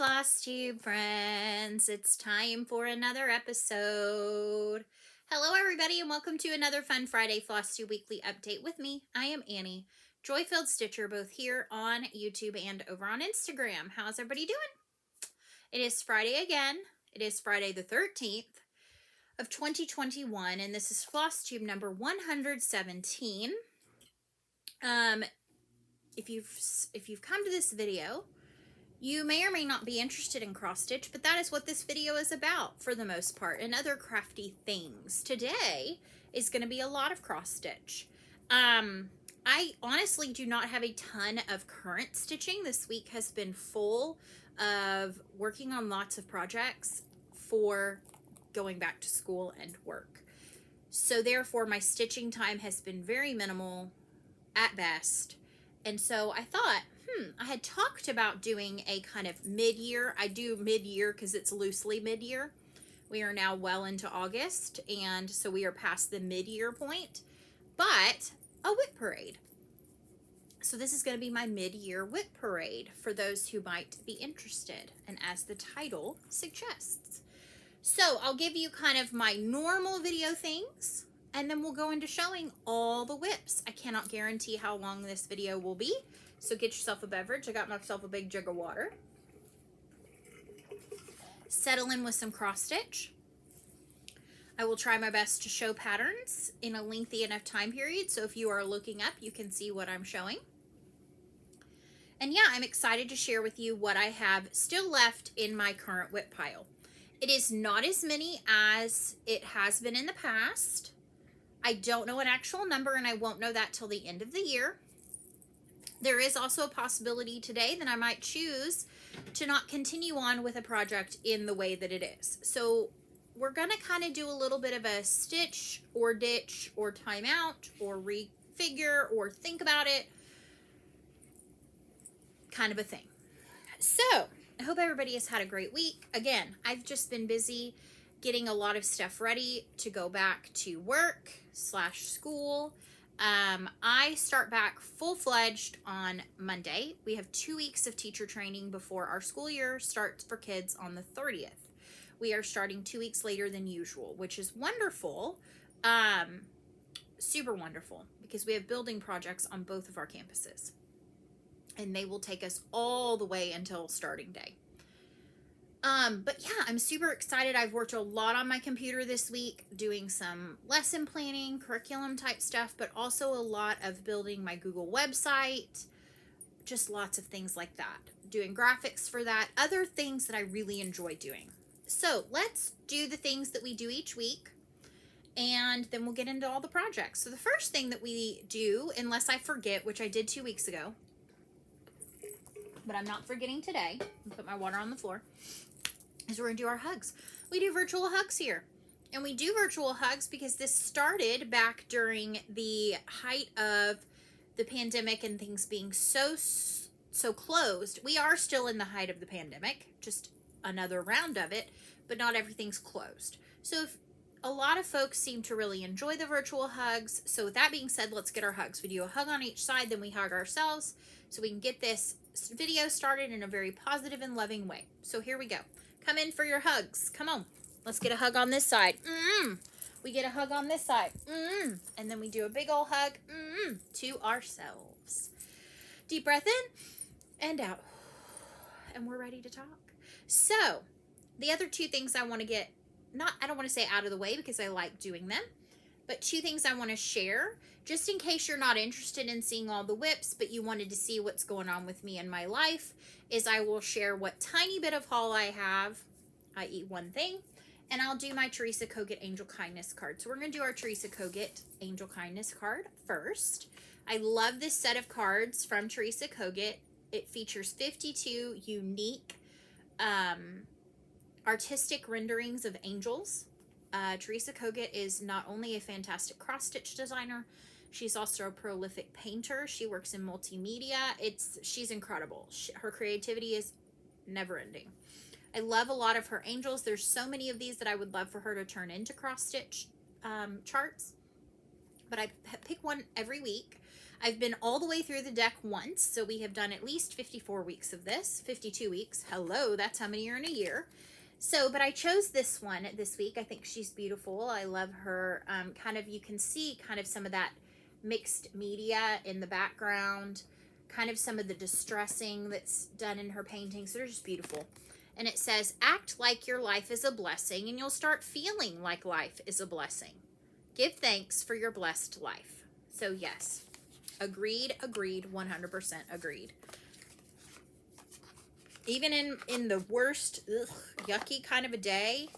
Flosstube friends. It's time for another episode. Hello, everybody, and welcome to another Fun Friday Flosstube Weekly Update with me. I am Annie, Joy-Filled Stitcher, both here on YouTube and over on Instagram. How's everybody doing? It is Friday again. It is Friday the 13th of 2021, and this is Flosstube number 117. If you've come to this video, you may or may not be interested in cross stitch, but that is what this video is about for the most part, and other crafty things. Today is going to be a lot of cross stitch. I honestly do not have a ton of current stitching. This week has been full of working on lots of projects for going back to school and work. So therefore my stitching time has been very minimal at best. And so I thought, I had talked about doing a kind of mid-year. I do mid-year because it's loosely mid-year. We are now well into August, and so we are past the mid-year point, but a whip parade. So this is going to be my mid-year whip parade for those who might be interested, and as the title suggests. So I'll give you kind of my normal video things, and then we'll go into showing all the whips. I cannot guarantee how long this video will be, so get yourself a beverage. I got myself a big jug of water. Settle in with some cross stitch. I will try my best to show patterns in a lengthy enough time period, so if you are looking up, you can see what I'm showing. And yeah, I'm excited to share with you what I have still left in my current whip pile. It is not as many as it has been in the past. I don't know an actual number, and I won't know that till the end of the year. There is also a possibility today that I might choose to not continue on with a project in the way that it is. So we're going to kind of do a little bit of a stitch or ditch or time out or refigure or think about it kind of a thing. So I hope everybody has had a great week. Again, I've just been busy getting a lot of stuff ready to go back to work / school. I start back full-fledged on Monday. We have 2 weeks of teacher training before our school year starts for kids on the 30th. We are starting 2 weeks later than usual, which is wonderful, super wonderful, because we have building projects on both of our campuses, and they will take us all the way until starting day. But yeah, I'm super excited. I've worked a lot on my computer this week, doing some lesson planning, curriculum type stuff, but also a lot of building my Google website, just lots of things like that, doing graphics for that, other things that I really enjoy doing. So let's do the things that we do each week, and then we'll get into all the projects. So the first thing that we do, unless I forget, which I did 2 weeks ago, but I'm not forgetting today, I'll put my water on the floor, is we're going to do our hugs. We do virtual hugs here. And we do virtual hugs because this started back during the height of the pandemic and things being so closed. We are still in the height of the pandemic, just another round of it, but not everything's closed. So if a lot of folks seem to really enjoy the virtual hugs. So with that being said, let's get our hugs. We do a hug on each side, then we hug ourselves, so we can get this video started in a very positive and loving way. So here we go. Come in for your hugs. Come on. Let's get a hug on this side. We get a hug on this side. And then we do a big old hug to ourselves. Deep breath in and out. And we're ready to talk. So the other two things I want to get, I don't want to say out of the way because I like doing them, but two things I want to share, just in case you're not interested in seeing all the whips, but you wanted to see what's going on with me in my life, is I will share what tiny bit of haul I have, i.e. one thing, and I'll do my Teresa Kogut Angel Kindness card. So we're going to do our Teresa Kogut Angel Kindness card first. I love this set of cards from Teresa Kogut. It features 52 unique artistic renderings of angels. Teresa Kogut is not only a fantastic cross-stitch designer, she's also a prolific painter. She works in multimedia. She's incredible. Her creativity is never-ending. I love a lot of her angels. There's so many of these that I would love for her to turn into cross-stitch charts. but I pick one every week. I've been all the way through the deck once, so we have done at least 54 weeks of this, 52 weeks. Hello, that's how many are in a year. So, but I chose this one this week. I think she's beautiful. I love her. Kind of, you can see kind of some of that mixed media in the background, kind of some of the distressing that's done in her paintings. They're just beautiful. And it says, act like your life is a blessing and you'll start feeling like life is a blessing. Give thanks for your blessed life. So yes, agreed, 100% agreed. Even in the worst, yucky kind of a day,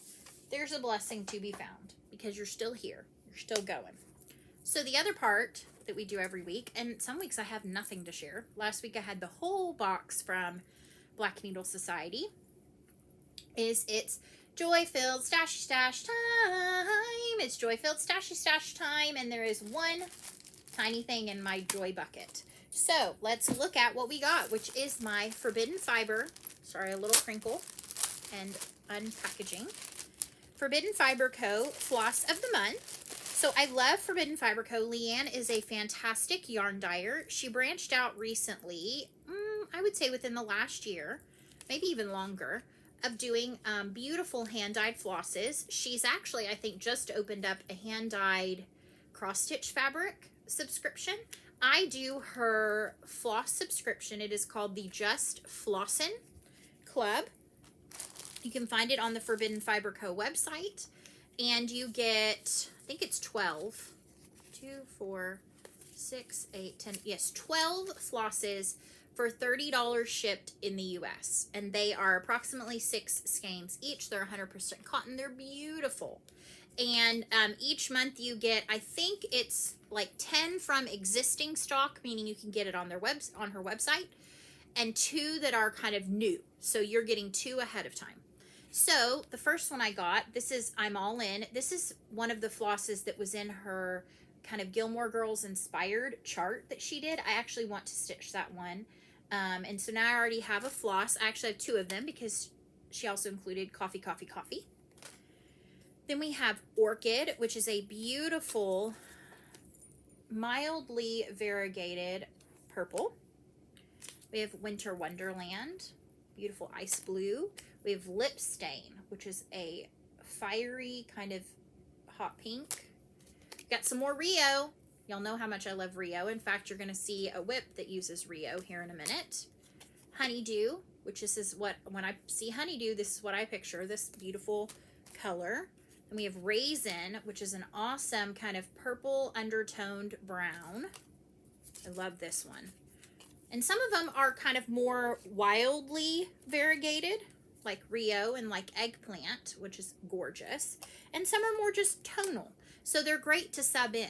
there's a blessing to be found because you're still here. You're still going. So the other part that we do every week, and some weeks I have nothing to share. Last week I had the whole box from Black Needle Society. It's joy-filled stashy stash time. It's joy-filled stashy stash time, and there is one tiny thing in my joy bucket. So let's look at what we got, which is my Forbidden Fiber. Sorry, a little crinkle and unpackaging. Forbidden Fiber Co. Floss of the Month. So I love Forbidden Fiber Co. Leanne is a fantastic yarn dyer. She branched out recently, I would say within the last year, maybe even longer, of doing beautiful hand-dyed flosses. She's actually, I think, just opened up a hand-dyed cross-stitch fabric subscription. I do her floss subscription. It is called the Just Flossin' Club. You can find it on the Forbidden Fiber Co. website. And you get, I think it's 12. 2, 4, 6, 8, 10. Yes, 12 flosses for $30 shipped in the US. And they are approximately 6 skeins each. They're 100% cotton. They're beautiful. And each month you get, I think it's like 10 from existing stock, meaning you can get it on their on her website, and 2 that are kind of new. So you're getting 2 ahead of time. So the first one I got, this is I'm All In. This is one of the flosses that was in her kind of Gilmore Girls inspired chart that she did. I actually want to stitch that one. And so now I already have a floss. I actually have 2 of them because she also included Coffee, Coffee, Coffee. Then we have Orchid, which is a beautiful, mildly variegated purple. We have Winter Wonderland, beautiful ice blue. We have Lip Stain, which is a fiery kind of hot pink. Got some more Rio. Y'all know how much I love Rio. In fact, you're going to see a whip that uses Rio here in a minute. Honeydew, which is what, when I see honeydew, this is what I picture, this beautiful color. And we have Raisin, which is an awesome kind of purple undertoned brown. I love this one. And some of them are kind of more wildly variegated, like Rio and like Eggplant, which is gorgeous. And some are more just tonal. So they're great to sub in.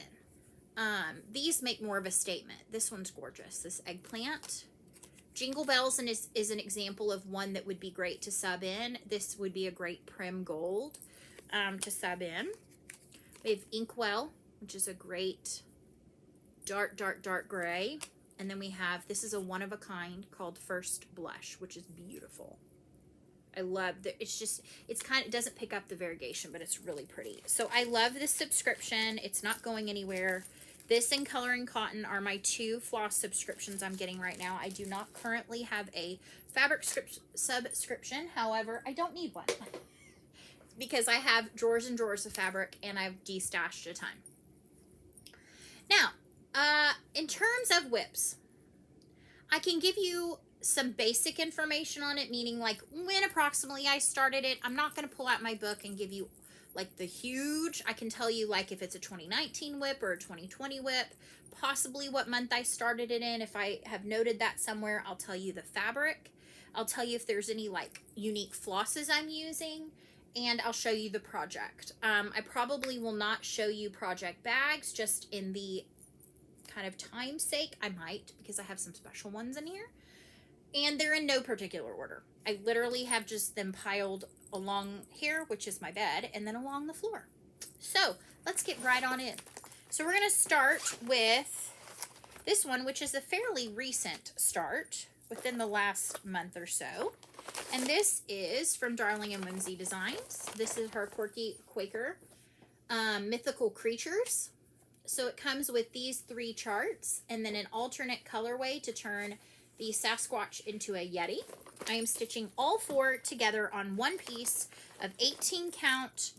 These make more of a statement. This one's gorgeous, this Eggplant. Jingle Bells is an example of one that would be great to sub in. This would be a great Prim Gold to sub in. We have Inkwell, which is a great dark, dark, dark gray. And then we have, this is a one-of-a-kind called First Blush, which is beautiful. I love that. It's just, it's kind of, it doesn't pick up the variegation, but it's really pretty. So I love this subscription. It's not going anywhere. This and Coloring Cotton are my 2 floss subscriptions I'm getting right now. I do not currently have a fabric subscription. However, I don't need one because I have drawers and drawers of fabric and I've destashed a ton. Now, in terms of whips, I can give you some basic information on it, meaning like when approximately I started it. I'm not going to pull out my book and give you like the huge, I can tell you like if it's a 2019 whip or a 2020 whip, possibly what month I started it in. If I have noted that somewhere, I'll tell you the fabric. I'll tell you if there's any like unique flosses I'm using, and I'll show you the project. I probably will not show you project bags just in the kind of time's sake. I might, because I have some special ones in here. And they're in no particular order. I literally have just them piled along here, which is my bed, and then along the floor. So let's get right on in. So we're going to start with this one, which is a fairly recent start within the last month or so. And this is from Darling and Whimsy Designs. This is her Quirky Quaker Mythical Creatures. So it comes with these 3 charts and then an alternate colorway to turn the Sasquatch into a Yeti. I am stitching all 4 together on one piece of 18 count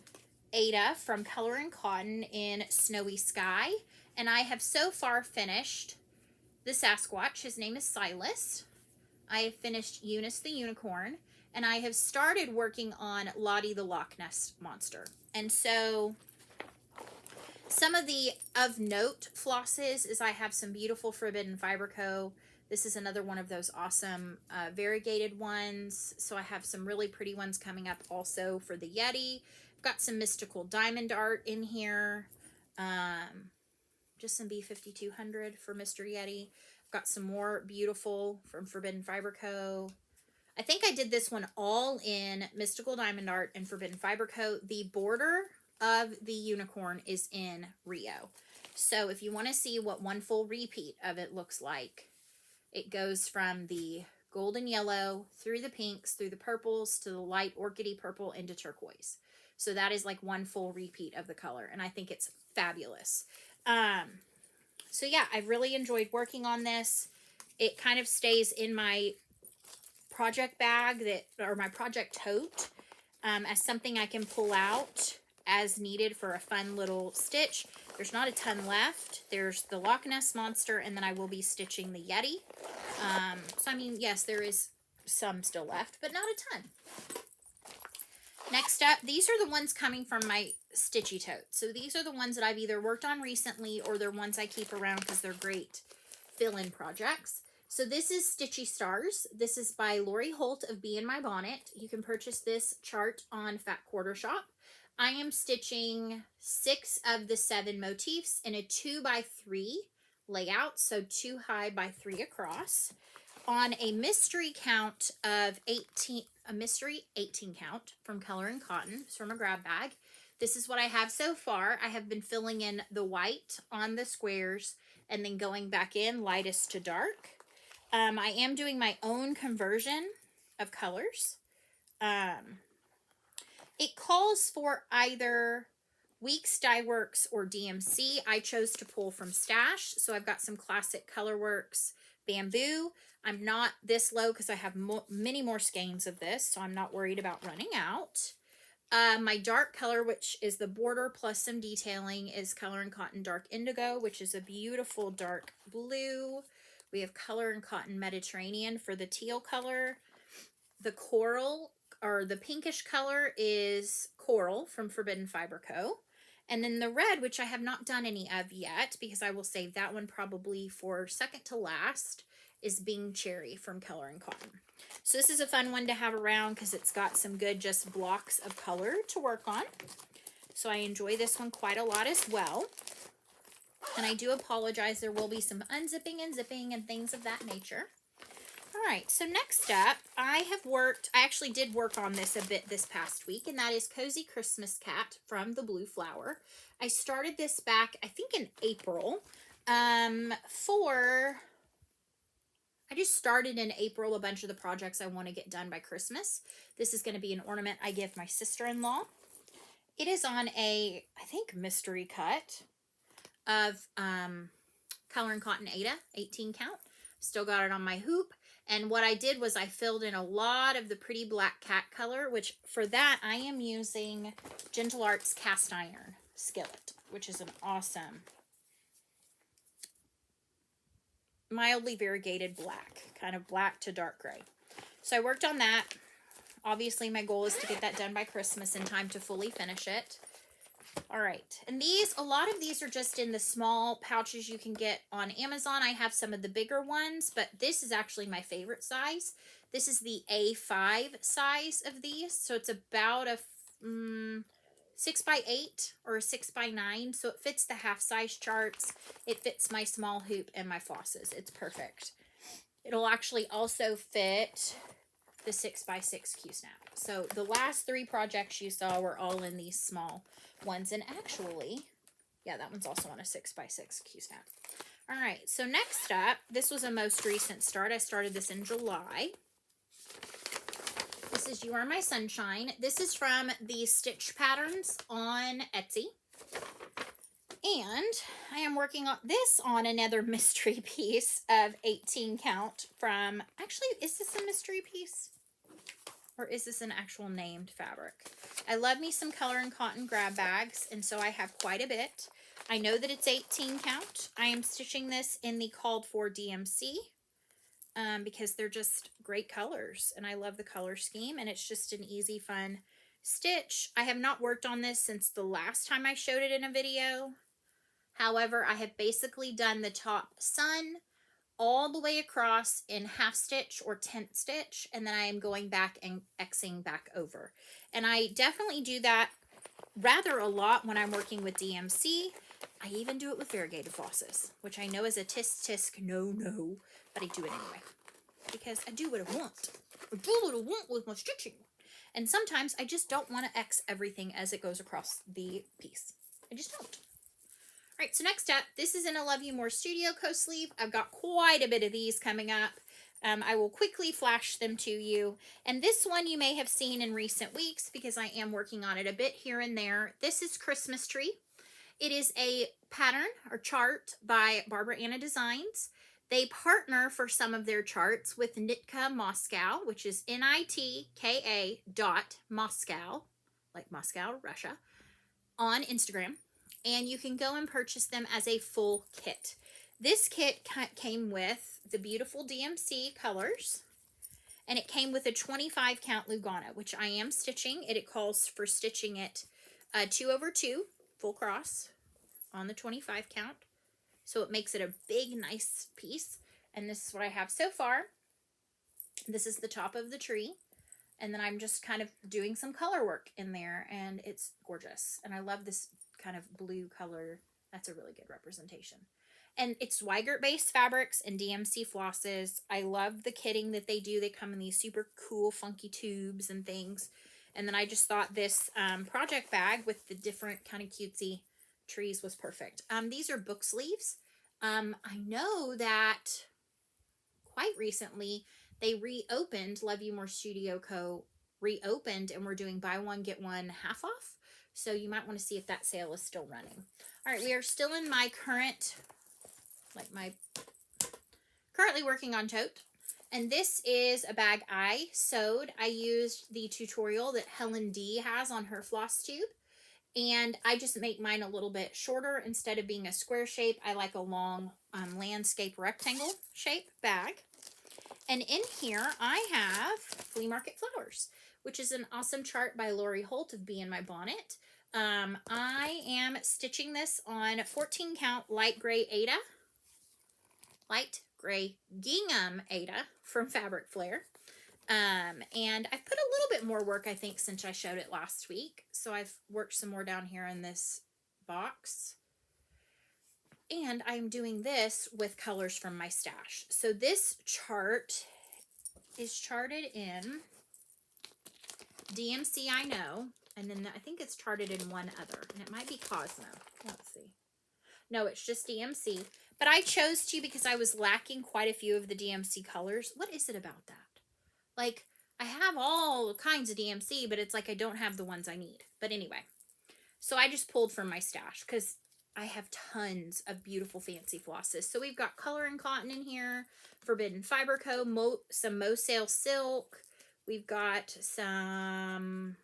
Ada from Color and Cotton in Snowy Sky. And I have so far finished the Sasquatch. His name is Silas. I have finished Eunice the Unicorn. And I have started working on Lottie the Loch Ness Monster. And so some of the of note flosses is I have some beautiful Forbidden Fiber Co. This is another one of those awesome variegated ones. So I have some really pretty ones coming up also for the Yeti. I've got some Mystical Diamond art in here. Just some B5200 for Mr. Yeti. I've got some more beautiful from Forbidden Fiber Co. I think I did this one all in Mystical Diamond art and Forbidden Fiber Co. The border of the unicorn is in Rio. So if you want to see what one full repeat of it looks like, it goes from the golden yellow through the pinks, through the purples, to the light orchidy purple into turquoise. So that is like one full repeat of the color, and I think it's fabulous. So yeah, I've really enjoyed working on this. It kind of stays in my project bag or my project tote as something I can pull out as needed for a fun little stitch. There's not a ton left. There's the Loch Ness Monster, and then I will be stitching the Yeti. So I mean, yes, there is some still left, but not a ton. Next up, these are the ones coming from my Stitchy Tote. So these are the ones that I've either worked on recently or they're ones I keep around because they're great fill-in projects. So this is Stitchy Stars. This is by Lori Holt of Bee in My Bonnet. You can purchase this chart on Fat Quarter Shop. I am stitching 6 of the 7 motifs in a 2x3 layout, so 2 high by 3 across, on a mystery count of 18, a mystery 18 count from Color and Cotton. It's from a grab bag. This is what I have so far. I have been filling in the white on the squares and then going back in lightest to dark. I am doing my own conversion of colors. It calls for either Weeks Dye Works or DMC. I chose to pull from Stash, so I've got some classic Colorworks bamboo. I'm not this low because I have many more skeins of this, so I'm not worried about running out. My dark color, which is the border plus some detailing, is Color and Cotton Dark Indigo, which is a beautiful dark blue. We have Color and Cotton Mediterranean for the teal color. The coral, or the pinkish color, is Coral from Forbidden Fiber Co. And then the red, which I have not done any of yet, because I will save that one probably for second to last, is Bing Cherry from Color and Cotton. So this is a fun one to have around because it's got some good just blocks of color to work on. So I enjoy this one quite a lot as well. And I do apologize, there will be some unzipping and zipping and things of that nature. All right, so next up, I actually did work on this a bit this past week, and that is Cozy Christmas Cat from the Blue Flower. I started this back, I think in April, I just started in April a bunch of the projects I want to get done by Christmas. This is going to be an ornament I give my sister-in-law. It is on a, I think, mystery cut of Color and Cotton Ada, 18 count. Still got it on my hoop. And what I did was I filled in a lot of the pretty black cat color, which for that I am using Gentle Arts Cast Iron Skillet, which is an awesome, mildly variegated black, kind of black to dark gray. So I worked on that. Obviously my goal is to get that done by Christmas in time to fully finish it. All right, and a lot of these are just in the small pouches you can get on Amazon. I have some of the bigger ones, but this is actually my favorite size. This is the A5 size of these, so it's about a 6x8 or a 6x9, so it fits the half size charts. It fits my small hoop and my flosses. It's perfect. It'll actually also fit the 6x6 Q-snap. So the last 3 projects you saw were all in these small ones, and actually, yeah, that one's also on a 6x6 Q-snap. All right, so next up, this was a most recent start. I started this in July. This is You Are My Sunshine. This is from the Stitch Patterns on Etsy. And I am working on this on another mystery piece of 18 count from, actually, is this a mystery piece? Or is this an actual named fabric? I love me some color and cotton grab bags, and so I have quite a bit. I know that it's 18 count. I am stitching this in the called for DMC because they're just great colors, and I love the color scheme, and it's just an easy, fun stitch. I have not worked on this since the last time I showed it in a video. However, I have basically done the top sun all the way across in half stitch or tent stitch, and then I am going back and Xing back over. And I definitely do that rather a lot when I'm working with DMC. I even do it with variegated flosses, which I know is a tisk no, but I do it anyway because I do what I want. I do what I want with my stitching. And sometimes I just don't want to X everything as it goes across the piece. I just don't. All right, so next up, this is in a Love You More Studio Co sleeve. I've got quite a bit of these coming up. I will quickly flash them to you. And this one you may have seen in recent weeks because I am working on it a bit here and there. This is Christmas Tree. It is a pattern or chart by Barbara Anna Designs. They partner for some of their charts with Nitka Moscow, which is NITKA.Moscow, like Moscow, Russia, on Instagram. And you can go and purchase them as a full kit. This kit came with the beautiful DMC colors, and it came with a 25 count Lugana, which I am stitching. It calls for stitching it 2/2 full cross on the 25 count. So it makes it a big, nice piece. And this is what I have so far. This is the top of the tree. And then I'm just kind of doing some color work in there, and it's gorgeous. And I love this kind of blue color. That's a really good representation. And it's Weigert based fabrics and DMC flosses. I love the kitting that they do. They come in these super cool funky tubes and things. And then I just thought this project bag with the different kind of cutesy trees was perfect. These are book sleeves. I know that quite recently they reopened, Love You More Studio Co. reopened, and we're doing buy one, get one half off. So you might want to see if that sale is still running. All right, we are still in my currently working on tote. And this is a bag I sewed. I used the tutorial that Helen D has on her Flosstube. And I just make mine a little bit shorter. Instead of being a square shape, I like a long landscape rectangle shape bag. And in here, I have Flea Market Flowers, which is an awesome chart by Lori Holt of Bee in My Bonnet. I am stitching this on 14 count light gray gingham Ada from Fabric Flair. And I've put a little bit more work, I think, since I showed it last week. So I've worked some more down here in this box. And I'm doing this with colors from my stash. So this chart is charted in DMC I Know. And then I think it's charted in one other. And it might be Cosmo. Let's see. No, it's just DMC. But I chose to because I was lacking quite a few of the DMC colors. What is it about that? Like, I have all kinds of DMC, but it's like I don't have the ones I need. But anyway, so I just pulled from my stash because I have tons of beautiful fancy flosses. So we've got Color and Cotton in here, Forbidden Fiber Co., some Mosale Silk. We've got some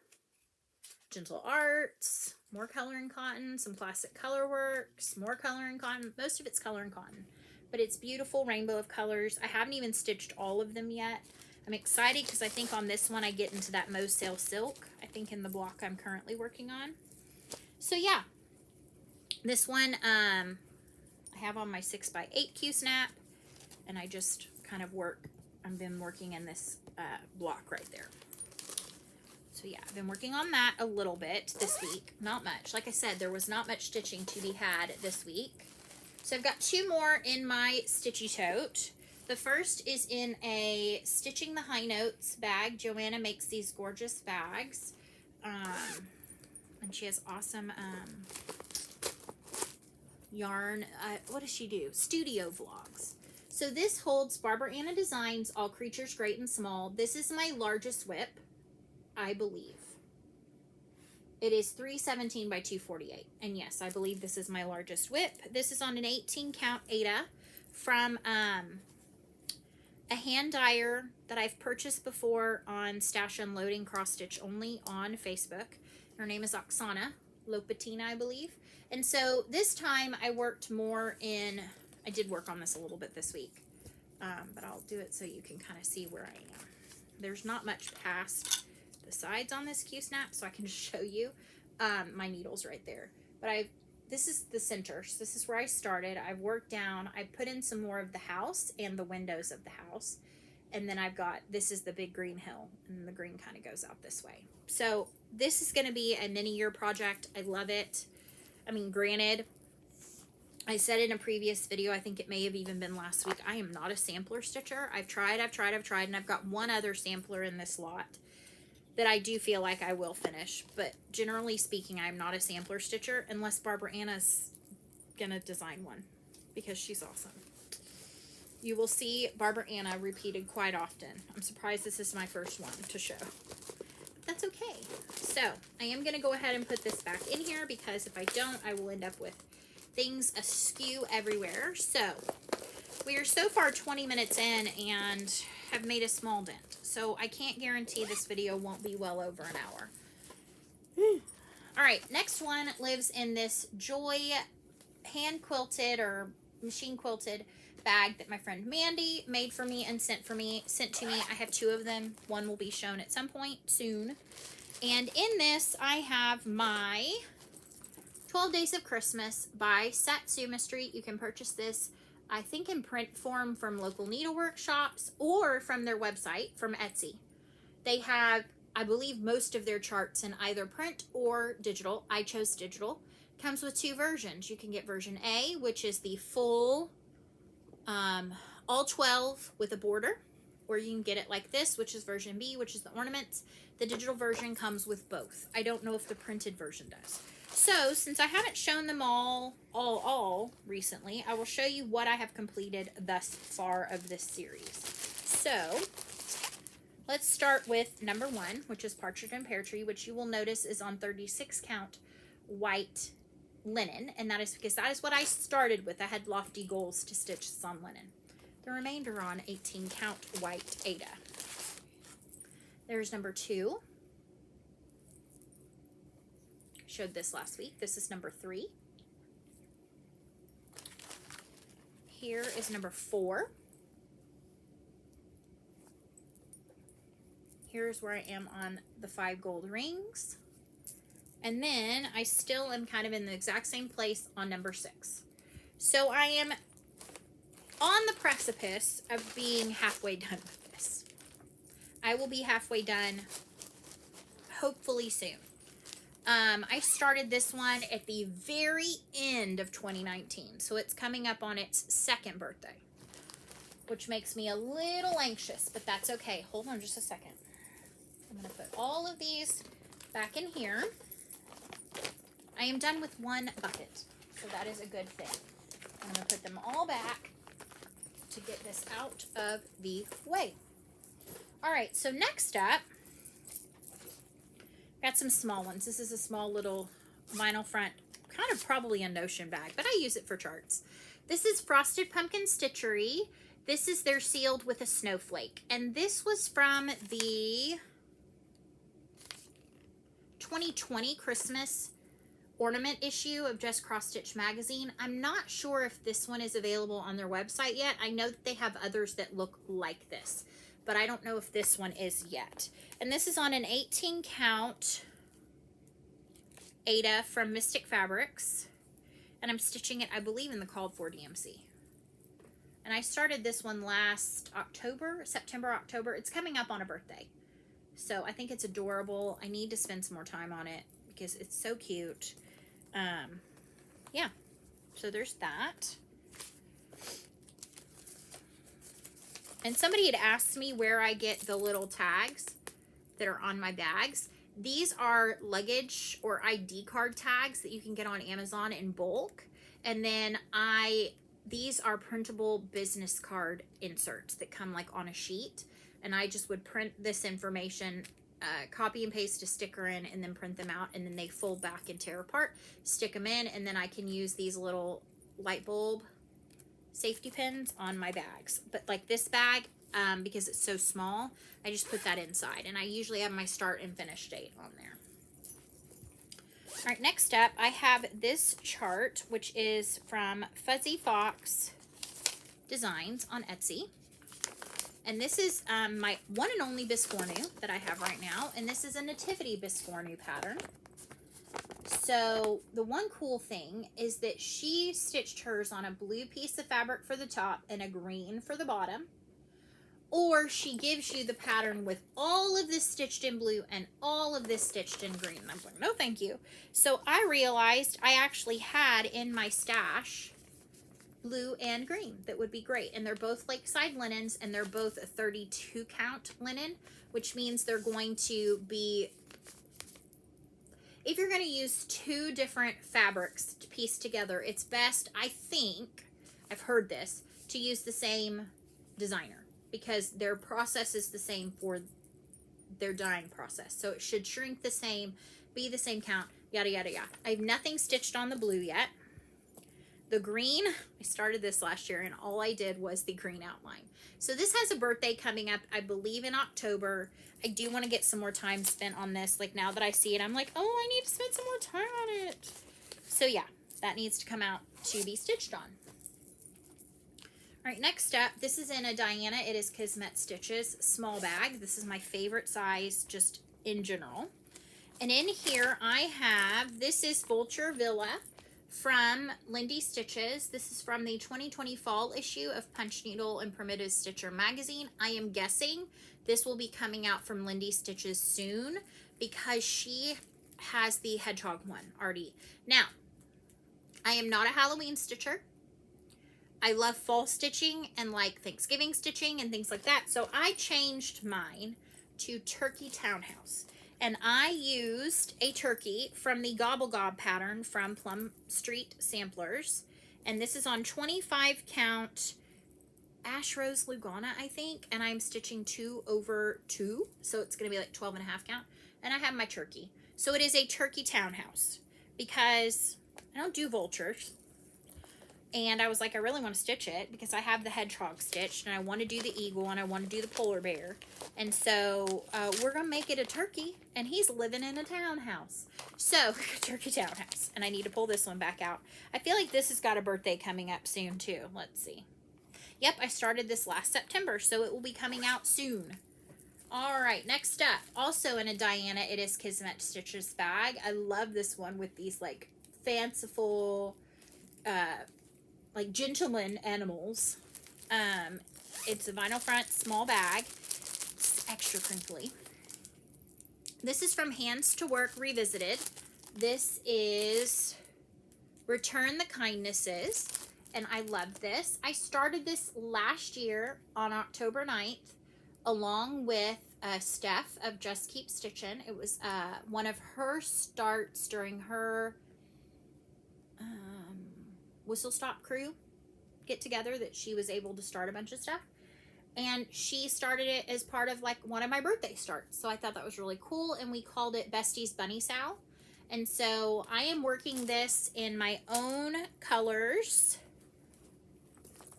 Gentle Arts, more Color and Cotton, some Classic Color Works, more Color and Cotton. Most of it's Color and Cotton, but it's beautiful rainbow of colors. I haven't even stitched all of them yet. I'm excited because I think on this one I get into that Mosale Silk, I think in the block I'm currently working on. So yeah, this one I have on my 6x8 Q-snap, and I just kind of I've been working in this block right there. So yeah, I've been working on that a little bit this week. Not much. Like I said, there was not much stitching to be had this week. So I've got two more in my stitchy tote. The first is in a Stitching the High Notes bag. Joanna makes these gorgeous bags. And she has awesome yarn. What does she do? Studio vlogs. So this holds Barbara Anna Designs, All Creatures Great and Small. This is my largest whip, I believe. It is 317 by 248. And yes, I believe this is my largest whip. This is on an 18 count Ada from a hand dyer that I've purchased before on Stash Unloading Cross Stitch Only on Facebook. Her name is Oksana Lopatina, I believe. And so this time I worked more in, I did work on this a little bit this week, but I'll do it so you can kind of see where I am. There's not much past the sides on this Q-snap, so I can just show you my needles right there. But this is the center. So this is where I started. I've worked down. I put in some more of the house and the windows of the house. And then I've got, this is the big green hill. And the green kind of goes out this way. So this is going to be a mini-year project. I love it. I mean, granted, I said in a previous video, I think it may have even been last week, I am not a sampler stitcher. I've tried, and I've got one other sampler in this lot that I do feel like I will finish. But generally speaking, I'm not a sampler stitcher unless Barbara Anna's gonna design one because she's awesome. You will see Barbara Anna repeated quite often. I'm surprised this is my first one to show. But that's okay. So I am gonna go ahead and put this back in here because if I don't, I will end up with things askew everywhere. So we are so far 20 minutes in and have made a small dent. So I can't guarantee this video won't be well over an hour. All right, next one lives in this Joy hand quilted or machine quilted bag that my friend Mandy made for me and sent to me. I have two of them. One will be shown at some point soon. And in this, I have my 12 Days of Christmas by Satsuma Street. You can purchase this, I think, in print form from local needlework shops or from their website, from Etsy. They have, I believe, most of their charts in either print or digital. I chose digital. Comes with two versions. You can get version A, which is the full, all 12 with a border, or you can get it like this, which is version B, which is the ornaments. The digital version comes with both. I don't know if the printed version does. So, since I haven't shown them all recently, I will show you what I have completed thus far of this series. So, let's start with number 1, which is Partridge and Pear Tree, which you will notice is on 36 count white linen, and that is because that is what I started with. I had lofty goals to stitch this on linen. The remainder on 18 count white Ada. There's number 2. Showed this last week. This is number 3. Here is number 4. Here's where I am on the 5 gold rings. And then I still am kind of in the exact same place on number 6. So I am on the precipice of being halfway done with this. I will be halfway done hopefully soon. I started this one at the very end of 2019, so it's coming up on its 2nd birthday, which makes me a little anxious, but that's okay. Hold on just a second. I'm going to put all of these back in here. I am done with one bucket, so that is a good thing. I'm going to put them all back to get this out of the way. All right, so next up, got some small ones. This is a small little vinyl front, kind of probably a Notion bag, but I use it for charts. This is Frosted Pumpkin Stitchery. This is their sealed with a snowflake. And this was from the 2020 Christmas ornament issue of Just Cross Stitch magazine. I'm not sure if this one is available on their website yet. I know that they have others that look like this, but I don't know if this one is yet. And this is on an 18 count Ada from Mystic Fabrics. And I'm stitching it, I believe, in the called for DMC. And I started this one last October, September, October. It's coming up on a birthday. So I think it's adorable. I need to spend some more time on it because it's so cute. Yeah. So there's that. And somebody had asked me where I get the little tags that are on my bags. These are luggage or ID card tags that you can get on Amazon in bulk. And then these are printable business card inserts that come like on a sheet. And I just would print this information copy and paste a sticker in and then print them out, and then they fold back and tear apart, stick them in, and then I can use these little light bulb safety pins on my bags. But like this bag, because it's so small, I just put that inside, and I usually have my start and finish date on there. All right, next up, I have this chart, which is from Fuzzy Fox Designs on Etsy. And this is my one and only Biscornu that I have right now. And this is a Nativity Biscornu pattern. So the one cool thing is that she stitched hers on a blue piece of fabric for the top and a green for the bottom. Or she gives you the pattern with all of this stitched in blue and all of this stitched in green. And I'm like, no, thank you. So I realized I actually had in my stash blue and green that would be great. And they're both like side linens, and they're both a 32 count linen, which means they're going to be, if you're going to use two different fabrics to piece together, it's best, I think, I've heard this, to use the same designer, because their process is the same for their dyeing process. So it should shrink the same, be the same count, yada, yada, yada. I have nothing stitched on the blue yet. The green, I started this last year, and all I did was the green outline. So this has a birthday coming up, I believe in October. I do want to get some more time spent on this. Like now that I see it, I'm like, oh, I need to spend some more time on it. So yeah, that needs to come out to be stitched on. All right, next up, this is in a Diana. It is Kismet Stitches small bag. This is my favorite size just in general. And in here I have, this is Vulture Villa from Lindy Stitches. This is from the 2020 fall issue of Punch Needle and Primitive Stitcher magazine. I am guessing this will be coming out from Lindy Stitches soon because she has the hedgehog one already. Now, I am not a Halloween stitcher. I love fall stitching and like Thanksgiving stitching and things like that. So I changed mine to Turkey Townhouse. And I used a turkey from the Gobble Gob pattern from Plum Street Samplers. And this is on 25 count Ash Rose Lugana, I think. And I'm stitching 2 over 2. So it's going to be like 12 and a half count. And I have my turkey. So it is a Turkey Townhouse because I don't do vultures. And I was like, I really want to stitch it because I have the hedgehog stitched and I want to do the eagle and I want to do the polar bear. And so we're going to make it a turkey, and he's living in a townhouse. So Turkey Townhouse. And I need to pull this one back out. I feel like this has got a birthday coming up soon too. Let's see. Yep, I started this last September, so it will be coming out soon. All right, next up, also in a Diana, it is Kismet Stitches bag. I love this one with these like fanciful like gentleman animals. It's a vinyl front small bag. It's extra crinkly. This is from Hands to Work Revisited. This is Return the Kindnesses, and I love this. I started this last year on October 9th along with Steph of Just Keep Stitching. It was one of her starts during her Whistle Stop crew get together that she was able to start a bunch of stuff, and she started it as part of like one of my birthday starts, so I thought that was really cool, and we called it Bestie's Bunny Sow. And so I am working this in my own colors.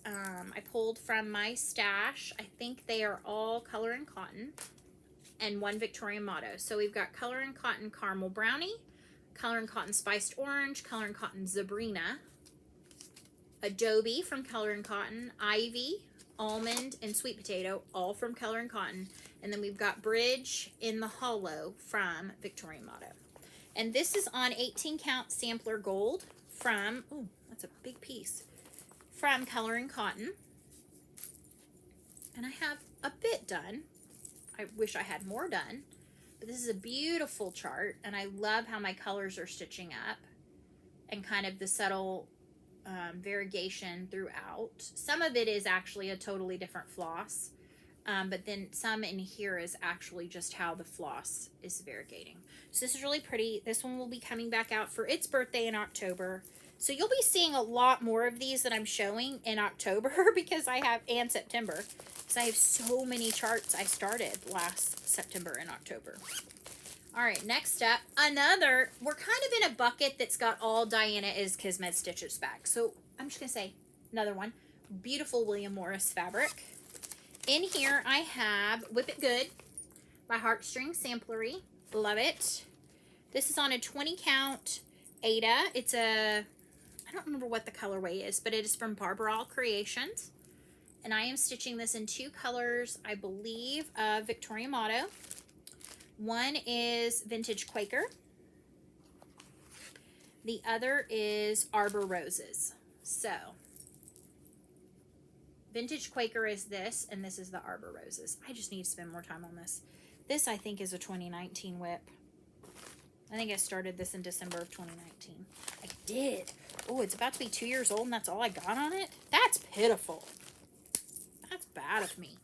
I pulled from my stash. I think they are all Color and Cotton and one Victorian Motto. So we've got Color and Cotton Caramel Brownie, Color and Cotton Spiced Orange, Color and Cotton Zabrina, Adobe from Color and Cotton, Ivy, Almond, and Sweet Potato, all from Color and Cotton. And then we've got Bridge in the Hollow from Victorian Motto. And this is on 18 count sampler gold from, oh, that's a big piece, from Color and Cotton. And I have a bit done. I wish I had more done, but this is a beautiful chart, and I love how my colors are stitching up and kind of the subtle variegation throughout. Some of it is actually a totally different floss, but then some in here is actually just how the floss is variegating. So this is really pretty. This one will be coming back out for its birthday in October. So you'll be seeing a lot more of these that I'm showing in October because and September. Because I have so many charts I started last September and October. All right, next up, we're kind of in a bucket that's got all Diana is Kismet Stitches back. So I'm just going to say another one. Beautiful William Morris fabric. In here, I have Whip It Good by Heartstring Samplery. Love it. This is on a 20 count Ada. It's I don't remember what the colorway is, but it is from Barbarall Creations. And I am stitching this in 2 colors, I believe, of Victoria Motto. One is Vintage Quaker. The other is Arbor Roses. So, Vintage Quaker is this, and this is the Arbor Roses. I just need to spend more time on this. This, I think, is a 2019 whip. I think I started this in December of 2019. I did. Oh, it's about to be 2 years old, and that's all I got on it? That's pitiful. That's bad of me.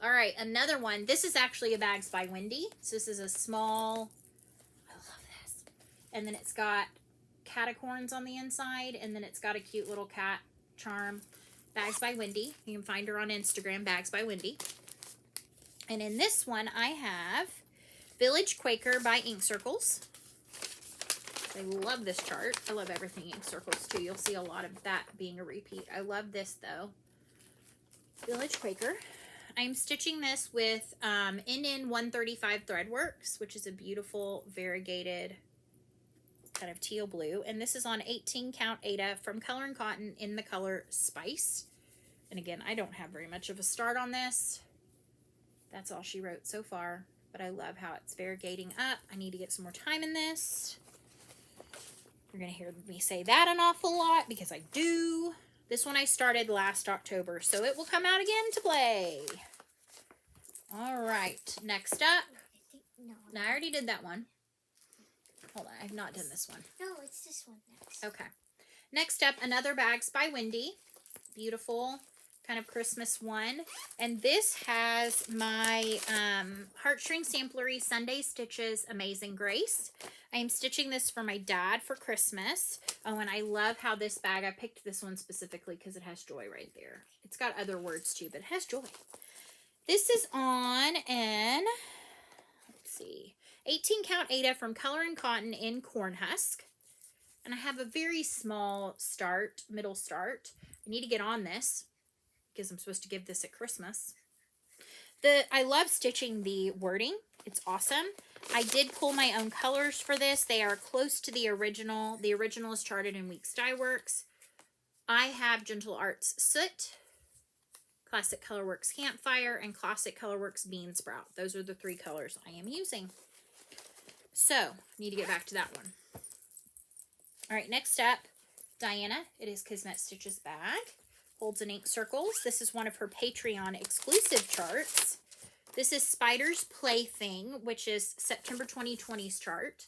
All right, another one. This is actually a Bags by Wendy. So this is a small, I love this. And then it's got catacorns on the inside, and then it's got a cute little cat charm. Bags by Wendy. You can find her on Instagram, Bags by Wendy. And in this one, I have Village Quaker by Ink Circles. I love this chart. I love everything Ink Circles too. You'll see a lot of that being a repeat. I love this though. Village Quaker. I'm stitching this with NN 135 Threadworks, which is a beautiful variegated kind of teal blue. And this is on 18 count Ada from Color and Cotton in the color Spice. And again, I don't have very much of a start on this. That's all she wrote so far. But I love how it's variegating up. I need to get some more time in this. You're going to hear me say that an awful lot because I do. This one I started last October, so it will come out again to play. All right, next up. No, I already did that one. Hold on, I've not done this one. No, it's this one next. Okay. Next up, another Bags by Wendy. Beautiful, kind of Christmas one. And this has my Heartstring Samplery Sunday Stitches Amazing Grace. I am stitching this for my dad for Christmas. Oh, and I love how this bag, I picked this one specifically because it has joy right there. It's got other words too, but it has joy. This is on an, let's see, 18 count Ada from Color and Cotton in Corn Husk. And I have a very small start, middle start. I need to get on this because I'm supposed to give this at Christmas. I love stitching the wording. It's awesome. I did pull my own colors for this. They are close to the original. The original is charted in Weeks Dye Works. I have Gentle Arts Soot, Classic Colorworks Campfire, and Classic Colorworks Bean Sprout. Those are the 3 colors I am using. So, need to get back to that one. All right, next up, Diana. It is Kismet Stitches bag. Holds in Ink Circles. This is one of her Patreon exclusive charts. This is Spider's Plaything, which is September 2020's chart.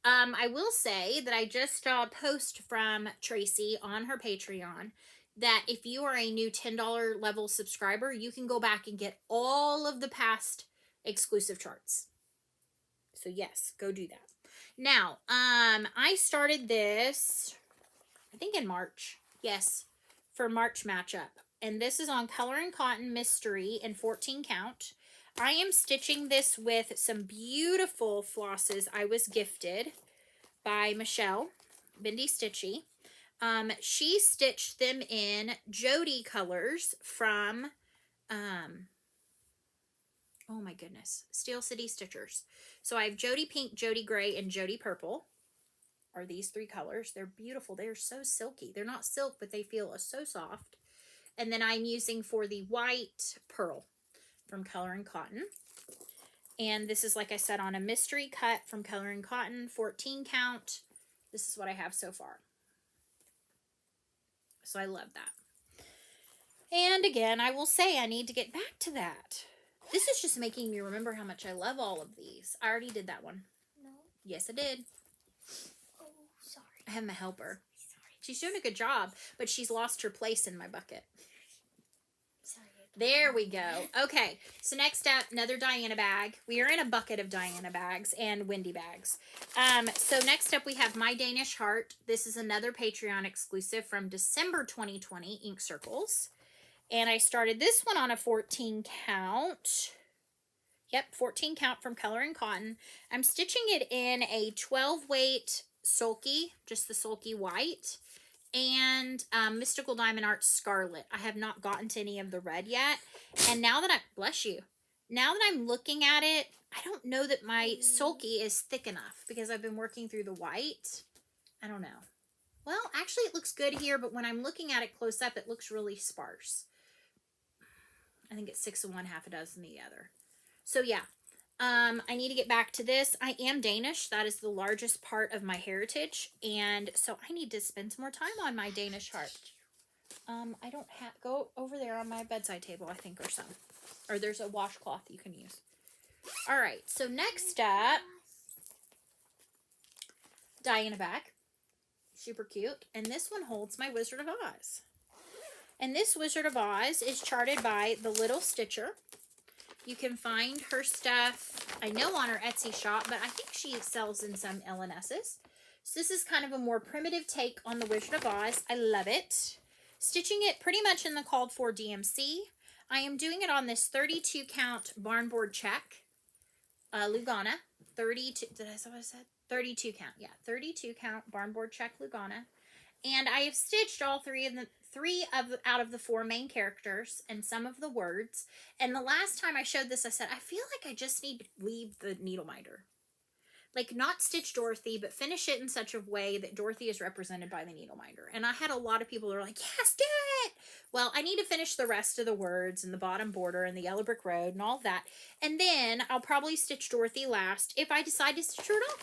I will say that I just saw a post from Tracy on her Patreon that if you are a new $10 level subscriber, you can go back and get all of the past exclusive charts. So yes, go do that. Now, I started this, I think in March. Yes, for March matchup. And this is on Color and Cotton Mystery in 14 count. I am stitching this with some beautiful flosses I was gifted by Michelle, Bendy Stitchy. She stitched them in Jody colors from, oh my goodness, Steel City Stitchers. So I have Jody Pink, Jody Gray, and Jody Purple are these 3 colors. They're beautiful. They're so silky. They're not silk, but they feel so soft. And then I'm using for the white Pearl from Color and Cotton. And this is, like I said, on a mystery cut from Color and Cotton, 14 count. This is what I have so far. So I love that. And again, I will say I need to get back to that. This is just making me remember how much I love all of these. I already did that one. No. Yes, I did. Oh, sorry. I have my helper. Sorry. She's doing a good job, but she's lost her place in my bucket. Sorry There we go. Okay, so next up, another Diana bag. We are in a bucket of Diana bags and Wendy bags. So next up, we have My Danish Heart. This is another Patreon exclusive from December 2020, Ink Circles. And I started this one on a 14 count. Yep, 14 count from Color and Cotton. I'm stitching it in a 12 weight sulky, just the sulky white, and Mystical Diamond Art Scarlet. I have not gotten to any of the red yet. And now that now that I'm looking at it, I don't know that my sulky is thick enough because I've been working through the white. I don't know. Well, actually it looks good here, but when I'm looking at it close up, it looks really sparse. I think it's 6 of one, half a dozen the other. So yeah, I need to get back to this. I am Danish. That is the largest part of my heritage. And so I need to spend some more time on My Danish Heart. I don't have, go over there on my bedside table, I think, or some. Or there's a washcloth you can use. All right, so next up, Diana bag. Super cute. And this one holds my Wizard of Oz. And this Wizard of Oz is charted by the Little Stitcher. You can find her stuff, I know, on her Etsy shop, but I think she sells in some LNSs. So this is kind of a more primitive take on the Wizard of Oz. I love it. Stitching it pretty much in the called for DMC. I am doing it on this 32 count barnboard check, Lugana. 32, did I say what I said? 32 count, yeah. 32 count barnboard check Lugana. And I have stitched all out of the 4 main characters and some of the words. And the last time I showed this, I said, I feel like I just need to leave the needle minder. Like, not stitch Dorothy, but finish it in such a way that Dorothy is represented by the needle minder. And I had a lot of people who were like, yes, do it! Well, I need to finish the rest of the words and the bottom border and the yellow brick road and all that. And then I'll probably stitch Dorothy last if I decide to stitch her at all.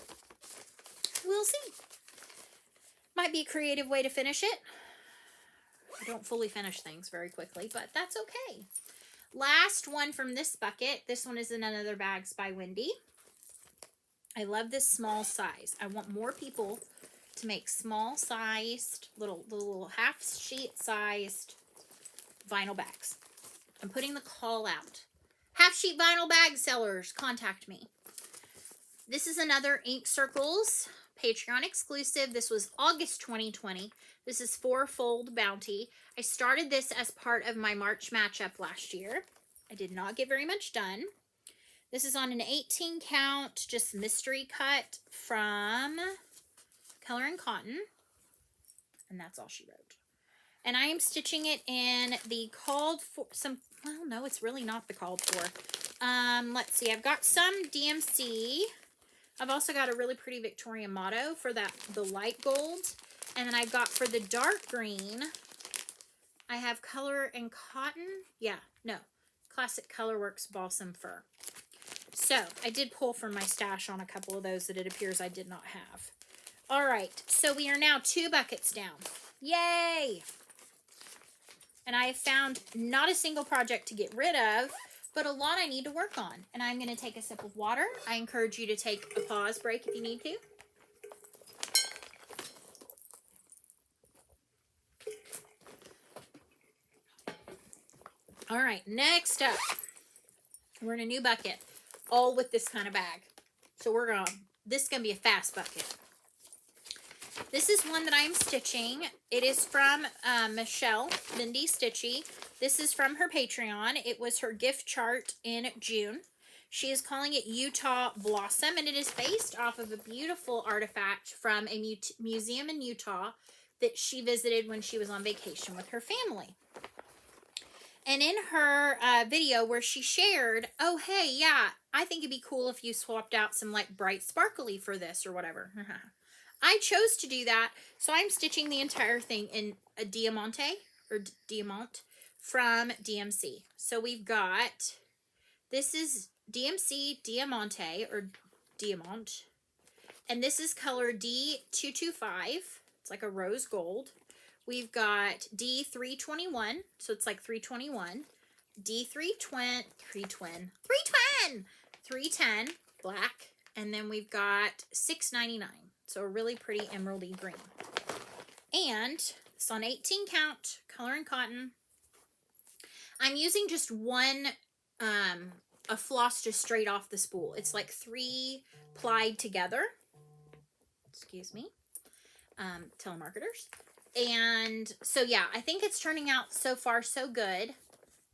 We'll see. Might be a creative way to finish it. I don't fully finish things very quickly, but that's okay. Last one from this bucket. This one is in Another Bags by Wendy. I love this small size. I want more people to make small sized, little half sheet sized vinyl bags. I'm putting the call out. Half sheet vinyl bag sellers, contact me. This is another Ink Circles Patreon exclusive. This was August 2020. This is 4-fold bounty. I started this as part of my March matchup last year. I did not get very much done. This is on an 18 count, just mystery cut from Color and Cotton. And that's all she wrote. And I am stitching it in the called for, well, no, it's really not the called for. Let's see, I've got some DMC. I've also got a really pretty Victorian motto for the light gold. And then I've got for the dark green, I have Color and Cotton. Yeah, no, Classic Colorworks Balsam Fir. So I did pull from my stash on a couple of those that it appears I did not have. All right, so we are now 2 buckets down. Yay! And I have found not a single project to get rid of, but a lot I need to work on. And I'm going to take a sip of water. I encourage you to take a pause break if you need to. All right, next up, we're in a new bucket, all with this kind of bag. So this is going to be a fast bucket. This is one that I'm stitching. It is from Michelle, Mindy Stitchy. This is from her Patreon. It was her gift chart in June. She is calling it Utah Blossom, and it is based off of a beautiful artifact from a museum in Utah that she visited when she was on vacation with her family. And in her video where she shared, oh, hey, yeah, I think it'd be cool if you swapped out some like bright sparkly for this or whatever. I chose to do that, so I'm stitching the entire thing in a Diamante from DMC. So we've got, this is DMC Diamante or Diamant, and this is color D225. It's like a rose gold. We've got D321, so it's like 321. D310, black, and then we've got 699. So a really pretty emeraldy green. And it's on 18 count, Color and Cotton. I'm using just one, a floss just straight off the spool. It's like 3 plied together. Excuse me. Telemarketers. And so, yeah, I think it's turning out so far so good.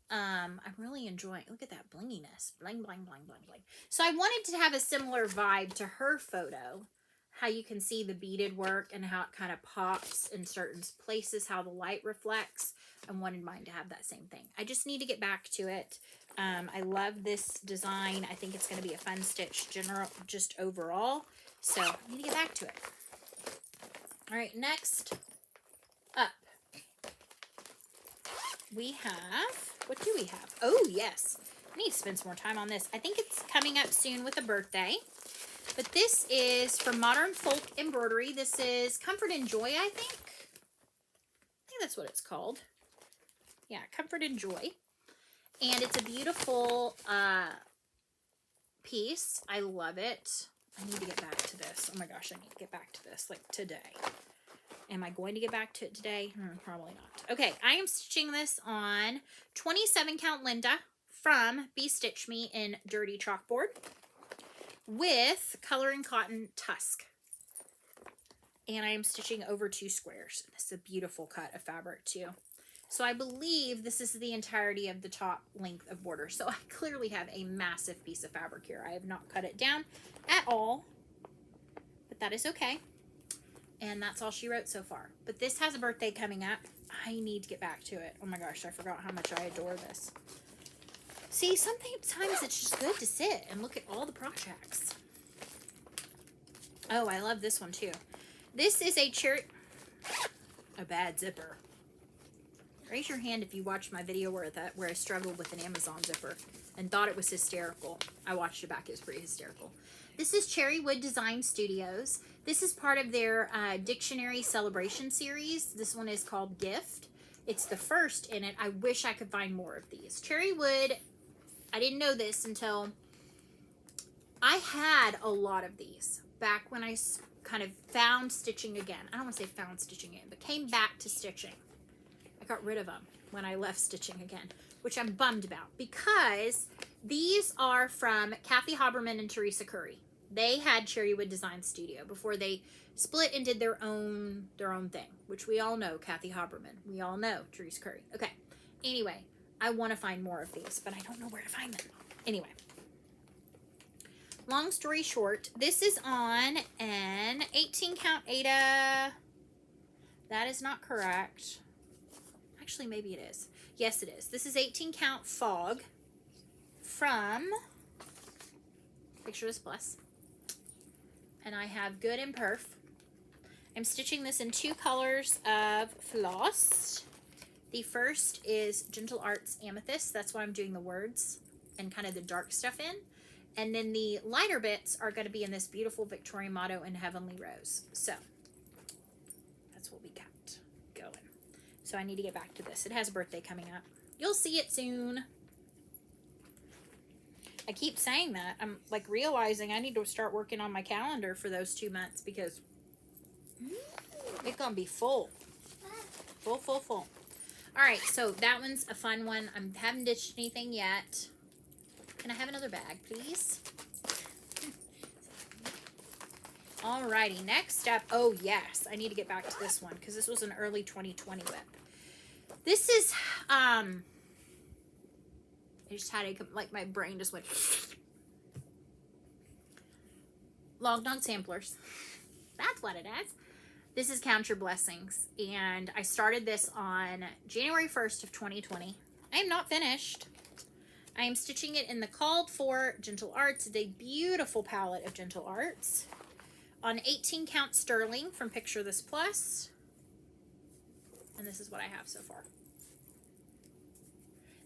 I'm really enjoying, look at that blinginess. Bling, bling, bling, bling, bling. So I wanted to have a similar vibe to her photo. How you can see the beaded work and how it kind of pops in certain places, how the light reflects. I wanted mine to have that same thing. I just need to get back to it. I love this design. I think it's going to be a fun stitch just overall. So I need to get back to it. All right, next up, we have, what do we have? Oh, yes. I need to spend some more time on this. I think it's coming up soon with a birthday. But this is from Modern Folk Embroidery. This is Comfort and Joy, I think. I think that's what it's called. Yeah, Comfort and Joy. And it's a beautiful piece. I love it. I need to get back to this. Oh my gosh, I need to get back to this, like today. Am I going to get back to it today? Probably not. Okay, I am stitching this on 27 count Linda from Be Stitch Me in Dirty Chalkboard with Color and Cotton Tusk. And I am stitching over 2 squares. This is a beautiful cut of fabric too. So I believe this is the entirety of the top length of border. So I clearly have a massive piece of fabric here. I have not cut it down at all, but that is okay. And that's all she wrote so far. But this has a birthday coming up. I need to get back to it. Oh my gosh, I forgot how much I adore this. See, sometimes it's just good to sit and look at all the projects. Oh, I love this one too. This is a bad zipper. Raise your hand if you watched my video where I struggled with an Amazon zipper and thought it was hysterical. I watched it back. It was pretty hysterical. This is Cherry Wood Design Studios. This is part of their Dictionary Celebration series. This one is called Gift. It's the first in it. I wish I could find more of these. Cherry Wood, I didn't know this until I had a lot of these back when I kind of found stitching again. I don't want to say found stitching again, but came back to stitching. I got rid of them when I left stitching again, which I'm bummed about because these are from Kathy Haberman and Teresa Curry. They had Cherrywood Design Studio before they split and did their own thing, which we all know Kathy Haberman. We all know Teresa Curry. Okay. Anyway, I want to find more of these, but I don't know where to find them. Anyway. Long story short, this is on an 18 count Ada. That is not correct. Actually, maybe it is. Yes, it is. This is 18 count Fog from Picture This Plus. And I have Good and Perf. I'm stitching this in 2 colors of floss. The first is Gentle Arts Amethyst. That's why I'm doing the words and kind of the dark stuff in. And then the lighter bits are going to be in this beautiful Victorian Motto and Heavenly Rose. So that's what we got going. So I need to get back to this. It has a birthday coming up. You'll see it soon. I keep saying that. I'm like realizing I need to start working on my calendar for those 2 months because it's going to be full. Full, full, full. All right, so that one's a fun one. I haven't ditched anything yet. Can I have another bag, please? Alrighty, next up. Oh, yes. I need to get back to this one because this was an early 2020 whip. This is, I just had like my brain just went. Log Dog Samplers. That's what it is. This is Count Your Blessings. And I started this on January 1st of 2020. I am not finished. I am stitching it in the Called For Gentle Arts. It's a beautiful palette of Gentle Arts. On 18 count sterling from Picture This Plus. And this is what I have so far.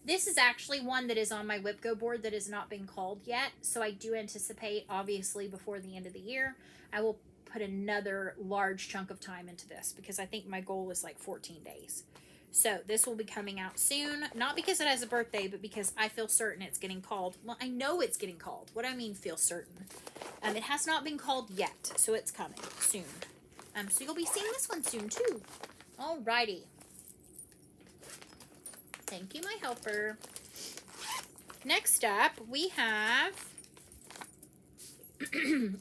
This is actually one that is on my Whip Go board that has not been called yet. So I do anticipate, obviously, before the end of the year, I will put another large chunk of time into this because I think my goal is like 14 days. So this will be coming out soon. Not because it has a birthday, but because I feel certain it's getting called. Well, I know it's getting called. What do I mean feel certain? It has not been called yet, so it's coming soon. So you'll be seeing this one soon too. Alrighty. Thank you, my helper. Next up, we have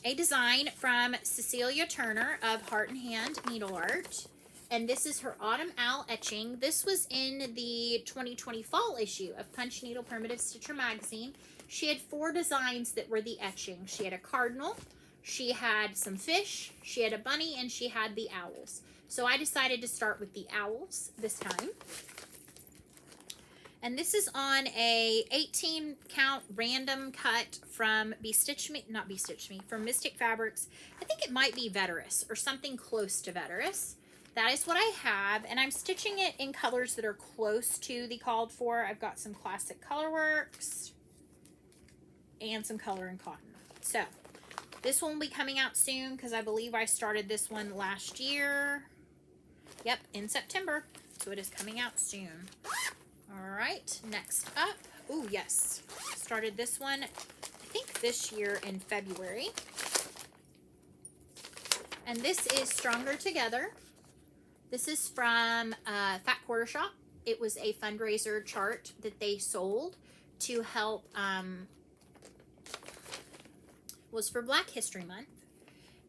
a design from Cecilia Turner of Heart and Hand Needle Art. And this is her Autumn Owl etching. This was in the 2020 fall issue of Punch Needle Primitive Stitcher magazine. She had 4 designs that were the etching. She had a cardinal, she had some fish, she had a bunny, and she had the owls. So I decided to start with the owls this time. And this is on a 18 count random cut from from Mystic Fabrics. I think it might be Veterus or something close to Veterus. That is what I have, and I'm stitching it in colors that are close to the called for. I've got some classic Colorworks and some color and cotton. So this one will be coming out soon because I believe I started this one last year. Yep, in September. So it is coming out soon. All right, next up. Oh, yes. Started this one, I think this year in February. And this is Stronger Together. This is from Fat Quarter Shop. It was a fundraiser chart that they sold to help, was for Black History Month.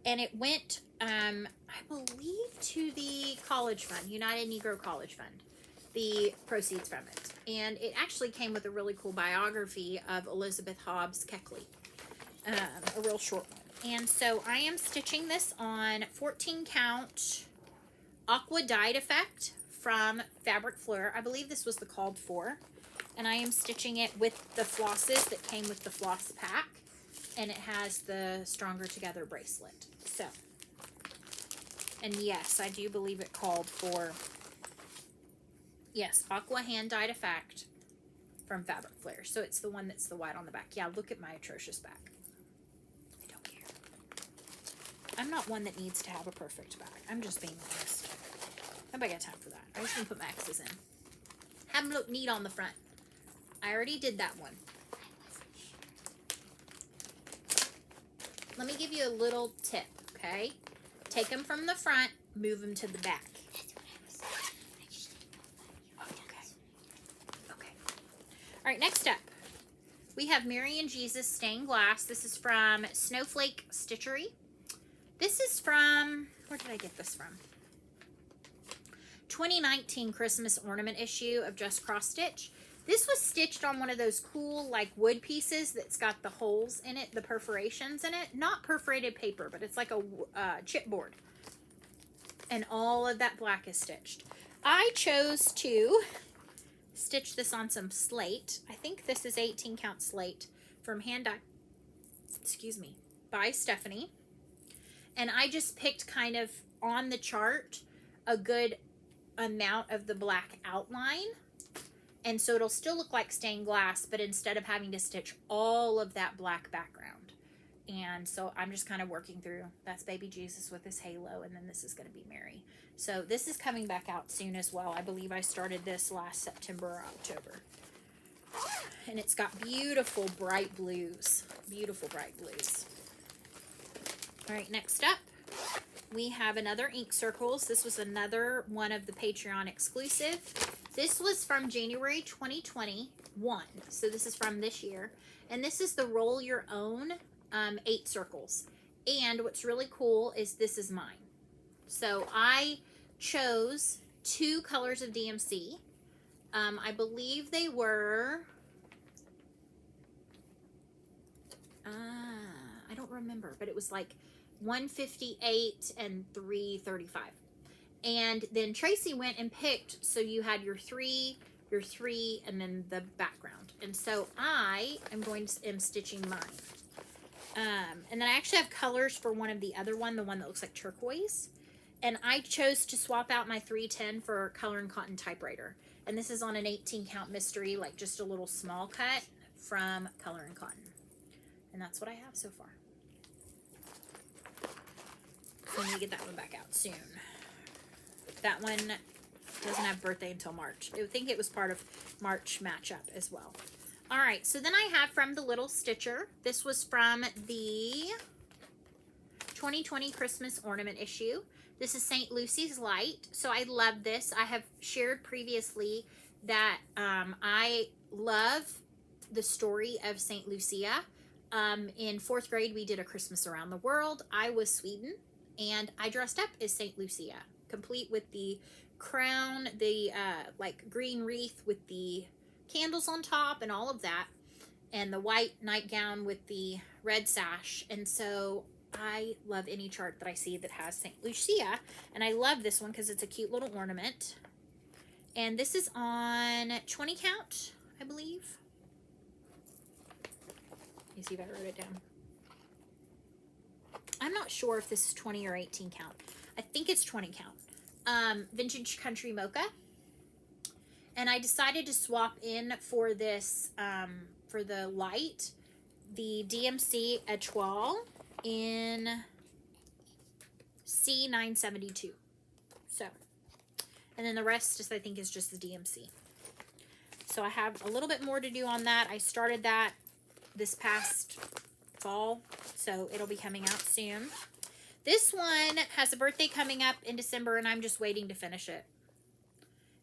And it went, I believe, to the college fund, United Negro College Fund, the proceeds from it. And it actually came with a really cool biography of Elizabeth Hobbs Keckley, a real short one. And so I am stitching this on 14 count Aqua Dyed Effect from Fabric Fleur. I believe this was the called for. And I am stitching it with the flosses that came with the floss pack. And it has the Stronger Together bracelet. So, and yes, I do believe it called for, yes, Aqua Hand Dyed Effect from Fabric Fleur. So it's the one that's the white on the back. Yeah, look at my atrocious back. I don't care. I'm not one that needs to have a perfect back. I'm just being honest. Nobody got time for that. I just want to put my X's in. Have them look neat on the front. I already did that one. Let me give you a little tip, okay? Take them from the front, move them to the back. Okay. All right, next up, we have Mary and Jesus Stained Glass. This is from Snowflake Stitchery. This is from, where did I get this from? 2019 Christmas ornament issue of Just Cross Stitch. This was stitched on one of those cool like wood pieces that's got the holes in it, the perforations in it. Not perforated paper, but it's like a chipboard. And all of that black is stitched. I chose to stitch this on some slate. I think this is 18 count slate from Hand Dye, excuse me, by Stephanie. And I just picked kind of on the chart a good amount of the black outline. And so it'll still look like stained glass, but instead of having to stitch all of that black background. And so I'm just kind of working through, that's baby Jesus with his halo, and then this is going to be Mary. So this is coming back out soon as well. I believe I started this last September or October. And it's got beautiful bright blues. Beautiful bright blues. All right, next up, we have another ink circles. This was another one of the Patreon exclusive. This was from January 2021. So this is from this year. And this is the Roll Your Own 8 circles. And what's really cool is this is mine. So I chose 2 colors of DMC. I believe they were, I don't remember, but it was like 158 and 335. And then Tracy went and picked, so you had your 3, and then the background. And so I am stitching mine. And then I actually have colors for one of the other one, the one that looks like turquoise. And I chose to swap out my 310 for Color and Cotton typewriter. And this is on an 18 count mystery, like just a little small cut from Color and Cotton. And that's what I have so far. So I'm going to get that one back out soon. That one doesn't have birthday until March. I think it was part of March matchup as well. All right, so then I have from the Little Stitcher. This was from the 2020 Christmas ornament issue. This is St. Lucy's Light. So I love this. I have shared previously that I love the story of Saint Lucia. In 4th grade, we did A Christmas Around the World. I was Sweden, and I dressed up as Saint Lucia, complete with the crown, the like green wreath with the candles on top and all of that, and the white nightgown with the red sash. And so I love any chart that I see that has Saint Lucia, and I love this one because it's a cute little ornament. And this is on 20 count, I believe. Let me see if I wrote it down. I'm not sure if this is 20 or 18 count. I think it's 20 count. Vintage Country Mocha. And I decided to swap in for this, for the light, the DMC Etoile in C972. So, and then the rest is, I think, is just the DMC. So I have a little bit more to do on that. I started that this past fall, so it'll be coming out soon. This one has a birthday coming up in December, and I'm just waiting to finish it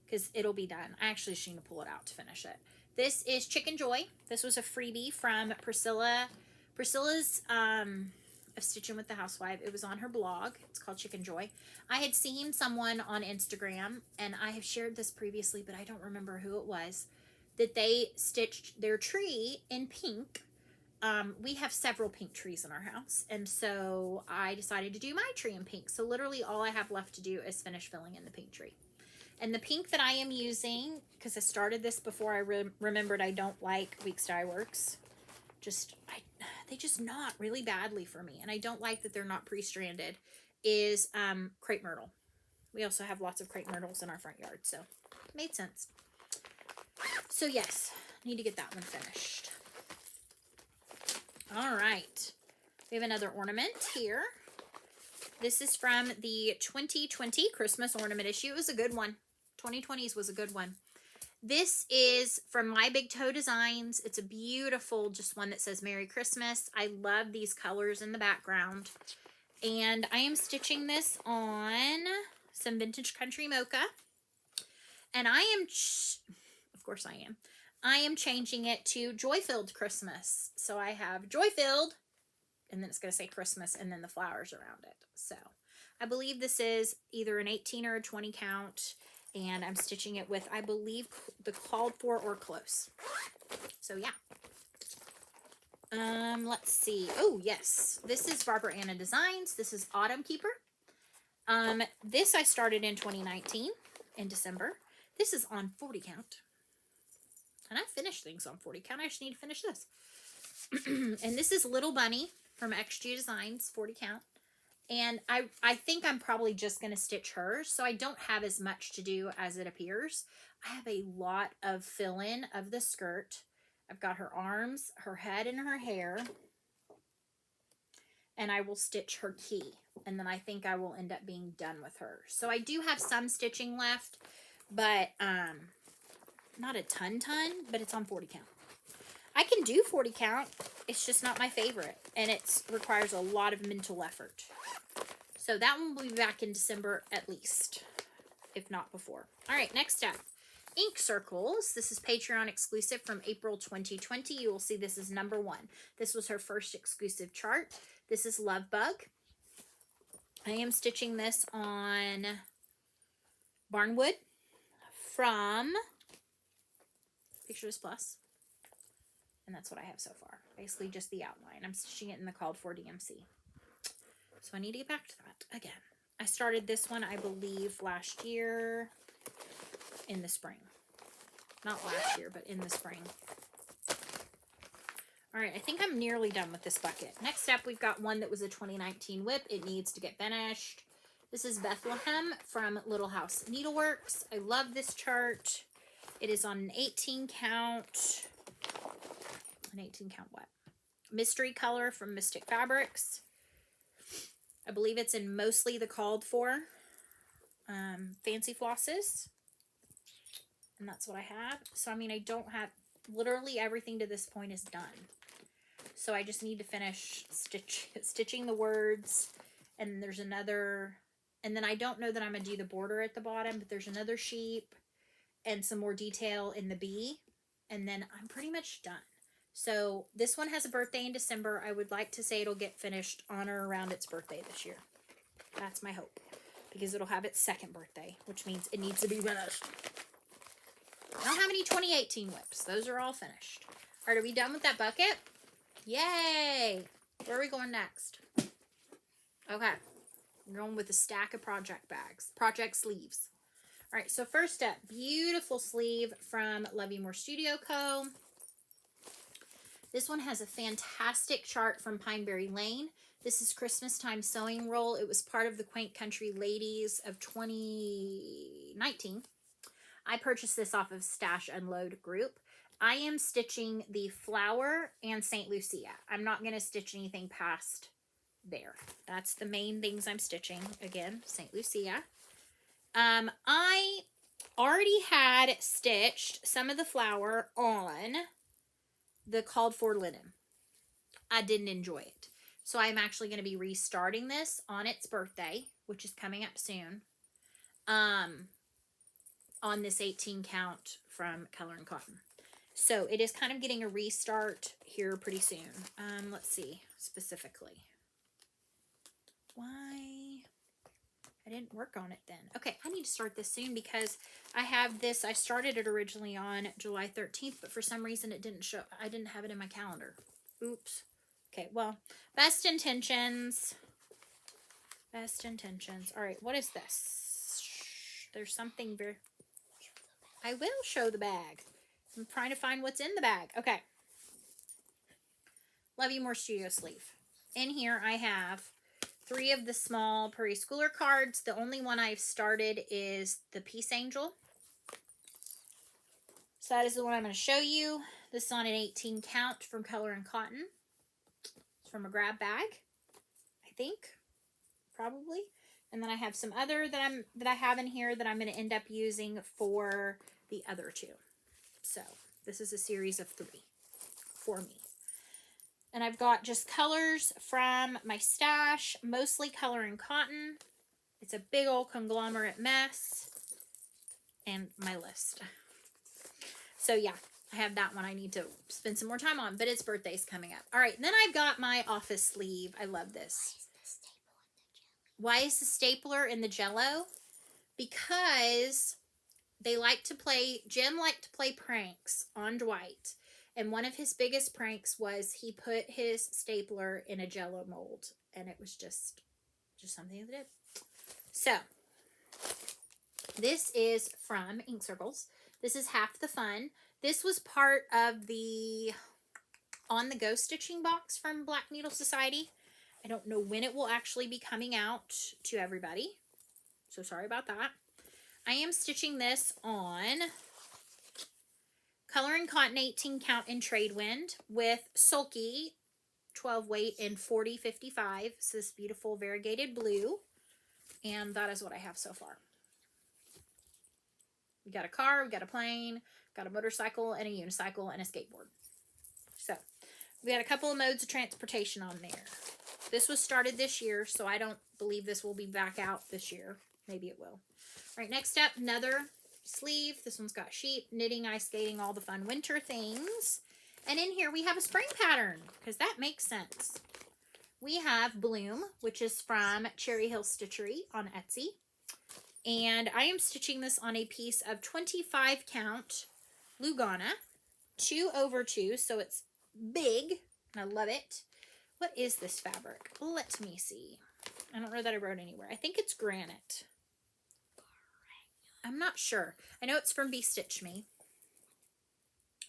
because it'll be done. I actually just need to pull it out to finish it. This is Chicken Joy. This was a freebie from Priscilla. Priscilla's of Stitching with the Housewife. It was on her blog. It's called Chicken Joy. I had seen someone on Instagram, and I have shared this previously, but I don't remember who it was, that they stitched their tree in pink. We have several pink trees in our house, and so I decided to do my tree in pink. So literally all I have left to do is finish filling in the pink tree. And the pink that I am using, because I started this before I remembered I don't like Weeks Dye Works. They just knot really badly for me, and I don't like that they're not pre-stranded, is crepe myrtle. We also have lots of crepe myrtles in our front yard, so it made sense. So yes, need to get that one finished. All right, we have another ornament here. This is from the 2020 Christmas ornament issue. It was a good one. 2020's was a good one. This is from My Big Toe Designs. It's a beautiful, just one that says Merry Christmas. I love these colors in the background. And I am stitching this on some Vintage Country Mocha. And I am, of course I am. I am changing it to Joy-Filled Christmas. So I have Joy-Filled, and then it's going to say Christmas, and then the flowers around it. So I believe this is either an 18 or a 20 count. And I'm stitching it with, I believe, the called for or close. So, yeah. Let's see. Oh, yes. This is Barbara Anna Designs. This is Autumn Keeper. This I started in 2019, in December. This is on 40 count. And I finished things on 40 count. I just need to finish this. And this is Little Bunny from XG Designs, 40 count. And I think I'm probably just going to stitch her, so I don't have as much to do as it appears. I have a lot of fill-in of the skirt. I've got her arms, her head, and her hair. And I will stitch her key. And then I think I will end up being done with her. So I do have some stitching left, but not a ton, but it's on 40 count. I can do 40 count. It's just not my favorite. And it requires a lot of mental effort. So that one will be back in December at least, if not before. All right, next up, Ink Circles. This is Patreon exclusive from April 2020. You will see this is number 1. This was her first exclusive chart. This is Love Bug. I am stitching this on Barnwood from Pictures Plus. And that's what I have so far. Basically just the outline. I'm stitching it in the called for DMC. So I need to get back to that again. I started this one, I believe, last year in the spring. Not last year, but in the spring. All right, I think I'm nearly done with this bucket. Next up, we've got one that was a 2019 WIP. It needs to get finished. This is Bethlehem from Little House Needleworks. I love this chart. It is on an 18 count. An 18 count what? Mystery color from Mystic Fabrics. I believe it's in mostly the called for fancy flosses. And that's what I have. So, I mean, I don't have, literally everything to this point is done. So I just need to finish stitching the words. And there's another, and then I don't know that I'm going to do the border at the bottom, but there's another sheep. and some more detail in the bee. And then I'm pretty much done. So this one has a birthday in December. I would like to say it'll get finished on or around its birthday this year. That's my hope. Because it'll have its second birthday, which means it needs to be finished. I don't have any 2018 whips. Those are all finished. All right, are we done with that bucket? Yay! Where are we going next? Okay. We're going with a stack of project bags. Project sleeves. All right, so first up, beautiful sleeve from Love You More Studio Co. This one has a fantastic chart from Pineberry Lane. This is Christmas Time Sewing Roll. It was part of the Quaint Country Ladies of 2019. I purchased this off of Stash Unload group. I am stitching the flower and St. Lucia. I'm not going to stitch anything past there. That's the main things I'm stitching. Again, St. Lucia. I already had stitched some of the flower on the called for linen. I didn't enjoy it. So I'm actually going to be restarting this on its birthday, which is coming up soon, on this 18 count from Color and Cotton. So it is kind of getting a restart here pretty soon. Let's see specifically. Why? I didn't work on it then. Okay, I need to start this soon because I have this. I started it originally on July 13th, but for some reason it didn't show. I didn't have it in my calendar. Oops. Okay, well, best intentions. Best intentions. All right, what is this? There's something very... I will show the bag. I'm trying to find what's in the bag. Okay. Love You More Studio sleeve. In here I have 3 of the small Preschooler cards. The only one I've started is the Peace Angel. So that is the one I'm going to show you. This is on an 18 count from Color and Cotton. It's from a grab bag, I think, probably. And then I have some other that I have in here that I'm going to end up using for the other 2. So this is a series of 3 for me. And I've got just colors from my stash, mostly Color and Cotton. It's a big old conglomerate mess. And my list. So yeah, I have that one I need to spend some more time on, but its birthday's coming up. All right, then I've got my office sleeve. I love this. Why is the stapler in the Jell-O? Because they like to play, Jim liked to play pranks on Dwight. And one of his biggest pranks was he put his stapler in a Jell-O mold. And it was just something he did. So, this is from Ink Circles. This is Half the Fun. This was part of the On the Go stitching box from Black Needle Society. I don't know when it will actually be coming out to everybody. So sorry about that. I am stitching this on Color and Cotton 18 count in Tradewind with Sulky 12 weight in 4055. It's this beautiful variegated blue. And that is what I have so far. We got a car, we got a plane, got a motorcycle and a unicycle and a skateboard. So we got a couple of modes of transportation on there. This was started this year, so I don't believe this will be back out this year. Maybe it will. All right, next up, another sleeve. This one's got sheep, knitting, ice skating, all the fun winter things. And in here we have a spring pattern, because that makes sense. We have Bloom, which is from Cherry Hill Stitchery on Etsy. And I am stitching this on a piece of 25 count Lugana, 2/2, so it's big, and I love it. What is this fabric? Let me see. I don't know that I wrote anywhere. I think it's granite. I'm not sure. I know it's from Be Stitch Me.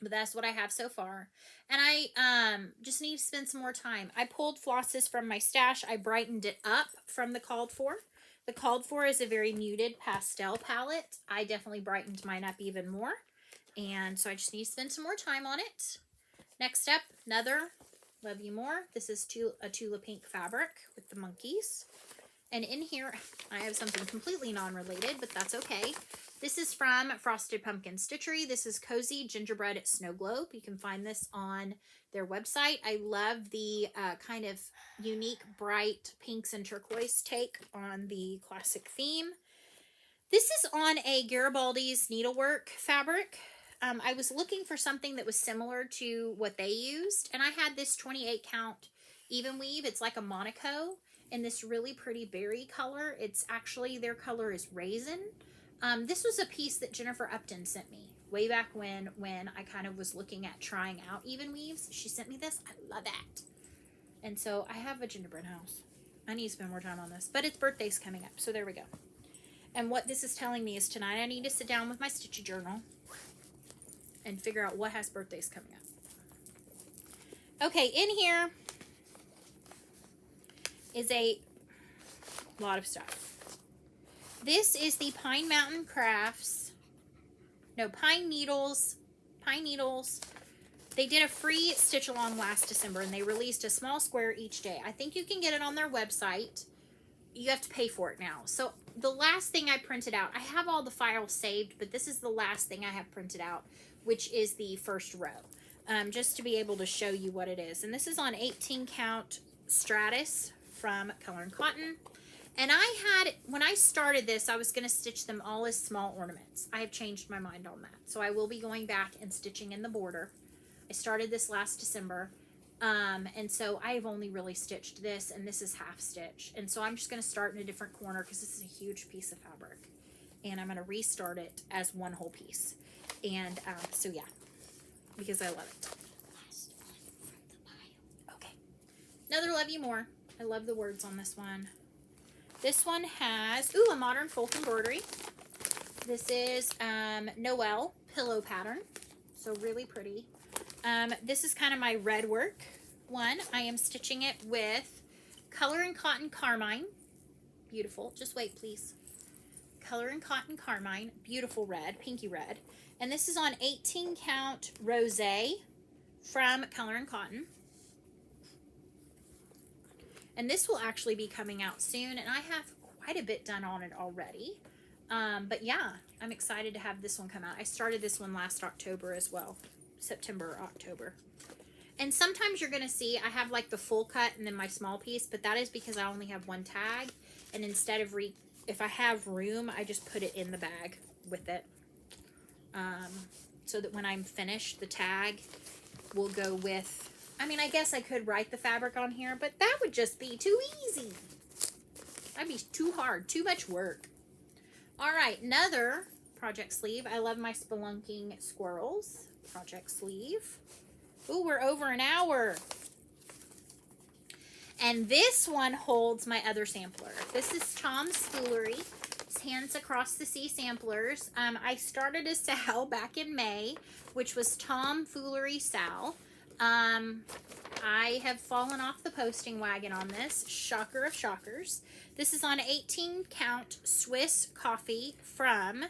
But that's what I have so far. And I just need to spend some more time. I pulled flosses from my stash. I brightened it up from the Called For. The Called For is a very muted pastel palette. I definitely brightened mine up even more. And so I just need to spend some more time on it. Next up, another Love You More. This is a Tula Pink fabric with the monkeys. And in here, I have something completely non-related, but that's okay. This is from Frosted Pumpkin Stitchery. This is Cozy Gingerbread Snow Globe. You can find this on their website. I love the kind of unique, bright pinks and turquoise take on the classic theme. This is on a Garibaldi's needlework fabric. I was looking for something that was similar to what they used, and I had this 28 count even weave. It's like a Monaco in this really pretty berry color. It's actually, their color is raisin. This was a piece that Jennifer Upton sent me way back when I kind of was looking at trying out even weaves. She sent me this. I love that. And so I have a gingerbread house. I need to spend more time on this, but its birthday's coming up, so there we go. And what this is telling me is tonight I need to sit down with my Stitchy journal and figure out what has birthdays coming up. Okay, in here is a lot of stuff. This is the Pine Mountain Crafts, no, Pine Needles. They did a free stitch along last December, and they released a small square each day. I think you can get it on their website. You have to pay for it now. So the last thing I printed out, I have all the files saved, but this is the last thing I have printed out, which is the first row, just to be able to show you what it is. And this is on 18 count Stratus from Color and Cotton. And I had, when I started this, I was going to stitch them all as small ornaments. I have changed my mind on that. So I will be going back and stitching in the border. I started this last December. And so I have only really stitched this, and this is half stitch. And so I'm just going to start in a different corner because this is a huge piece of fabric. And I'm going to restart it as one whole piece. And so yeah, because I love it. Okay. Another Love You More. I love the words on this one. This one has, ooh, a modern folk embroidery. This is Noel pillow pattern. So really pretty. This is kind of my red work one. I am stitching it with Color and Cotton Carmine. Beautiful. Just wait, please. Color and Cotton Carmine. Beautiful red, pinky red. And this is on 18 count Rosé from Color and Cotton. And this will actually be coming out soon, and I have quite a bit done on it already. But yeah, I'm excited to have this one come out. I started this one last October as well. September or October. And sometimes you're going to see I have like the full cut and then my small piece, but that is because I only have one tag. And instead of, if I have room, I just put it in the bag with it. So that when I'm finished, the tag will go with, I mean, I guess I could write the fabric on here, but that would just be too easy. That'd be too hard, too much work. All right, another project sleeve. I love my spelunking squirrels. Project sleeve. Ooh, we're over an hour. And this one holds my other sampler. This is Tom's Foolery. It's Hands Across the Sea samplers. I started a sal back in May, which was Tom Foolery Sal. I have fallen off the posting wagon on this. Shocker of shockers. This is on 18 count Swiss coffee from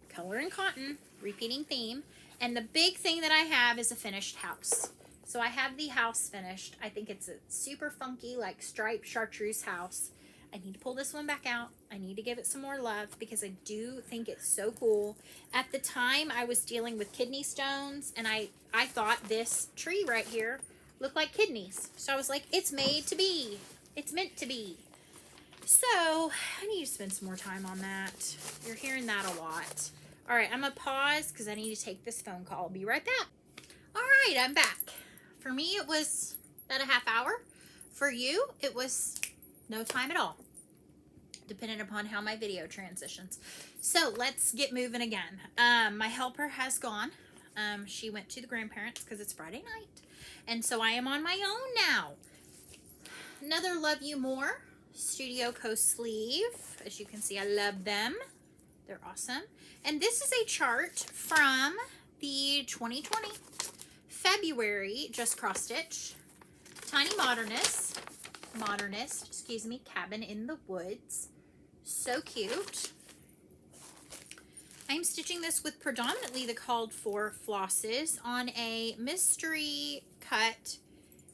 Color and Cotton. Repeating theme. And the big thing that I have is a finished house. So I have the house finished. I think it's a super funky, like striped chartreuse house. I need to pull this one back out. I need to give it some more love because I do think it's so cool. At the time, I was dealing with kidney stones, and I thought this tree right here looked like kidneys. So I was like, it's made to be. It's meant to be. So I need to spend some more time on that. You're hearing that a lot. All right, I'm going to pause because I need to take this phone call. I'll be right back. All right, I'm back. For me, it was about a half hour. For you, it was no time at all, depending upon how my video transitions. So let's get moving again. My helper has gone. She went to the grandparents because it's Friday night. And so I am on my own now. Another Love You More Studio Co sleeve. As you can see, I love them. They're awesome. And this is a chart from the 2020 February Just Cross Stitch Tiny Modernist, excuse me, Cabin in the Woods. So cute. I'm stitching this with predominantly the called for flosses on a mystery cut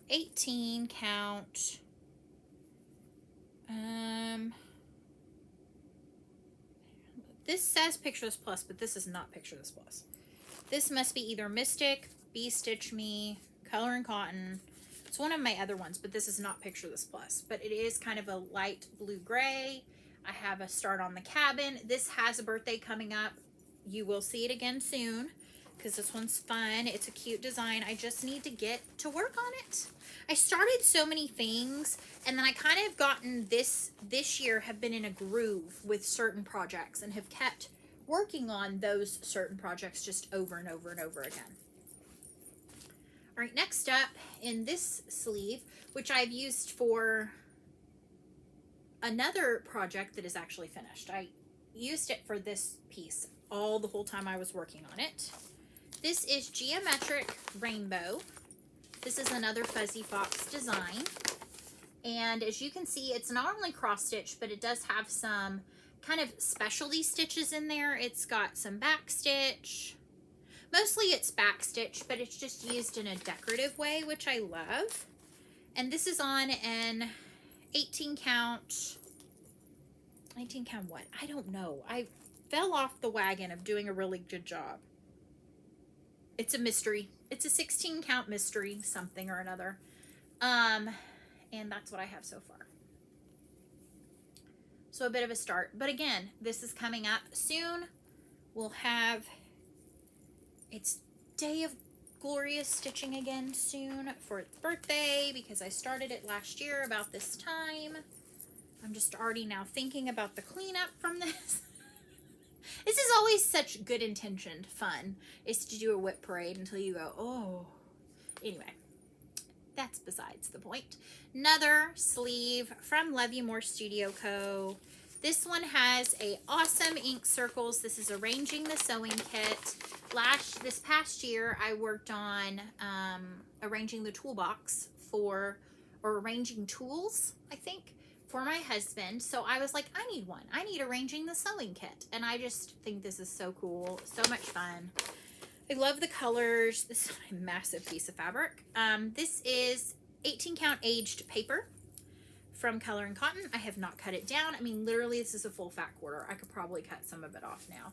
18 count. This says Picture This Plus, but this is not Picture This Plus. This must be either Mystic, Bee Stitch Me, Color and Cotton. It's one of my other ones, but this is not Picture This Plus. But it is kind of a light blue gray. I have a start on the cabin. This has a birthday coming up. You will see it again soon because this one's fun. It's a cute design. I just need to get to work on it. I started so many things, and then I kind of gotten this year have been in a groove with certain projects and have kept working on those certain projects just over and over and over again. All right, next up in this sleeve, which I've used for another project that is actually finished. I used it for this piece the whole time I was working on it. This is Geometric Rainbow. This is another Fuzzy Fox design. And as you can see, it's not only cross stitch, but it does have some kind of specialty stitches in there. It's got some back stitch. Mostly it's back stitch, but it's just used in a decorative way, which I love. And this is on an 18 count what? I don't know. I fell off the wagon of doing a really good job. It's a mystery. It's a 16 count mystery, something or another. And that's what I have so far. So a bit of a start. But again, this is coming up soon. We'll have its day of glorious stitching again soon for its birthday because I started it last year about this time. I'm just already now thinking about the cleanup from this. This is always such good intentioned fun, is to do a whip parade until you go, oh. Anyway, that's besides the point. Another sleeve from Love You More Studio Co. This one has a awesome ink circles. This is Arranging the Sewing Kit. This past year, I worked on arranging the toolbox or arranging tools, I think, for my husband. So I was like, I need one. I need Arranging the Sewing Kit. And I just think this is so cool. So much fun. I love the colors. This is a massive piece of fabric. This is 18 count aged paper from Color and Cotton. I have not cut it down. I mean, literally, this is a full fat quarter. I could probably cut some of it off now.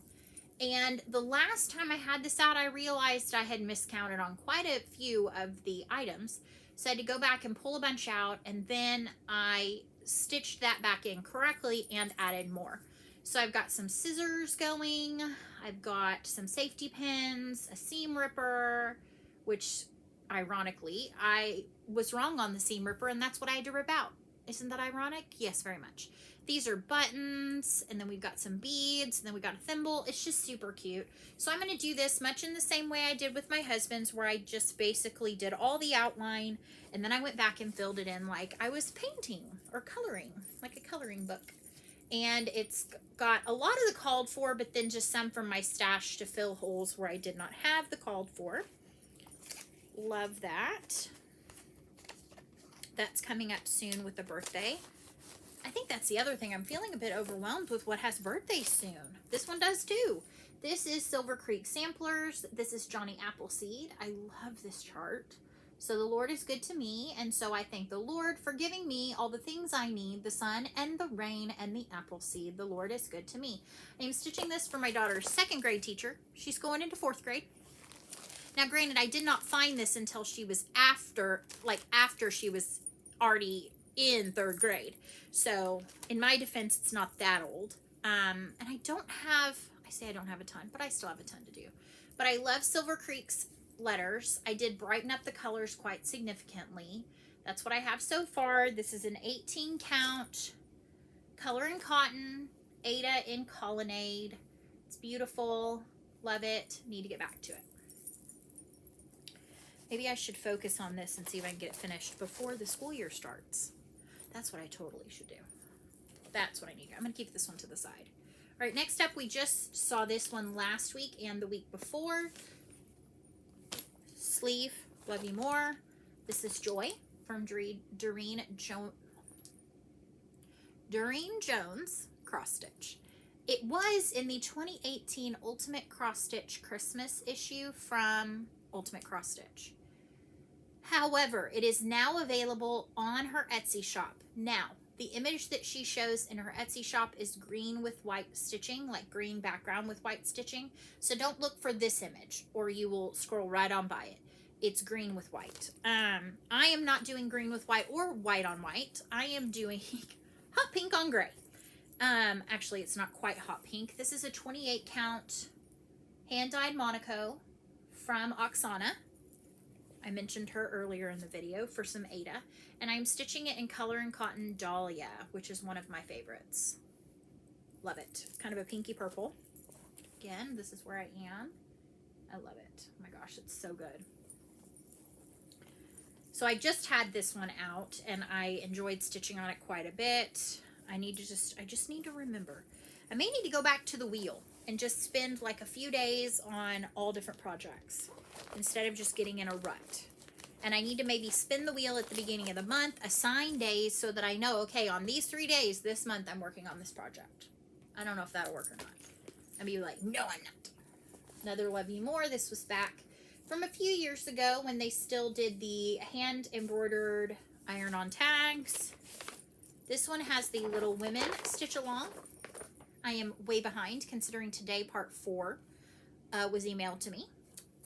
And the last time I had this out, I realized I had miscounted on quite a few of the items. So I had to go back and pull a bunch out, and then I stitched that back in correctly and added more. So I've got some scissors going. I've got some safety pins, a seam ripper, which ironically, I was wrong on the seam ripper, and that's what I had to rip out. Isn't that ironic? Yes, very much. These are buttons, and then we've got some beads, and then we got a thimble. It's just super cute. So I'm going to do this much in the same way I did with my husband's, where I just basically did all the outline, and then I went back and filled it in like I was painting or coloring, like a coloring book. And it's got a lot of the called for, but then just some from my stash to fill holes where I did not have the called for. Love that. That's coming up soon with the birthday. I think that's the other thing. I'm feeling a bit overwhelmed with what has birthdays soon. This one does too. This is Silver Creek Samplers. This is Johnny Appleseed. I love this chart. So the Lord is good to me, and so I thank the Lord for giving me all the things I need, the sun and the rain and the apple seed. The Lord is good to me. I'm stitching this for my daughter's 2nd grade teacher. She's going into 4th grade. Now, granted, I did not find this until she was after she was already in 3rd grade. So in my defense, it's not that old. And I say I don't have a ton, but I still have a ton to do. But I love Silver Creek's letters. I did brighten up the colors quite significantly. That's what I have so far. This is an 18 count Color and Cotton Ada in Colonnade. It's beautiful. Love it. Need to get back to it. Maybe I should focus on this and see if I can get it finished before the school year starts. That's what I totally should do. That's what I need. I'm going to keep this one to the side. All right, next up, we just saw this one last week and the week before. Sleeve, Love You More. This is Joy from Doreen Jones Cross Stitch. It was in the 2018 Ultimate Cross Stitch Christmas issue from Ultimate Cross Stitch. However, it is now available on her Etsy shop. Now, the image that she shows in her Etsy shop is green with white stitching, like green background with white stitching. So don't look for this image or you will scroll right on by it. It's green with white. I am not doing green with white or white on white. I am doing hot pink on gray. Actually, it's not quite hot pink. This is a 28 count hand-dyed Monaco from Oksana. I mentioned her earlier in the video for some Ada. And I'm stitching it in Color and Cotton Dahlia, which is one of my favorites. Love it. Kind of a pinky purple. Again, this is where I am. I love it. Oh my gosh, it's so good. So I just had this one out and I enjoyed stitching on it quite a bit. I just need to remember. I may need to go back to the wheel and just spend like a few days on all different projects instead of just getting in a rut. And I need to maybe spin the wheel at the beginning of the month, assign days so that I know, okay, on these 3 days this month I'm working on this project. I don't know if that'll work or not. I'd be like, no, I'm not. Another Love You More. This was back from a few years ago when they still did the hand embroidered iron-on tags. This one has the Little Women stitch along. I am way behind considering today part 4 was emailed to me.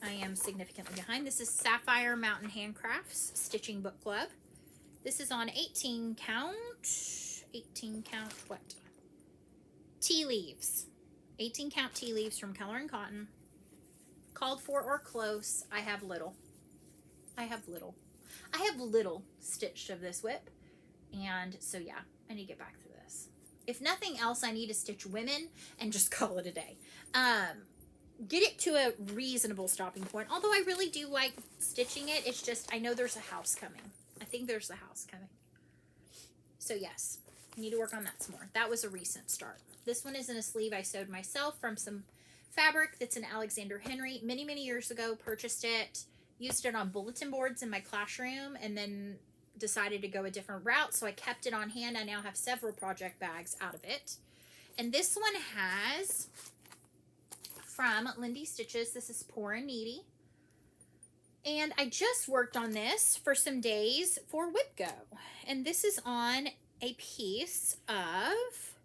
I am significantly behind. This is Sapphire Mountain Handcrafts Stitching Book Club. This is on 18 count what? Tea leaves. 18 count tea leaves from Color and Cotton. Called for or close. I have little stitched of this whip. And so yeah, I need to get back to this. If nothing else, I need to stitch women and just call it a day. Get it to a reasonable stopping point. Although I really do like stitching it. It's just, I know there's a house coming. I think there's a house coming. So yes, I need to work on that some more. That was a recent start. This one is in a sleeve I sewed myself from some fabric that's an Alexander Henry. Many, many years ago, purchased it, used it on bulletin boards in my classroom, and then decided to go a different route. So I kept it on hand. I now have several project bags out of it. And this one has, from Lindy Stitches, this is Poor and Needy. And I just worked on this for some days for Whip Go. And this is on a piece of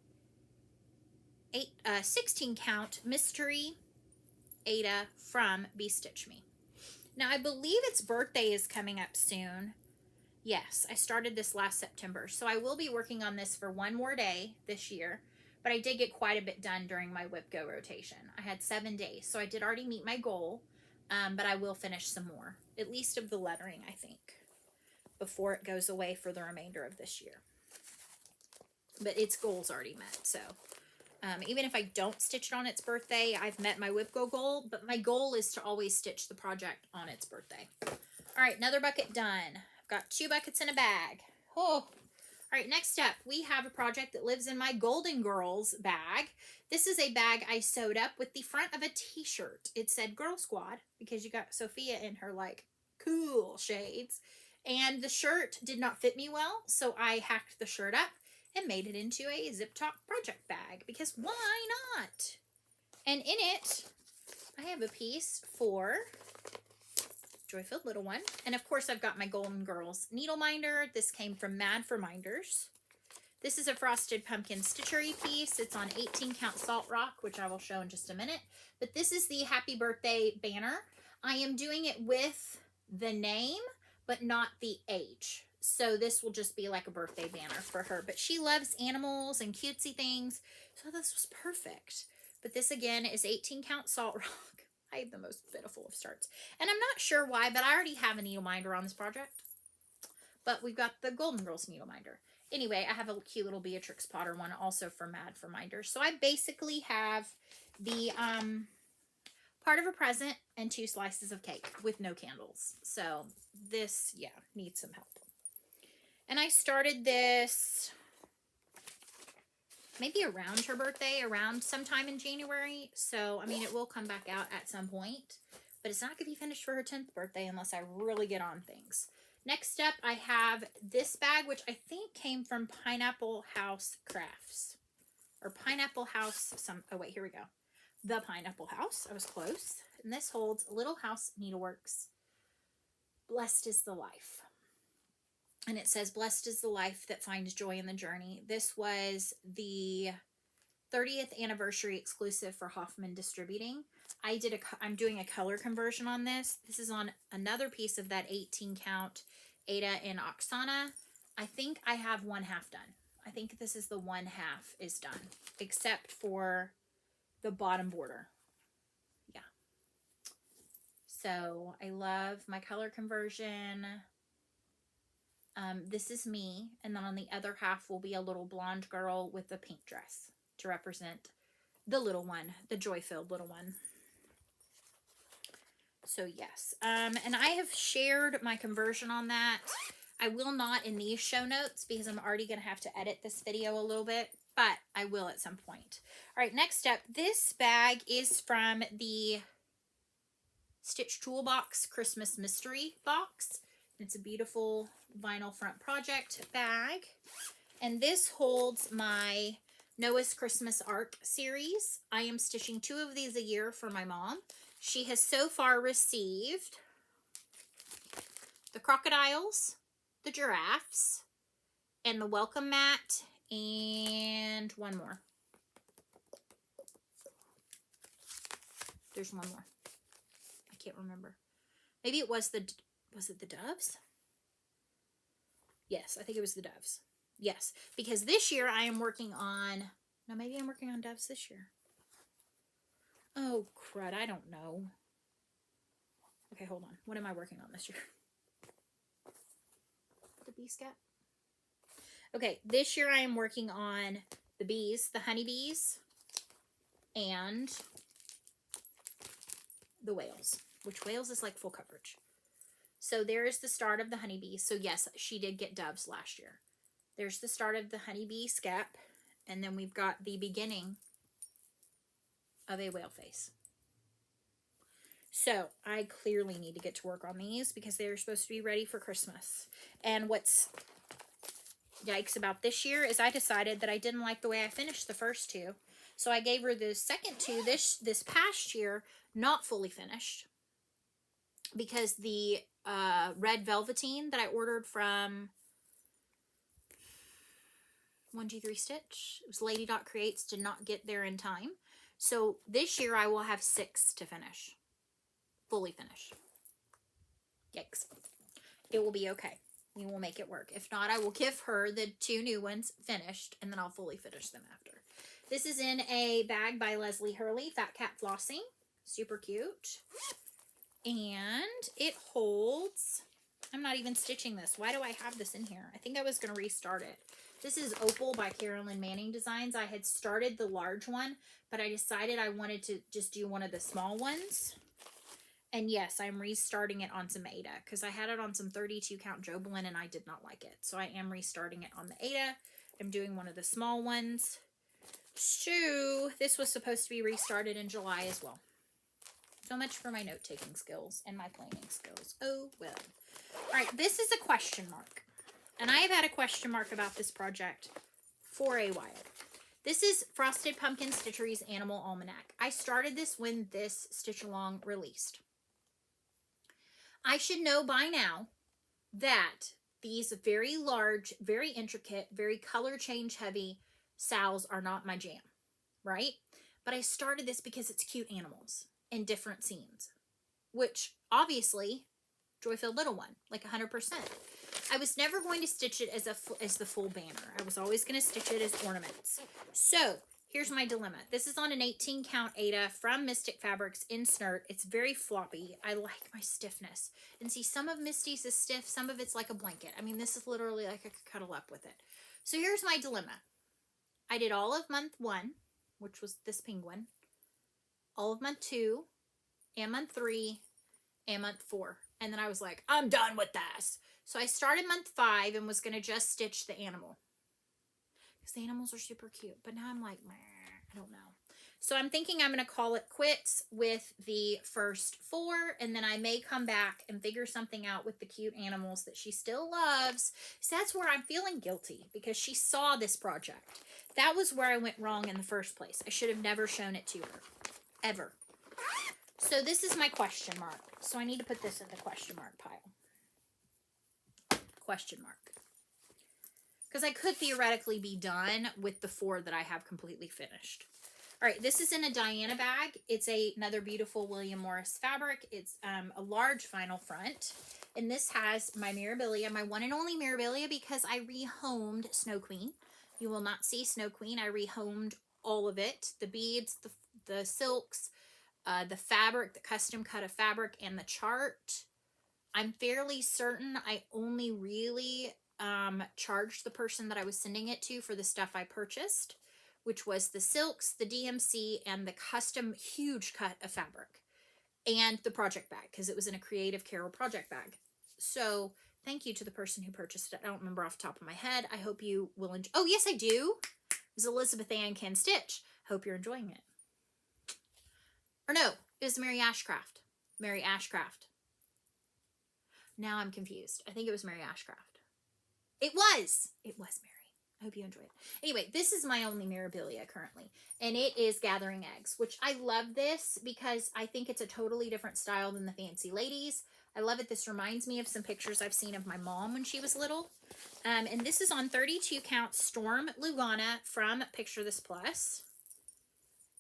16 count Mystery Ada from Be Stitch Me. Now I believe its birthday is coming up soon. Yes, I started this last September. So I will be working on this for one more day this year. But I did get quite a bit done during my Whip Go rotation. I had 7 days. So I did already meet my goal. But I will finish some more. At least of the lettering, I think. Before it goes away for the remainder of this year. But its goal's already met. So even if I don't stitch it on its birthday, I've met my Whip Go goal. But my goal is to always stitch the project on its birthday. All right, another bucket done. I've got 2 buckets in a bag. Oh. All right, next up, we have a project that lives in my Golden Girls bag. This is a bag I sewed up with the front of a t-shirt. It said Girl Squad because you got Sophia in her like cool shades. And the shirt did not fit me well, so I hacked the shirt up and made it into a zip top project bag because why not? And in it, I have a piece for Joy-Filled Little One. And of course, I've got my Golden Girls needle minder. This came from Mad for Minders. This is a Frosted Pumpkin Stitchery piece. It's on 18 count Salt Rock, which I will show in just a minute. But this is the Happy Birthday banner. I am doing it with the name, but not the age. So this will just be like a birthday banner for her. But she loves animals and cutesy things. So this was perfect. But this again is 18 count Salt Rock. I have the most pitiful of starts. And I'm not sure why, but I already have a needle minder on this project. But we've got the Golden Girls needle minder. Anyway, I have a cute little Beatrix Potter one also for Mad for Minders. So I basically have the part of a present and 2 slices of cake with no candles. So this, yeah, needs some help. And I started this maybe around her birthday, around sometime in January. So, I mean, it will come back out at some point. But it's not going to be finished for her 10th birthday unless I really get on things. Next up, I have this bag, which I think came from Pineapple House Crafts. Or Pineapple House, oh wait, here we go. The Pineapple House, I was close. And this holds Little House Needleworks. Blessed is the life. And it says, blessed is the life that finds joy in the journey. This was the 30th anniversary exclusive for Hoffman Distributing. I'm doing a color conversion on this. This is on another piece of that 18 count Ada in Oksana. I think I have 1/2 done. I think this is the 1/2 is done, except for the bottom border. Yeah. So I love my color conversion. This is me, and then on the other half will be a little blonde girl with a pink dress to represent the little one, the joy-filled little one. So yes, and I have shared my conversion on that. I will not in these show notes because I'm already going to have to edit this video a little bit, but I will at some point. All right, next up, this bag is from the Stitch Toolbox Christmas Mystery Box. It's a beautiful vinyl front project bag. And this holds my Noah's Christmas Arc series. I am stitching 2 of these a year for my mom. She has so far received the crocodiles, the giraffes, and the welcome mat, and one more. There's one more. I can't remember. Maybe it was the doves? Yes, I think it was the doves. Yes, because this year I am working on, no, maybe I'm working on doves this year. Oh, crud, I don't know. Okay, hold on. What am I working on this year? The bee scat? Okay, this year I am working on the bees, the honeybees, and the whales, which whales is like full coverage. So there's the start of the honeybee. So yes, she did get doves last year. There's the start of the honeybee scap, and then we've got the beginning of a whale face. So I clearly need to get to work on these because they're supposed to be ready for Christmas. And what's yikes about this year is I decided that I didn't like the way I finished the first 2. So I gave her the second 2 this past year, not fully finished, because the red velveteen that I ordered from 123 Stitch, it was Lady Dot Creates, did not get there in time. So this year I will have 6 to finish. Fully finished. Yikes. It will be okay. We will make it work. If not, I will give her the 2 new ones finished, and then I'll fully finish them after. This is in a bag by Leslie Hurley, Fat Cat Flossing. Super cute. And it holds, I'm not even stitching this. Why do I have this in here? I think I was going to restart it. This is Opal by Carolyn Manning Designs. I had started the large one, but I decided I wanted to just do one of the small ones. And yes, I'm restarting it on some Aida because I had it on some 32 count Jobelan and I did not like it. So I am restarting it on the Aida. I'm doing one of the small ones. So this was supposed to be restarted in July as well. So much for my note-taking skills and my planning skills. Oh, well. All right, this is a question mark. And I have had a question mark about this project for a while. This is Frosted Pumpkin Stitchery's Animal Almanac. I started this when this Stitch Along released. I should know by now that these very large, very intricate, very color change heavy sows are not my jam, right? But I started this because it's cute animals in different scenes, which obviously Joy-Filled Little One, like 100%. I was never going to stitch it as the full banner. I was always going to stitch it as ornaments. So here's my dilemma. This is on an 18 count Aida from Mystic Fabrics in Snert. It's very floppy. I like my stiffness. And see, some of Misty's is stiff, some of it's like a blanket. I mean, this is literally like I could cuddle up with it. So here's my dilemma. I did all of month 1, which was this penguin, all of month 2, and month 3, and month 4. And then I was like, I'm done with this. So I started month 5 and was going to just stitch the animal. Because the animals are super cute. But now I'm like, meh, I don't know. So I'm thinking I'm going to call it quits with the first 4. And then I may come back and figure something out with the cute animals that she still loves. So that's where I'm feeling guilty. Because she saw this project. That was where I went wrong in the first place. I should have never shown it to her. Ever. So this is my question mark. So I need to put this in the question mark pile. Question mark. Because I could theoretically be done with the 4 that I have completely finished. All right, this is in a Diana bag. It's another beautiful William Morris fabric. It's a large vinyl front. And this has my Mirabilia, my one and only Mirabilia, because I rehomed Snow Queen. You will not see Snow Queen. I rehomed all of it. The beads, the silks, the fabric, the custom cut of fabric, and the chart. I'm fairly certain I only really charged the person that I was sending it to for the stuff I purchased, which was the silks, the DMC, and the custom huge cut of fabric, and the project bag, because it was in a Creative Carol project bag. So thank you to the person who purchased it. I don't remember off the top of my head. I hope you will enjoy. Oh, yes, I do. It was Elizabeth Ann Can Stitch. Hope you're enjoying it. Or no, it was Mary Ashcraft. Mary Ashcraft. Now I'm confused. I think it was Mary Ashcraft. It was Mary. I hope you enjoy it. Anyway, this is my only memorabilia currently, and it is Gathering Eggs, which I love this because I think it's a totally different style than the Fancy Ladies. I love it. This reminds me of some pictures I've seen of my mom when she was little. And this is on 32 count Storm Lugana from Picture This Plus.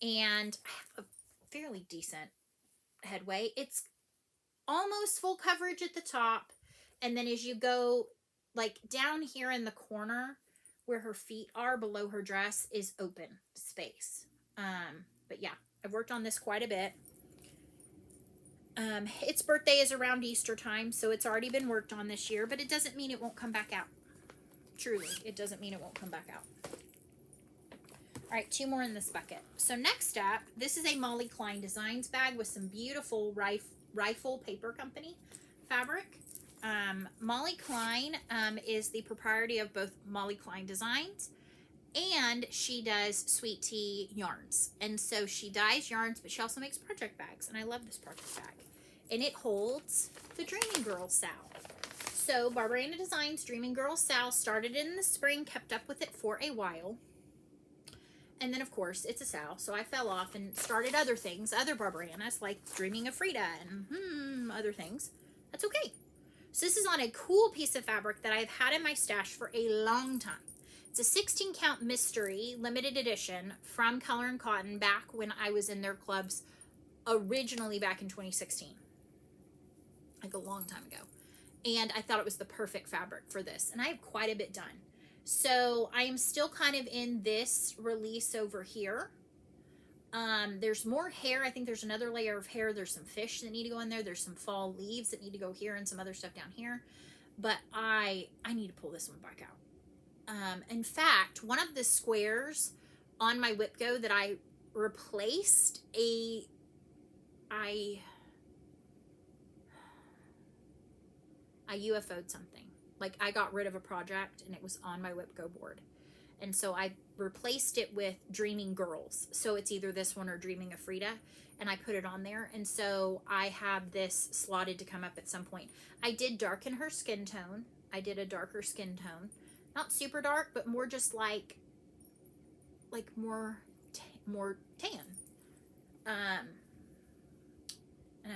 And I have a fairly decent headway. It's almost full coverage at the top, and then as you go like down here in the corner where her feet are below her dress is open space. But yeah, I've worked on this quite a bit. Its birthday is around Easter time, so it's already been worked on this year, but it doesn't mean it won't come back out. Truly, it doesn't mean it won't come back out. All right, 2 more in this bucket. So next up, this is a Molly Klein Designs bag with some beautiful Rifle Paper Company fabric. Molly Klein is the proprietor of both Molly Klein Designs, and she does Sweet Tea yarns. And so she dyes yarns, but she also makes project bags, and I love this project bag. And it holds the Dreaming Girl Sal. So Barbariana Designs Dreaming Girl Sal started in the spring, kept up with it for a while. And then, of course, it's a Sal, so I fell off and started other things, other Barbarianas, like Dreaming of Frida and other things. That's okay. So this is on a cool piece of fabric that I've had in my stash for a long time. It's a 16 count mystery limited edition from Color and Cotton back when I was in their clubs originally back in 2016. Like a long time ago. And I thought it was the perfect fabric for this. And I have quite a bit done. So I am still kind of in this release over here. There's more hair. I think there's another layer of hair. There's some fish that need to go in there. There's some fall leaves that need to go here and some other stuff down here. But I need to pull this one back out. In fact, one of the squares on my Whip Go that I replaced I UFO'd something. Like I got rid of a project and it was on my Whip Go board. And so I replaced it with Dreaming Girls. So it's either this one or Dreaming of Frida. And I put it on there. And so I have this slotted to come up at some point. I did darken her skin tone. I did a darker skin tone. Not super dark, but more just like more tan. And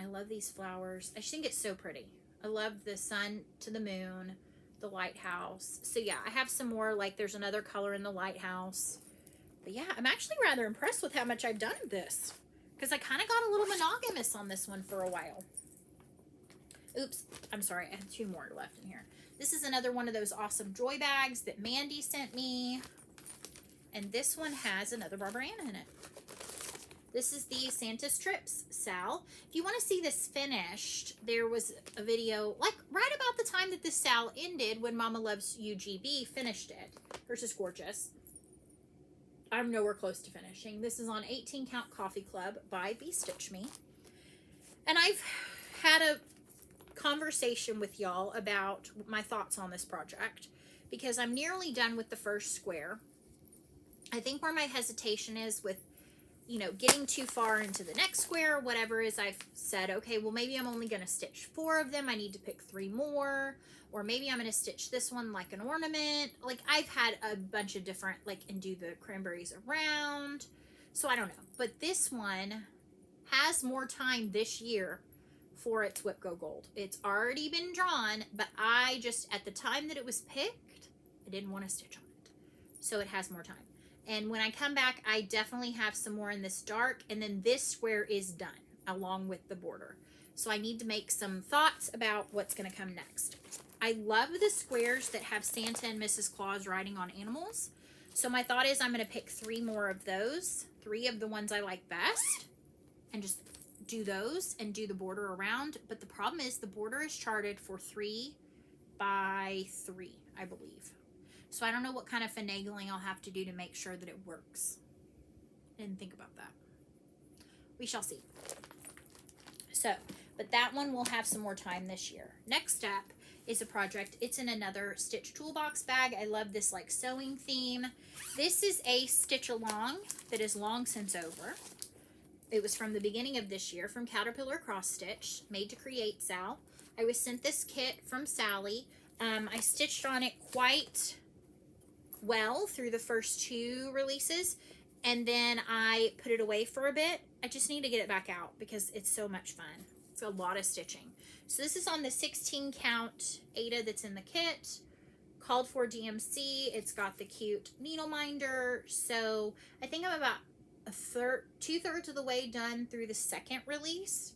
I love these flowers. I just think it's so pretty. I love the sun to the moon, the lighthouse. So yeah, I have some more, like there's another color in the lighthouse. But yeah, I'm actually rather impressed with how much I've done of this. Because I kind of got a little monogamous on this one for a while. Oops, I'm sorry, I have 2 more left in here. This is another one of those awesome joy bags that Mandy sent me. And this one has another Barbariana in it. This is the Santa Strips Sal. If you want to see this finished, there was a video, like right about the time that this Sal ended when Mama Loves UGB finished it. Hers is gorgeous. I'm nowhere close to finishing. This is on 18 Count Coffee Club by Bee Stitch Me. And I've had a conversation with y'all about my thoughts on this project because I'm nearly done with the first square. I think where my hesitation is with getting too far into the next square or whatever is I've said, okay, well, maybe I'm only going to stitch 4 of them. I need to pick 3 more, or maybe I'm going to stitch this one like an ornament. Like I've had a bunch of different, and do the cranberries around. So I don't know, but this one has more time this year for its Whip Go Gold. It's already been drawn, but I just, at the time that it was picked, I didn't want to stitch on it. So it has more time. And when I come back, I definitely have some more in this dark. And then this square is done along with the border. So I need to make some thoughts about what's going to come next. I love the squares that have Santa and Mrs. Claus riding on animals. So my thought is I'm going to pick 3 more of those, 3 of the ones I like best, and just do those and do the border around. But the problem is the border is charted for 3 by 3, I believe. So I don't know what kind of finagling I'll have to do to make sure that it works. Didn't think about that. We shall see. So, but that one will have some more time this year. Next up is a project. It's in another Stitch Toolbox bag. I love this like sewing theme. This is a stitch along that is long since over. It was from the beginning of this year from Caterpillar Cross Stitch, made to create Sal. I was sent this kit from Sally. I stitched on it quite well through the first 2 releases, and then I put it away for a bit. I just need to get it back out because it's so much fun. It's a lot of stitching. So this is on the 16 count Ada that's in the kit, called for DMC. It's got the cute needle minder. So I think I'm about 2/3 of the way done through the second release.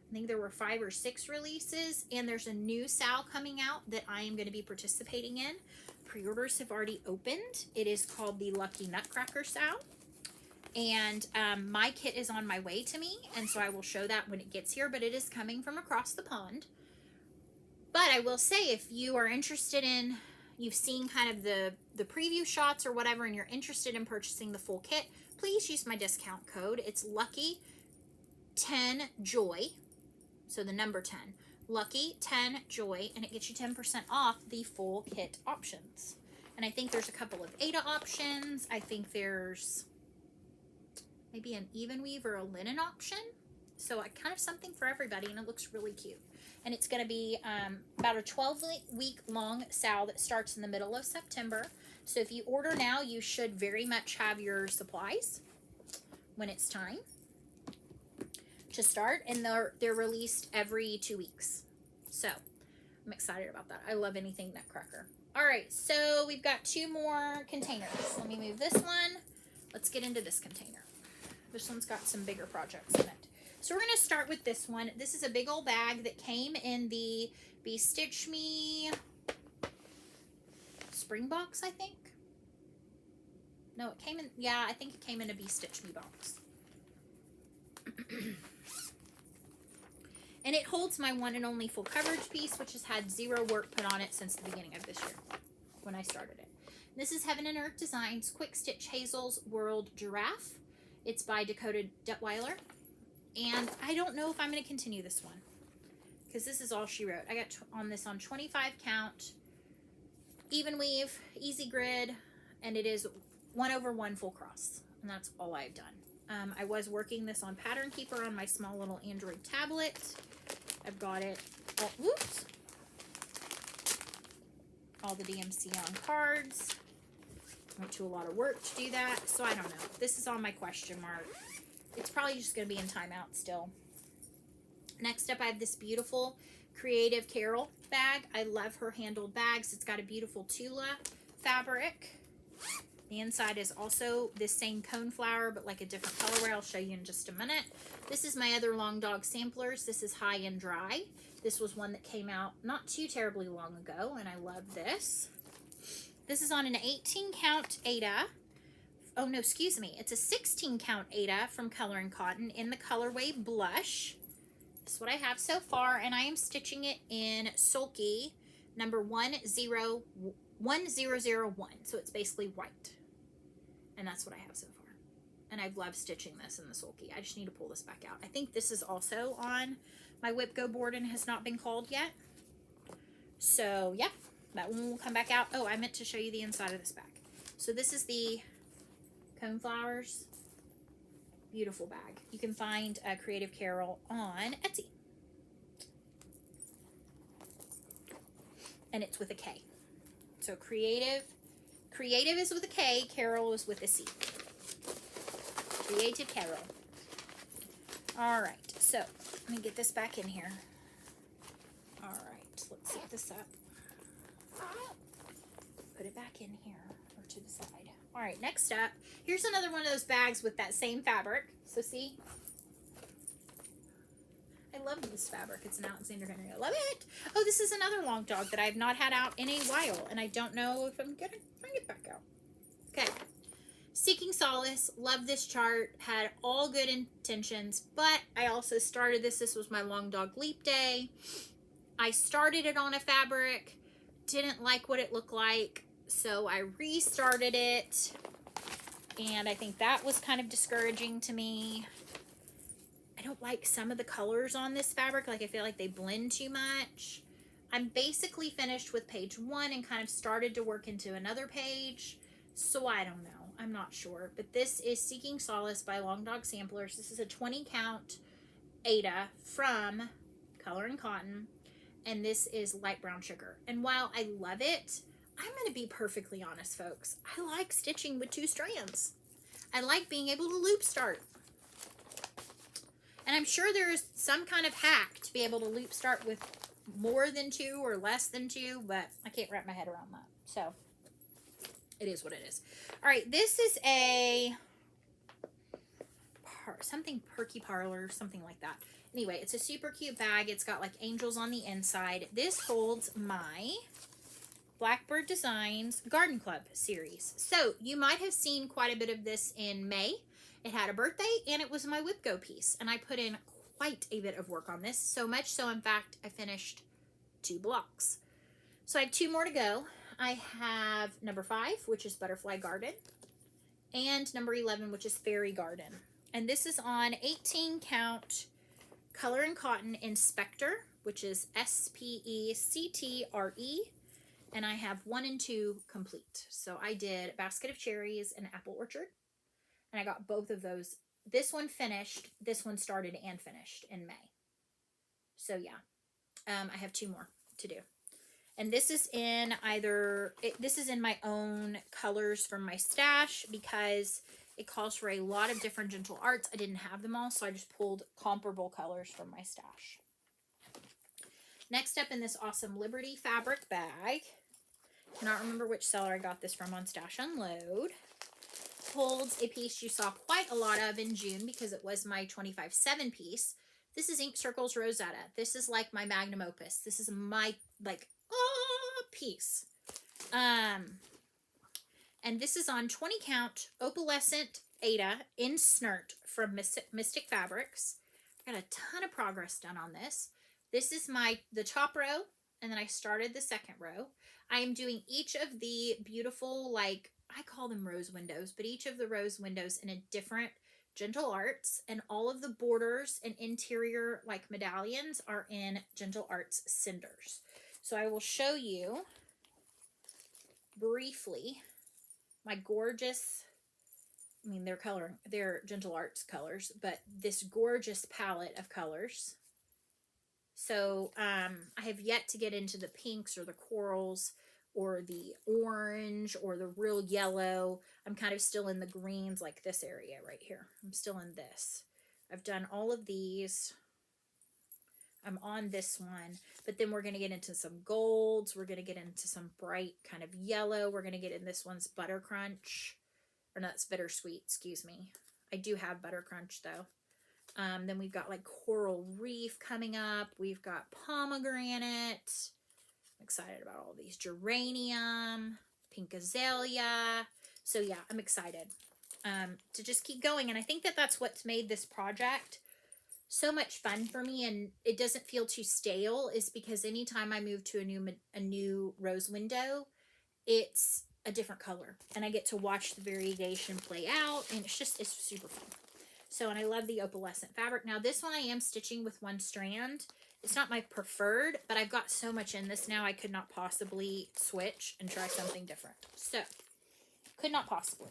I think there were 5 or 6 releases, and there's a new Sal coming out that I am going to be participating in. Pre-orders have already opened. It is called the Lucky Nutcracker Sal. And my kit is on my way to me, and so I will show that when it gets here, but it is coming from across the pond. But I will say, if you are interested in, you've seen kind of the preview shots or whatever, and you're interested in purchasing the full kit, please use my discount code. It's Lucky10Joy, so the number 10. Lucky10Joy, and it gets you 10% off the full kit options. And I think there's a couple of Ada options. I think there's maybe an even weave or a linen option. So kind of something for everybody, and it looks really cute. And it's going to be about a 12-week long Sal that starts in the middle of September. So if you order now, you should very much have your supplies when it's time to start. And they're released every 2 weeks. So I'm excited about that. I love anything Nutcracker. All right, so we've got 2 more containers. Let me move this one. Let's get into this container. This one's got some bigger projects in it. So we're going to start with this one. This is a big old bag that came in the Be Stitch Me spring box, I think. No, it came in, yeah, I think it came in a Be Stitch Me box. And it holds my one and only full coverage piece, which has had 0 work put on it since the beginning of this year when I started it. This is Heaven and Earth Designs Quick Stitch Hazel's World Giraffe. It's by Dakota Detweiler. And I don't know if I'm going to continue this one, because this is all she wrote. I got on this on 25 count, even weave, easy grid, and it is 1/1 full cross. And that's all I've done. I was working this on Pattern Keeper on my small little Android tablet. I've got it, whoops, all the DMC on cards. Went to a lot of work to do that, so I don't know. This is on my question mark. It's probably just going to be in timeout still. Next up, I have this beautiful Creative Carol bag. I love her handled bags. It's got a beautiful Tula fabric. The inside is also this same cone flower, but like a different colorway. I'll show you in just a minute. This is my other Long Dog samplers. This is High and Dry. This was one that came out not too terribly long ago, and I love this. This is on an 18 count Ada. Oh no, excuse me. It's a 16 count Ada from Color and Cotton in the colorway Blush. This is what I have so far, and I am stitching it in Sulky number 1001. So it's basically white. And that's what I have so far. And I've loved stitching this in the Sulky. I just need to pull this back out. I think this is also on my Whip Go board and has not been called yet. So yeah, that one will come back out. Oh, I meant to show you the inside of this bag. So this is the cone flowers. Beautiful bag. You can find Creative Carol on Etsy. And it's with a K. So Creative is with a K, Carol is with a C. Creative Carol. All right, so let me get this back in here. All right, let's set this up. Put it back in here or to the side. All right, next up, here's another one of those bags with that same fabric. So see, I love this fabric. It's an Alexander Henry. I love it. Oh, this is another Long Dog that I have not had out in a while, and I don't know if I'm gonna bring it back out. Okay, Solace. Love this chart. Had all good intentions, but I also started this. This was my long dog leap day. I started it on a fabric, didn't like what it looked like, so I restarted it, and I think that was kind of discouraging to me. I don't like some of the colors on this fabric. Like, I feel like they blend too much. I'm basically finished with page 1 and kind of started to work into another page, so I don't know. I'm not sure, but this is Seeking Solace by Long Dog Samplers. This is a 20 count Ada from Color and Cotton, and this is light brown sugar. And while I love it, I'm going to be perfectly honest, folks. I like stitching with 2 strands. I like being able to loop start. And I'm sure there is some kind of hack to be able to loop start with more than 2 or less than 2, but I can't wrap my head around that. So it is what it is. All right, this is a something Perky Parlor, something like that. Anyway, it's a super cute bag. It's got like angels on the inside. This holds my Blackbird Designs Garden Club series. So you might have seen quite a bit of this in May. It had a birthday and it was my Whip Go piece. And I put in quite a bit of work on this. So much so, in fact, I finished 2 blocks. So I have 2 more to go. I have number 5, which is Butterfly Garden, and number 11, which is Fairy Garden. And this is on 18 count Color and Cotton Inspector, which is SPECTRE, and I have 1 and 2 complete. So I did Basket of Cherries and Apple Orchard, and I got both of those. This one finished, this one started and finished in May. So yeah, I have 2 more to do. And this is in this is in my own colors from my stash because it calls for a lot of different gentle arts. I didn't have them all, so I just pulled comparable colors from my stash. Next up in this awesome Liberty fabric bag, cannot remember which seller I got this from on Stash Unload, holds a piece you saw quite a lot of in June because it was my 25/7 piece. This is Ink Circles Rosetta. This is like my magnum opus. This is my piece. And this is on 20 count Opalescent Ada in Snert from Mystic Fabrics. I got a ton of progress done on this. This is the top row, and then I started the second row. I am doing each of the beautiful, like, I call them rose windows, but each of the rose windows in a different Gentle Arts, and all of the borders and interior, like, medallions are in Gentle Arts Cinders. So I will show you briefly my gorgeous, I mean, they're Gentle Arts colors, but this gorgeous palette of colors. So I have yet to get into the pinks or the corals or the orange or the real yellow. I'm kind of still in the greens, like this area right here. I'm still in this. I've done all of these. I'm on this one, but then we're going to get into some golds. We're going to get into some bright kind of yellow. We're going to get in this one's Butter Crunch, or no, it's Bittersweet, excuse me. I do have Butter Crunch though. Then we've got like Coral Reef coming up. We've got Pomegranate. I'm excited about all these. Geranium, Pink Azalea. So yeah, I'm excited to just keep going. And I think that that's what's made this project so much fun for me, and it doesn't feel too stale, is because anytime I move to a new rose window, it's a different color, and I get to watch the variegation play out, and it's super fun. So, and I love the opalescent fabric. Now this one I am stitching with 1 strand. It's not my preferred, but I've got so much in this now I could not possibly switch and try something different. So, could not possibly.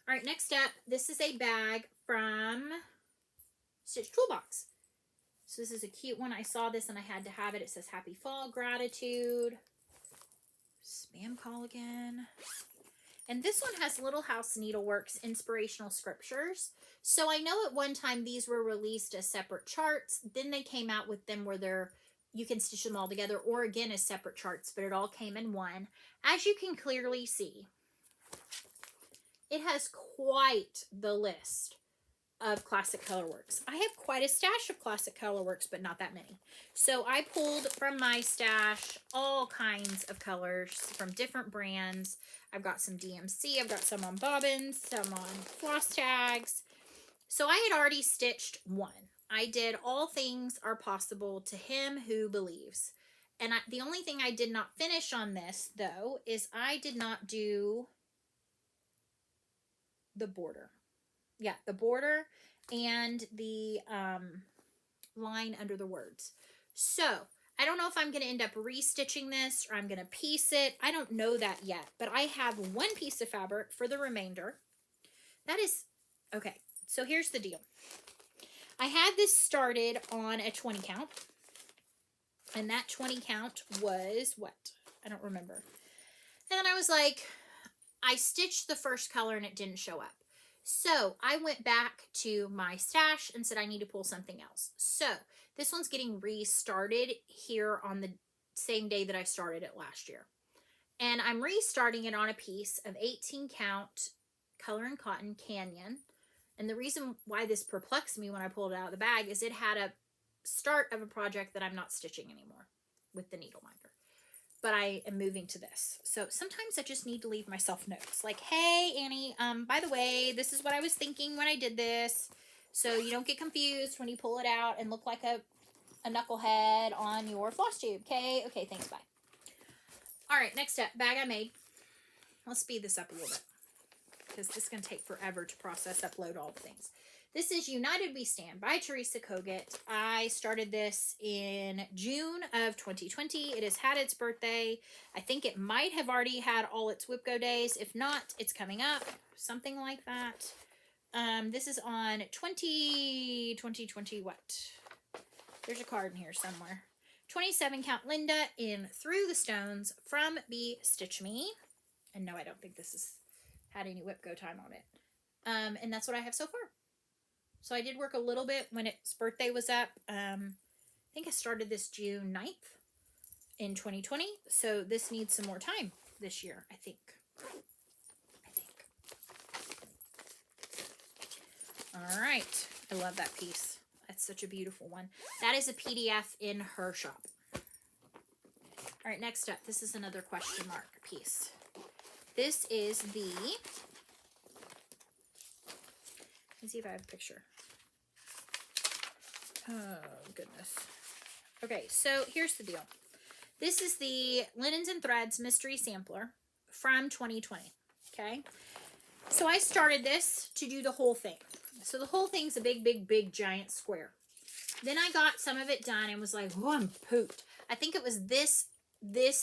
All right, next up, this is a bag from Stitch Toolbox. So this is a cute one. I saw this and I had to have it. It says Happy Fall Gratitude. Spam call again. And this one has Little House Needleworks Inspirational Scriptures. So I know at one time these were released as separate charts. Then they came out with them where you can stitch them all together, or again as separate charts, but it all came in one. As you can clearly see, it has quite the list of Classic Colorworks. I have quite a stash of Classic Colorworks, but not that many. So I pulled from my stash all kinds of colors from different brands. I've got some DMC, I've got some on bobbins, some on floss tags. So I had already stitched one. I did All Things Are Possible to Him Who Believes. And the only thing I did not finish on this, though, is I did not do the border. Yeah, the border and the line under the words. So, I don't know if I'm going to end up restitching this or I'm going to piece it. I don't know that yet, but I have one piece of fabric for the remainder. That is, okay, so here's the deal. I had this started on a 20 count, and that 20 count was what? I don't remember. And then I was like, I stitched the first color and it didn't show up. So I went back to my stash and said I need to pull something else. So this one's getting restarted here on the same day that I started it last year. And I'm restarting it on a piece of 18 count Color and Cotton Canyon. And the reason why this perplexed me when I pulled it out of the bag is it had a start of a project that I'm not stitching anymore with the needle minder. But I am moving to this. So sometimes I just need to leave myself notes. Like, hey, Annie, by the way, this is what I was thinking when I did this. So you don't get confused when you pull it out and look like a knucklehead on your floss tube. Okay? Okay, thanks, bye. All right, next up, bag I made. Let's speed this up a little bit, because this is going to take forever to process, upload all the things. This is United We Stand by Teresa Kogut. I started this in June of 2020. It has had its birthday. I think it might have already had all its WIP Go days. If not, it's coming up. Something like that. This is on 20 what? There's a card in here somewhere. 27 count Linda in Through the Stones from Be Stitch Me. And no, I don't think this has had any WIP Go time on it. And that's what I have so far. So I did work a little bit when its birthday was up. I think I started this June 9th in 2020. So this needs some more time this year, I think. All right. I love that piece. That's such a beautiful one. That is a PDF in her shop. All right, next up. This is another question mark piece. This is the... Let's see if I have a picture. Oh, goodness. Okay, so here's the deal. This is the Linens and Threads Mystery Sampler from 2020, okay? So I started this to do the whole thing. So the whole thing's a big, giant square. Then I got some of it done and was like, oh, I'm pooped. I think it was this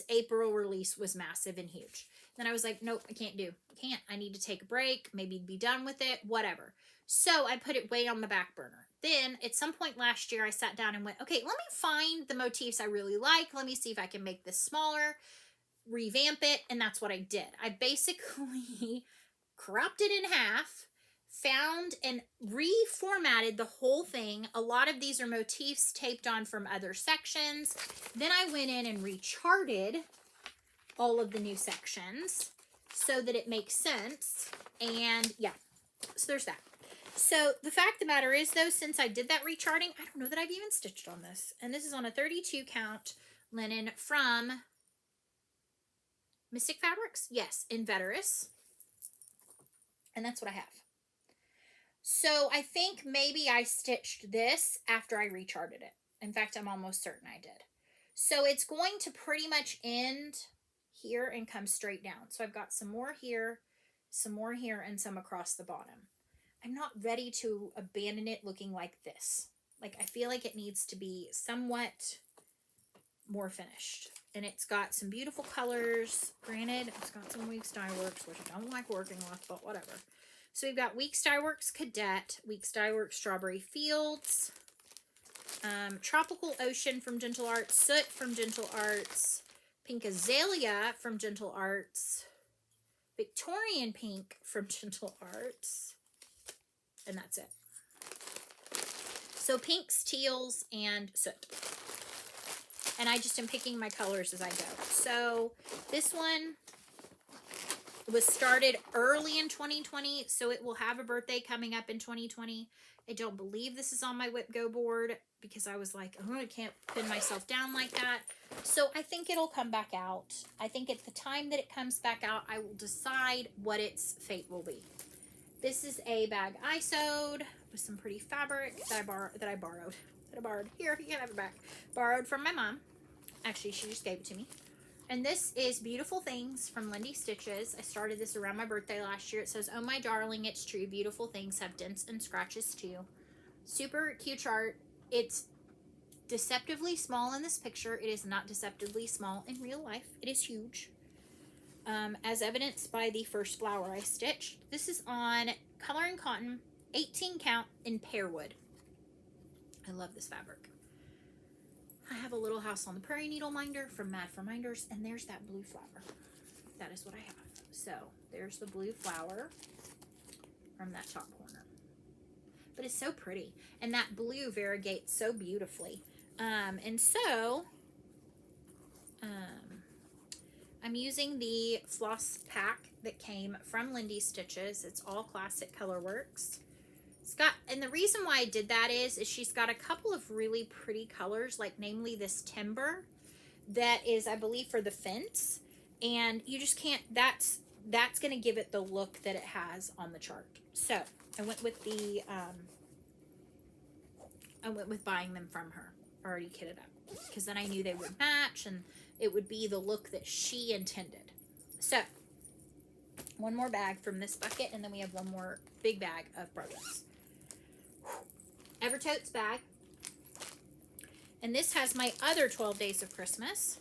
April release was massive and huge. Then I was like, nope, I can't do. Can't. I need to take a break, maybe be done with it, whatever. So I put it way on the back burner. Then at some point last year, I sat down and went, okay, let me find the motifs I really like. Let me see if I can make this smaller, revamp it. And that's what I did. I basically cropped it in half, found and reformatted the whole thing. A lot of these are motifs taped on from other sections. Then I went in and recharted all of the new sections so that it makes sense. And yeah, so there's that. So the fact of the matter is, though, since I did that recharting, I don't know that I've even stitched on this. And this is on a 32 count linen from Mystic Fabrics. Yes, Inveterous. And that's what I have. So I think maybe I stitched this after I recharted it. In fact, I'm almost certain I did. So it's going to pretty much end here and come straight down. So I've got some more here, and some across the bottom. I'm not ready to abandon it looking like this. Like, I feel like it needs to be somewhat more finished. And it's got some beautiful colors. Granted, it's got some Weeks Dye Works, which I don't like working with, but whatever. So we've got Weeks Dye Works Cadet, Weeks Dye Works Strawberry Fields, Tropical Ocean from Gentle Arts, Soot from Gentle Arts, Pink Azalea from Gentle Arts, Victorian Pink from Gentle Arts, and that's it. So pinks, teals, and soot. And I just am picking my colors as I go. So this one was started early in 2020, so it will have a birthday coming up in 2020. I don't believe this is on my Whip Go board because I was like, oh, I can't pin myself down like that. So I think it'll come back out. I think at the time that it comes back out, I will decide what its fate will be. This is a bag I sewed with some pretty fabric that I borrowed. Here, you can have it back. Borrowed from my mom. Actually, she just gave it to me. And this is Beautiful Things from Lindy Stitches. I started this around my birthday last year. It says, oh my darling, it's true. Beautiful things have dents and scratches too. Super cute chart. It's deceptively small in this picture. It is not deceptively small in real life. It is huge. As evidenced by the first flower I stitched. This is on Color and Cotton, 18 count in pearwood. I love this fabric. I have a Little House on the Prairie needle minder from Mad for Minders, and there's that blue flower. That is what I have. So there's the blue flower from that top corner. But it's so pretty, and that blue variegates so beautifully. And so I'm using the floss pack that came from Lindy Stitches. It's all classic colorworks. It's got, and the reason why I did that is she's got a couple of really pretty colors, like namely this timber that is, I believe, for the fence. And you just can't, that's going to give it the look that it has on the chart. So I went with the, buying them from her, already kitted up, because then I knew they would match and it would be the look that she intended. So one more bag from this bucket, and then we have one more big bag of projects. Evertotes bag. And this has my other 12 Days of Christmas.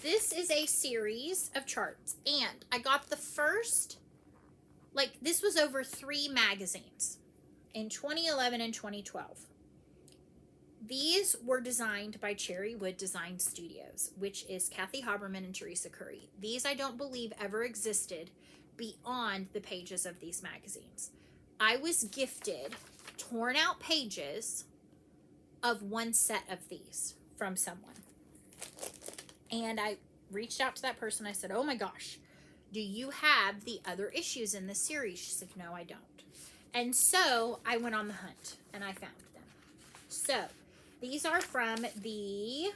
This is a series of charts. And I got the first, like, this was over 3 magazines in 2011 and 2012. These were designed by Cherry Wood Design Studios, which is Kathy Haberman and Teresa Curry. These I don't believe ever existed beyond the pages of these magazines. I was gifted torn out pages of one set of these from someone. And I reached out to that person. I said, oh my gosh, do you have the other issues in this series? She said, no, I don't. And so I went on the hunt and I found them. So these are from the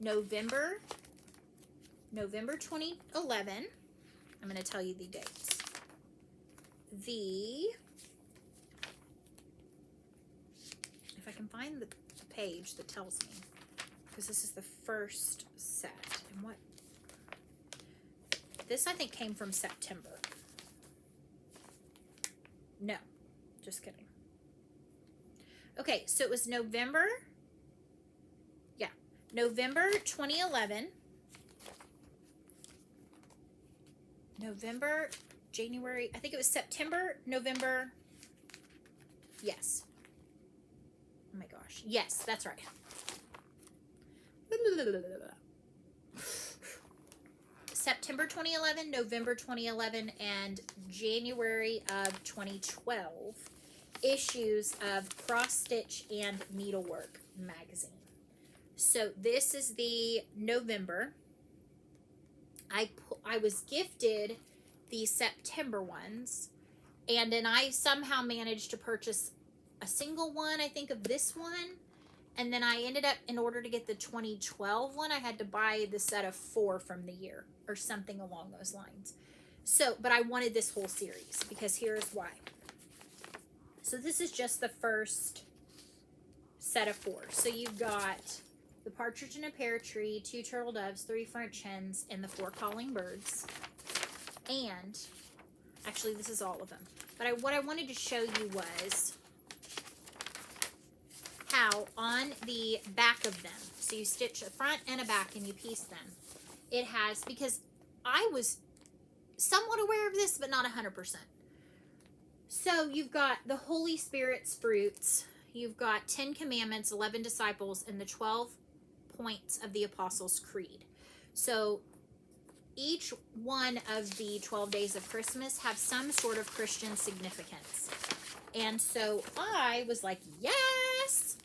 November 2011. I'm going to tell you the dates. If I can find the page that tells me, because this is the first set. And what? This I think came from September. No, just kidding. Okay, so it was November 2011. January, I think it was September, November. Yes. Oh my gosh. Yes, that's right. September 2011, November 2011, and January of 2012 issues of Cross Stitch and Needlework magazine. So this is the November. I was gifted the September ones, and then I somehow managed to purchase a single one, I think, of this one. And then I ended up, in order to get the 2012 one, I had to buy the set of 4 from the year or something along those lines. So, but I wanted this whole series because here's why. So this is just the first set of 4. So you've got the partridge in a pear tree, 2 turtle doves, 3 French hens, and the 4 calling birds. And actually, this is all of them. But what I wanted to show you was how on the back of them, so you stitch a front and a back and you piece them, it has, because I was somewhat aware of this, but not 100%. So you've got the Holy Spirit's fruits, you've got 10 commandments, 11 disciples, and the 12 points of the Apostles' Creed. So each one of the 12 days of Christmas have some sort of Christian significance. And so I was like, yes!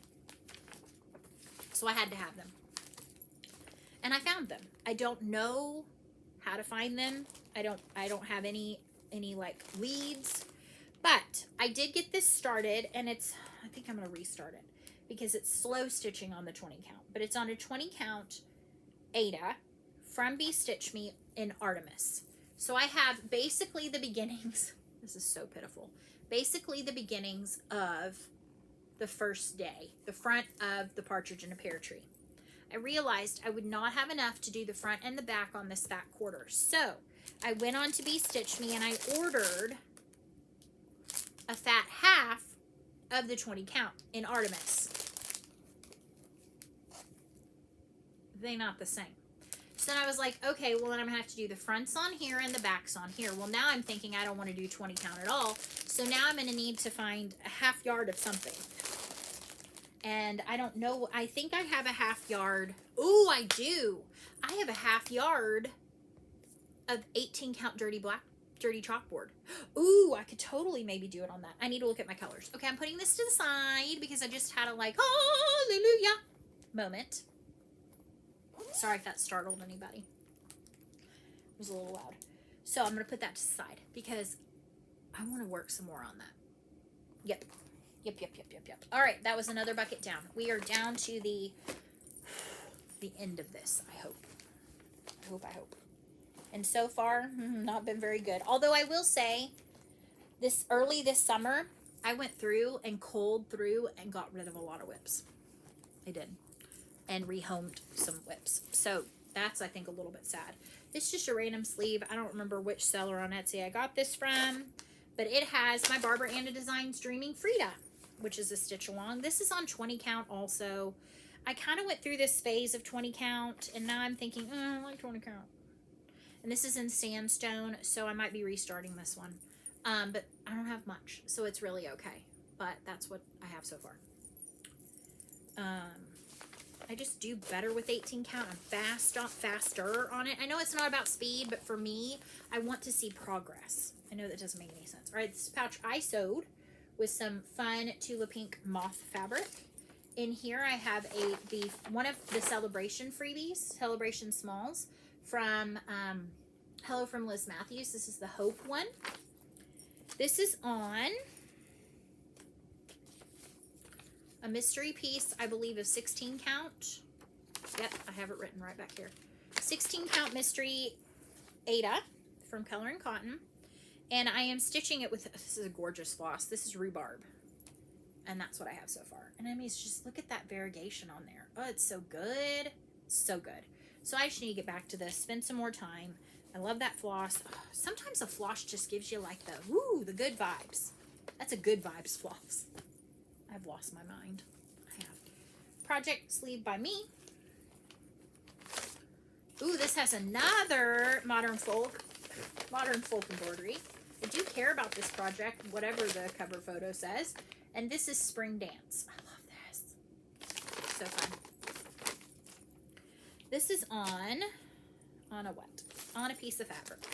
So I had to have them. And I found them. I don't know how to find them. I don't have any like leads, but I did get this started, and I think I'm going to restart it because it's slow stitching on the 20 count, but it's on a 20 count Ada from Be Stitch Me in Artemis. So I have basically the beginnings. This is so pitiful. Basically the beginnings of the first day, the front of the Partridge in a Pear Tree. I realized I would not have enough to do the front and the back on this fat quarter. So I went on to Be Stitch Me and I ordered a fat half of the 20 count in Artemis. They're not the same. So then I was like, okay, well then I'm gonna have to do the fronts on here and the backs on here. Well, now I'm thinking I don't want to do 20 count at all. So now I'm gonna need to find a half yard of something. And I don't know, I think I have a half yard. Oh, I do. I have a half yard of 18 count dirty chalkboard. Ooh, I could totally maybe do it on that. I need to look at my colors. Okay, I'm putting this to the side because I just had a like, hallelujah moment. Sorry if that startled anybody. It was a little loud. So I'm going to put that to the side because I want to work some more on that. Yep. All right, that was another bucket down. We are down to the end of this, I hope. I hope. And so far, not been very good. Although I will say, this summer, I went through and culled through and got rid of a lot of whips. I did. And rehomed some whips. So that's, I think, a little bit sad. It's just a random sleeve. I don't remember which seller on Etsy I got this from. But it has my Barbara Anna Designs Dreaming Frida, which is a stitch along. This is on 20 count also. I kind of went through this phase of 20 count, and now I'm thinking, I like 20 count. And this is in sandstone, so I might be restarting this one. But I don't have much, so it's really okay. But that's what I have so far. I just do better with 18 count. I'm faster on it. I know it's not about speed, but for me, I want to see progress. I know that doesn't make any sense. All right, this pouch I sewed with some fun Tula Pink moth fabric. In here, I have one of the Celebration freebies, Celebration Smalls, from Hello from Liz Matthews. This is the Hope one. This is on a mystery piece, I believe, of 16 count. Yep, I have it written right back here. 16 count mystery Ada from Color and Cotton. And I am stitching it with, this is a gorgeous floss. This is rhubarb. And that's what I have so far. And I mean, it's just, look at that variegation on there. Oh, it's so good. So good. So I just need to get back to this, spend some more time. I love that floss. Oh, sometimes a floss just gives you like the good vibes. That's a good vibes floss. I've lost my mind. I have. Project sleeve by me. Ooh, this has another modern folk embroidery. I do care about this project, whatever the cover photo says. And this is Spring Dance. I love this. So fun. This is on a what? On a piece of fabric,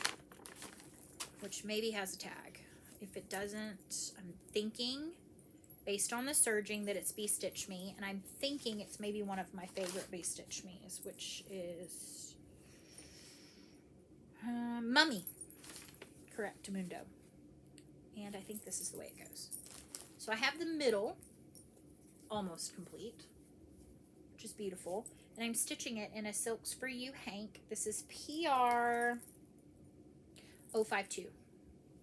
which maybe has a tag. If it doesn't, I'm thinking, based on the serging, that it's Be Stitch Me, and I'm thinking it's maybe one of my favorite Be Stitch Me's, which is Mummy. Correct, Mundo. And I think this is the way it goes. So I have the middle almost complete, which is beautiful. And I'm stitching it in a Silks for You Hank. This is PR 052.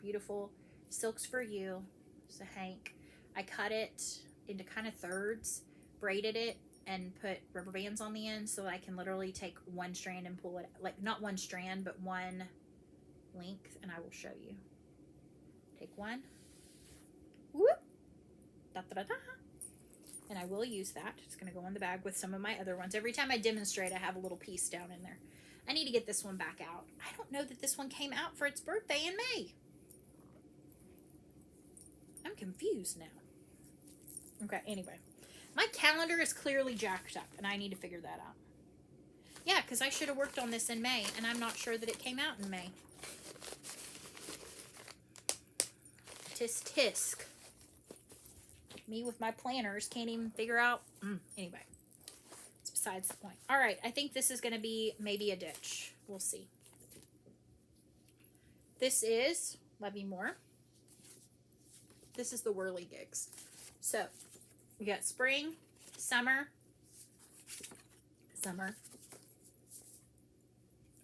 Beautiful Silks for You. It's a Hank. I cut it into kind of thirds, braided it, and put rubber bands on the end so that I can literally take one strand and pull it, like not one strand, but one length, and I will show you. Take one. Whoop. Da, da, da, da. And I will use that. It's going to go in the bag with some of my other ones. Every time I demonstrate, I have a little piece down in there. I need to get this one back out. I don't know that this one came out for its birthday in May. I'm confused now. Okay, anyway. My calendar is clearly jacked up, and I need to figure that out. Yeah, because I should have worked on this in May, and I'm not sure that it came out in May. Tisk tisk. Me with my planners can't even figure out. Anyway, it's besides the point. All right, I think this is going to be maybe a ditch. We'll see. This is Love You More. This is the whirly gigs. So we got spring, summer,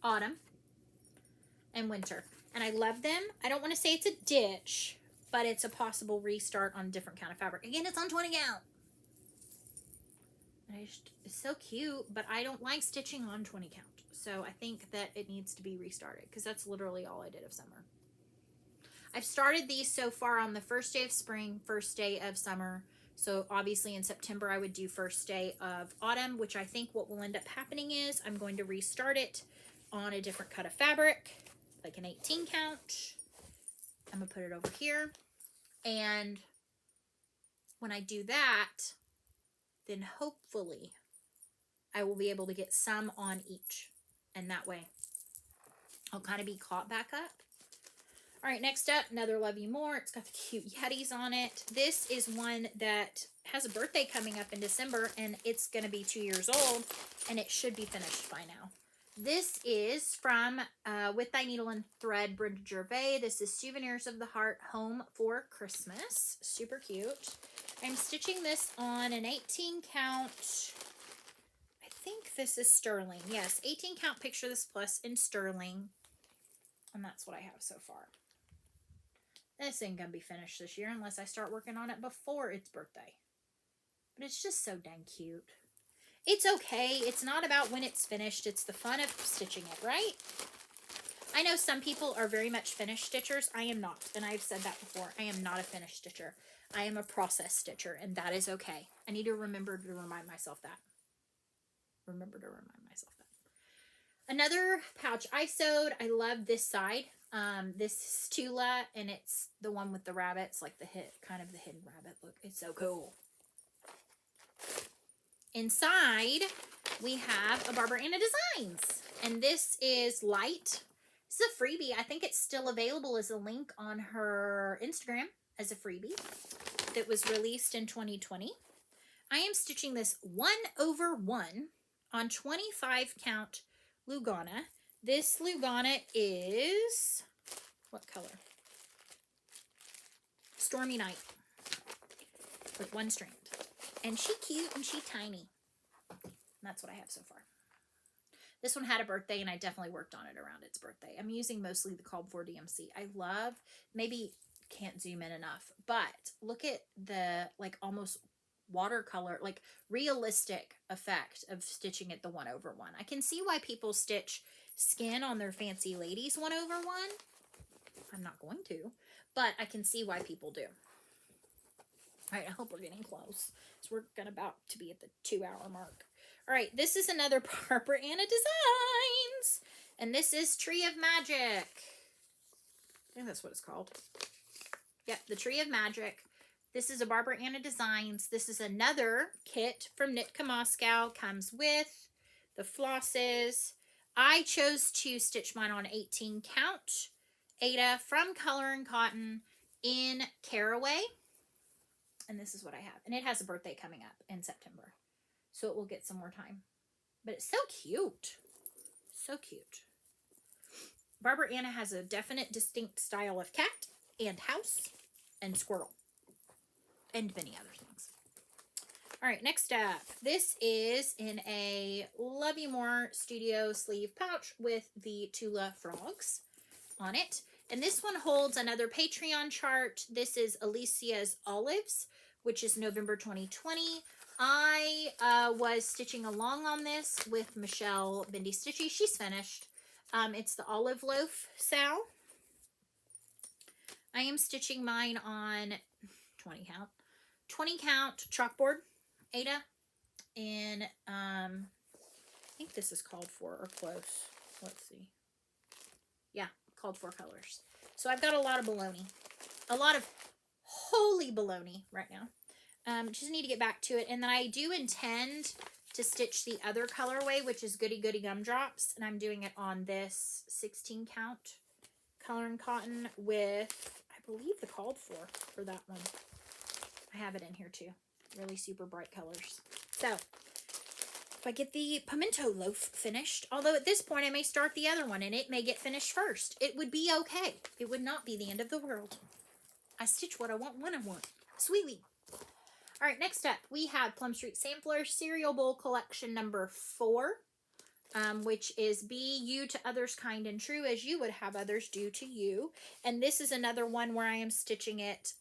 autumn, and winter. And I love them. I don't want to say it's a ditch, but it's a possible restart on a different count of fabric. Again, it's on 20 count. And it's so cute, but I don't like stitching on 20 count. So I think that it needs to be restarted because that's literally all I did of summer. I've started these so far on the first day of spring, first day of summer. So obviously in September, I would do first day of autumn, which I think what will end up happening is I'm going to restart it on a different cut of fabric, like an 18 count. I'm gonna put it over here. And when I do that, then hopefully I will be able to get some on each. And that way I'll kind of be caught back up. All right, next up, another Love You More. It's got the cute Yetis on it. This is one that has a birthday coming up in December, and it's going to be 2 years old, and it should be finished by now. This is from With Thy Needle and Thread, Brenda Gervais. This is Souvenirs of the Heart, Home for Christmas. Super cute. I'm stitching this on an 18 count. I think this is sterling. Yes, 18 count Picture This Plus in sterling. And that's what I have so far. This ain't gonna be finished this year unless I start working on it before its birthday. But it's just so dang cute. It's okay. It's not about when it's finished. It's the fun of stitching it, right? I know some people are very much finished stitchers. I am not. And I've said that before. I am not a finished stitcher. I am a process stitcher, and that is okay. I need to remember to remind myself that. Another pouch I sewed. I love this side. This is Tula, and it's the one with the rabbits, like the kind of the hidden rabbit look. It's so cool. Inside, we have a Barbara Anna Designs, and this is Light. This is a freebie. I think it's still available as a link on her Instagram as a freebie that was released in 2020. I am stitching this 1/1 on 25 count Lugana. This Lugana is, what color? Stormy Night with one strand. And she cute and she tiny. And that's what I have so far. This one had a birthday, and I definitely worked on it around its birthday. I'm using mostly the Called For DMC. I love, maybe can't zoom in enough, but look at the like almost watercolor, like realistic effect of stitching it the 1/1. I can see why people stitch skin on their fancy ladies 1/1. I'm not going to, but I can see why people do. All right, I hope we're getting close. So we're about to be at the 2-hour mark. All right, this is another Barbara Anna Designs, and this is Tree of Magic. I think that's what it's called. Yep, the Tree of Magic. This is a Barbara Anna Designs. This is another kit from Nitka Moscow. Comes with the flosses. I chose to stitch mine on 18 count. Ada from Color and Cotton in Caraway. And this is what I have. And it has a birthday coming up in September. So it will get some more time. But it's so cute. So cute. Barbara Anna has a definite, distinct style of cat and house and squirrel. And many other things. All right, next up. This is in a Love You More Studio sleeve pouch with the Tula frogs on it. And this one holds another Patreon chart. This is Alicia's Olives, which is November 2020. I was stitching along on this with Michelle Bendy Stitchy. She's finished. It's the Olive Loaf Sal. I am stitching mine on 20 count chalkboard, Ada, and I think this is called for or close. Let's see. Yeah, called for colors. So I've got a lot of baloney, a lot of holy baloney right now. Just need to get back to it, and then I do intend to stitch the other colorway, which is Goody Goody Gumdrops, and I'm doing it on this 16 count Color and Cotton with, I believe, the called for that one. I have it in here too. Really super bright colors. So if I get the pimento loaf finished. Although at this point I may start the other one and it may get finished first. It would be okay. It would not be the end of the world. I stitch what I want when I want. Sweetly. All right, next up we have Plum Street Sampler Cereal Bowl Collection number 4. Which is be you to others kind and true as you would have others do to you. And this is another one where I am stitching it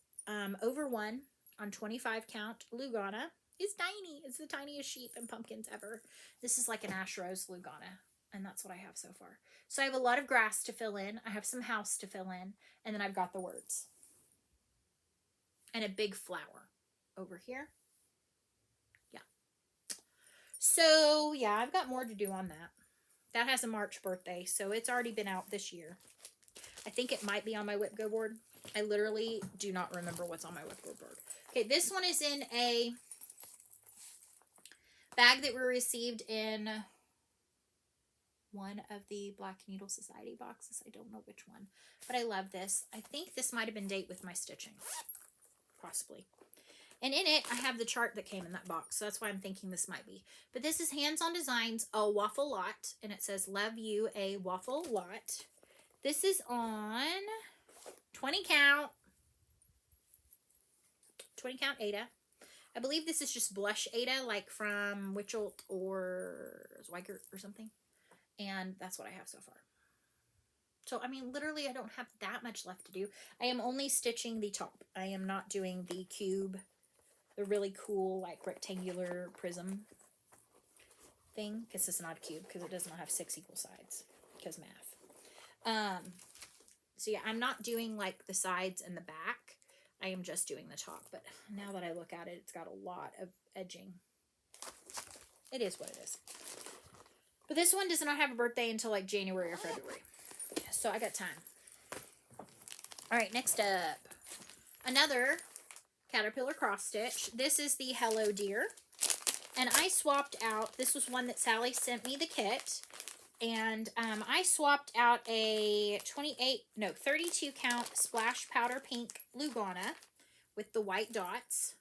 over 1 on 25 count Lugana. It's tiny. It's the tiniest sheep and pumpkins ever. This is like an ash rose Lugana, and that's what I have so far. So I have a lot of grass to fill in. I have some house to fill in, and then I've got the words. And a big flower over here. So, yeah, I've got more to do on that. That has a March birthday, so it's already been out this year. I think it might be on my Whip Go board. I literally do not remember what's on my Whip Go board. Okay, this one is in a bag that we received in one of the Black Needle Society boxes. I don't know which one, but I love this. I think this might have been date with my stitching, possibly. And in it, I have the chart that came in that box. So that's why I'm thinking this might be. But this is Hands on Designs, a waffle lot. And it says, love you, a waffle lot. This is on 20 count Ada. I believe this is just blush Ada, like from Witchelt or Zweigert or something. And that's what I have so far. So, I mean, literally, I don't have that much left to do. I am only stitching the top. I am not doing the cube. The really cool, like, rectangular prism thing. Because it's not a cube, because it does not have 6 equal sides. Because math. So, yeah, I'm not doing, like, the sides and the back. I am just doing the top. But now that I look at it, it's got a lot of edging. It is what it is. But this one does not have a birthday until, like, January or February. So, I got time. Alright, next up. Another Caterpillar cross stitch. This is the Hello Dear. And I swapped out, this was one that Sally sent me the kit. And I swapped out a 32 count Splash Powder Pink Lugana with the white dots.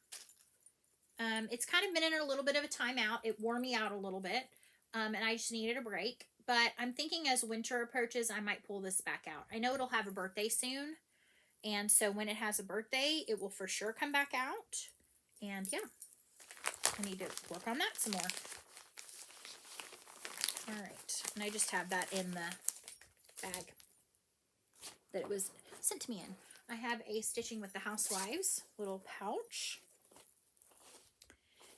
It's kind of been in a little bit of a timeout. It wore me out a little bit. And I just needed a break. But I'm thinking as winter approaches, I might pull this back out. I know it'll have a birthday soon. And so when it has a birthday, it will for sure come back out. And yeah, I need to work on that some more. All right. And I just have that in the bag that it was sent to me in. I have a Stitching with the Housewives little pouch.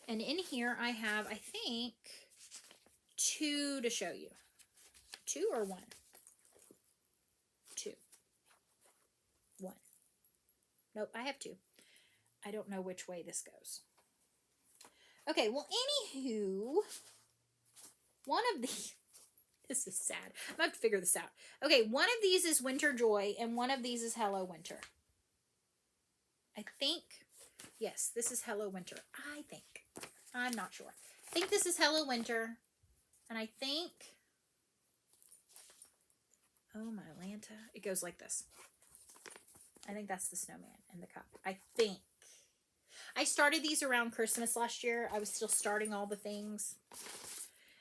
And in here I have, I think, 2 to show you. 2 or 1? 2. 1. Nope, I have 2. I don't know which way this goes. Okay, well, anywho, one of these, this is sad. I'm going to have to figure this out. Okay, one of these is Winter Joy, and one of these is Hello Winter. I think, yes, this is Hello Winter. I think. I'm not sure. I think this is Hello Winter, and I think, oh my Lanta, it goes like this. I think that's the snowman in the cup. I think. I started these around Christmas last year. I was still starting all the things.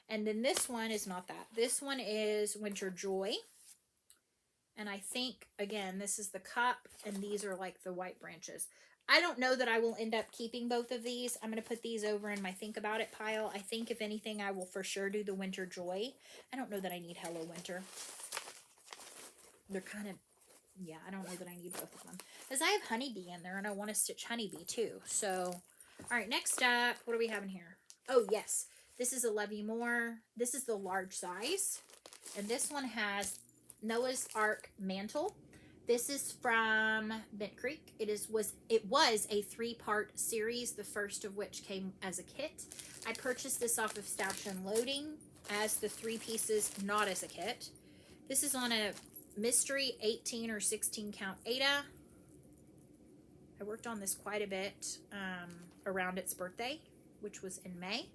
And then this one is not that. This one is Winter Joy. And I think, again, this is the cup. And these are like the white branches. I don't know that I will end up keeping both of these. I'm going to put these over in my Think About It pile. I think, if anything, I will for sure do the Winter Joy. I don't know that I need Hello Winter. They're kind of... yeah, I don't know that I need both of them. Because I have Honeybee in there, and I want to stitch Honeybee, too. So, all right, next up, what do we have in here? Oh, yes. This is a Love You More. This is the large size. And this one has Noah's Ark Mantle. This is from Bent Creek. It was a 3-part series, the first of which came as a kit. I purchased this off of Stash and Loading as the 3 pieces, not as a kit. This is on a Mystery 18 or 16 count Ada. I worked on this quite a bit around its birthday, which was in May.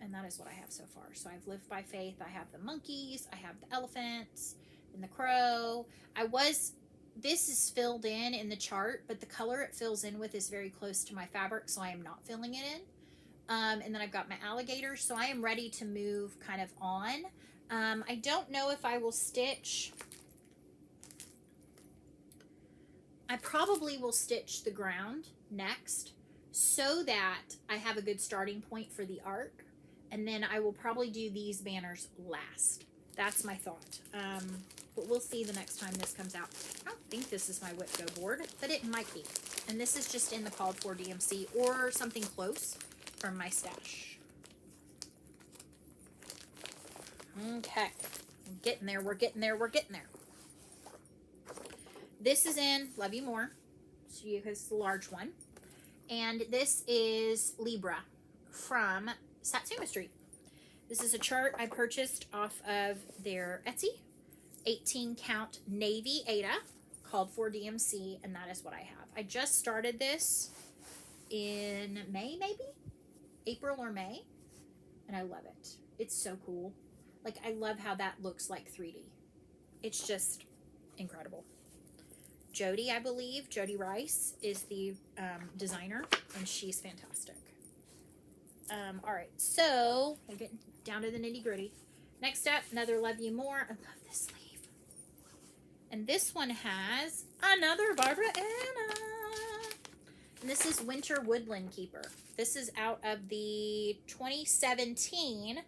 And that is what I have so far. So I've Lived by Faith. I have the monkeys. I have the elephants and the crow. This is filled in the chart, but the color it fills in with is very close to my fabric, so I am not filling it in. And then I've got my alligators. So I am ready to move kind of on. I don't know if I will stitch. I probably will stitch the ground next so that I have a good starting point for the arc. And then I will probably do these banners last. That's my thought. But we'll see the next time this comes out. I don't think this is my Whip Go board, but it might be. And this is just in the called for DMC or something close from my stash. Okay. We're getting there. We're getting there. We're getting there. This is in Love You More. So it's the large one. And this is Libra from Satsuma Street. This is a chart I purchased off of their Etsy. 18 count navy Aida, called for DMC, and that is what I have. I just started this in May, maybe? April or May. And I love it. It's so cool. Like, I love how that looks like 3D. It's just incredible. Jody, I believe, Jody Rice is the designer, and she's fantastic. All right, so we're getting down to the nitty gritty. Next up, another Love You More. I love this sleeve. And this one has another Barbara Anna. And this is Winter Woodland Keeper. This is out of the 2017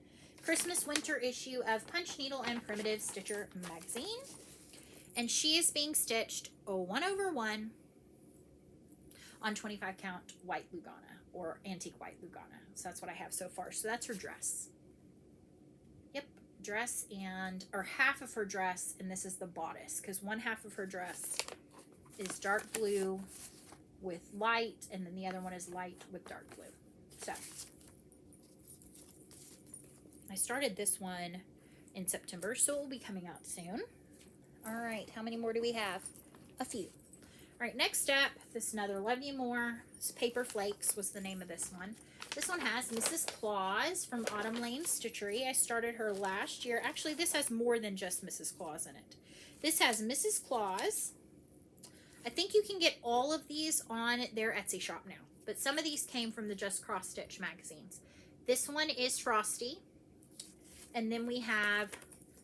Christmas Winter issue of Punch Needle and Primitive Stitcher magazine. And she is being stitched 1/1 on 25 count white Lugana or antique white Lugana. So that's what I have so far. So that's her dress. Yep, dress or half of her dress, and this is the bodice, because one half of her dress is dark blue with light, and then the other one is light with dark blue. So I started this one in September, so it will be coming out soon. All right, how many more do we have? A few. All right, next up, this is another Love You More. This Paper Flakes was the name of this one. This one has Mrs. Claus from Autumn Lane Stitchery. I started her last year. Actually, this has more than just Mrs. Claus in it. This has Mrs. Claus. I think you can get all of these on their Etsy shop now, but some of these came from the Just Cross Stitch magazines. This one is Frosty. And then we have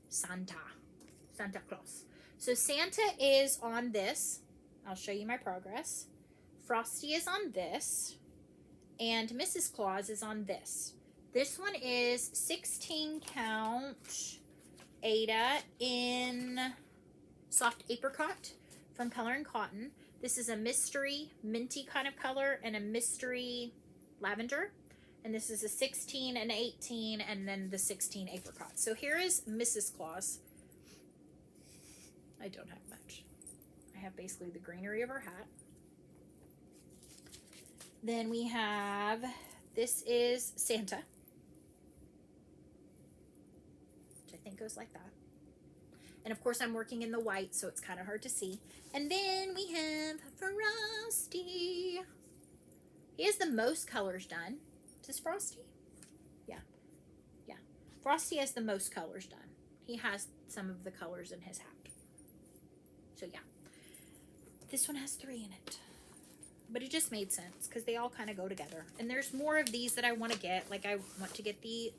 Santa Claus. So Santa is on this. I'll show you my progress. Frosty is on this. And Mrs. Claus is on this. This one is 16 count Aida in soft apricot from Color and Cotton. This is a mystery minty kind of color and a mystery lavender. And this is a 16 and 18 and then the 16 apricot. So here is Mrs. Claus. I don't have much. I have basically the greenery of her hat. Then we have, this is Santa, which I think goes like that. And of course I'm working in the white, so it's kind of hard to see. And then we have Frosty. He has the most colors done. Is this Frosty? Yeah. Yeah. Frosty has the most colors done. He has some of the colors in his hat. So yeah. This one has 3 in it. But it just made sense because they all kind of go together. And there's more of these that I want to get. Like I want to get the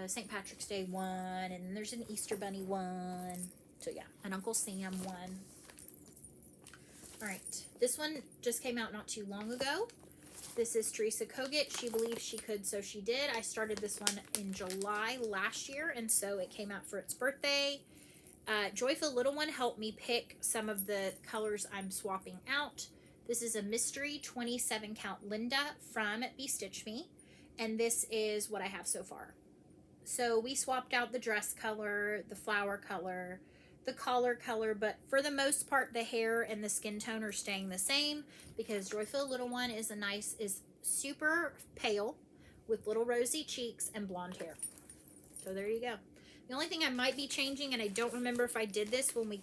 St. Patrick's Day one, and then there's an Easter Bunny one. So yeah, an Uncle Sam one. All right, this one just came out not too long ago. This is Teresa Kogut. She believed she could, so she did. I started this one in July last year, and so it came out for its birthday. Joyful Little One helped me pick some of the colors I'm swapping out. This is a mystery 27 count Linda from Be Stitch Me, and this is what I have so far. So we swapped out the dress color, the flower color, the collar color, but for the most part the hair and the skin tone are staying the same because Joyful Little One is super pale with little rosy cheeks and blonde hair. So there you go. The only thing I might be changing, and I don't remember if I did this when we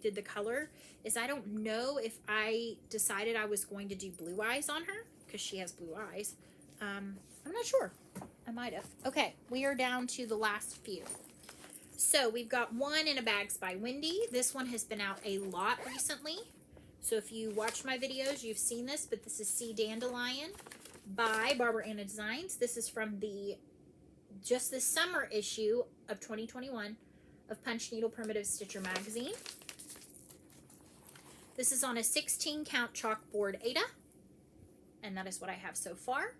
did the color, is I don't know if I decided I was going to do blue eyes on her because she has blue eyes. I'm not sure. I might have. Okay, we are down to the last few. So we've got one in a Bags by Wendy. This one has been out a lot recently. So if you watch my videos, you've seen this, but this is Sea Dandelion. by Barbara Anna Designs. This is from the just this summer issue of 2021 of Punch Needle Primitive Stitcher magazine. This is on a 16 count chalkboard Ada, and that is what I have so far.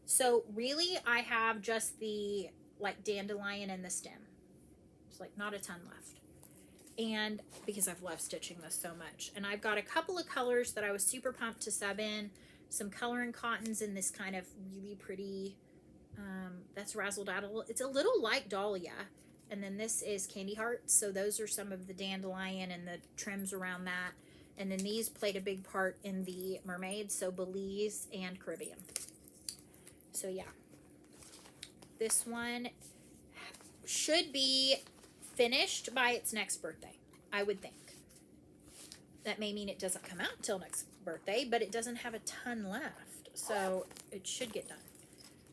So really I have just the like dandelion and the stem. It's like not a ton left. And because I've loved stitching this so much. And I've got a couple of colors that I was super pumped to sub in. Some color and cottons in this kind of really pretty, that's Razzle Dazzle. It's a little like Dahlia. And then this is Candy Hearts. So those are some of the dandelion and the trims around that. And then these played a big part in the mermaids. So Belize and Caribbean. So yeah. This one should be finished by its next birthday, I would think. That may mean it doesn't come out till next birthday, but it doesn't have a ton left, so it should get done.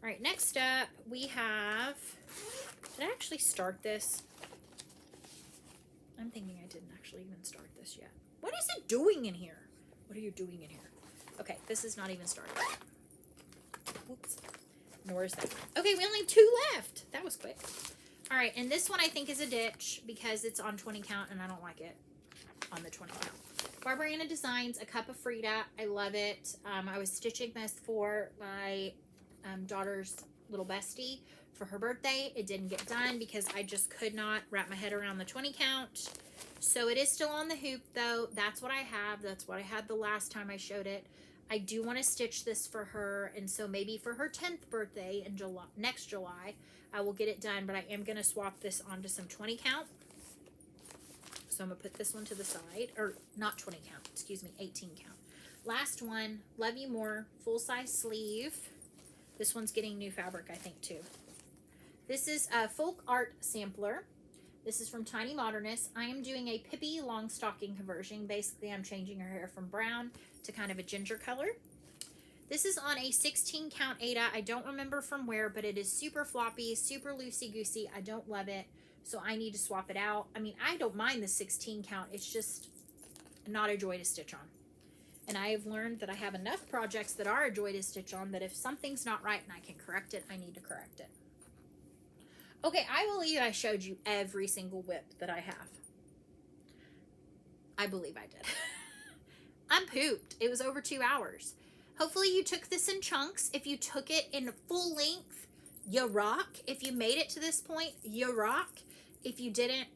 All right, next up we have, did I actually start this? I'm thinking I didn't actually even start this yet. What is it doing in here? What are you doing in here? Okay, this is not even started yet. Whoops. Nor is that. Okay, we only have 2 left. That was quick. All right, and this one I think is a ditch because it's on 20 count and I don't like it on the 20 count. Barbara Anna Designs, A Cup of Frida. I love it. I was stitching this for my daughter's little bestie for her birthday. It didn't get done because I just could not wrap my head around the 20 count. So it is still on the hoop though. That's what I have. That's what I had the last time I showed it. I do want to stitch this for her, and so maybe for her 10th birthday in July, next July, I will get it done, but I am going to swap this onto some 20 count. So I'm going to put this one to the side, or not 20 count, excuse me, 18 count. Last one, Love You More, full-size sleeve. This one's getting new fabric, I think, too. This is a folk art sampler. This is from Tiny Modernist. I am doing a Pippi long stocking conversion. Basically, I'm changing her hair from brown to kind of a ginger color. This is on a 16 count Ada. I don't remember from where, but it is super floppy, super loosey-goosey. I don't love it, so I need to swap it out. I mean, I don't mind the 16 count. It's just not a joy to stitch on. And I have learned that I have enough projects that are a joy to stitch on that if something's not right and I can correct it, I need to correct it. Okay, I believe I showed you every single whip that I have. I believe I did. I'm pooped. It was over 2 hours. Hopefully you took this in chunks. If you took it in full length, you rock. If you made it to this point, you rock. If you didn't,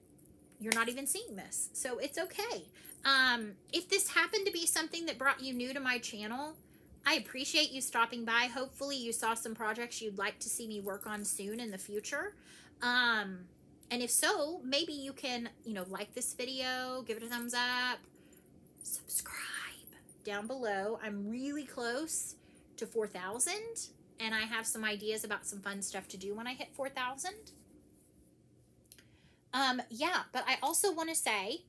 you're not even seeing this. So it's okay. If this happened to be something that brought you new to my channel, I appreciate you stopping by. Hopefully you saw some projects you'd like to see me work on soon in the future. And if so, maybe you can, like this video, give it a thumbs up, subscribe down below. I'm really close to 4,000 and I have some ideas about some fun stuff to do when I hit 4,000. Yeah, but I also want to say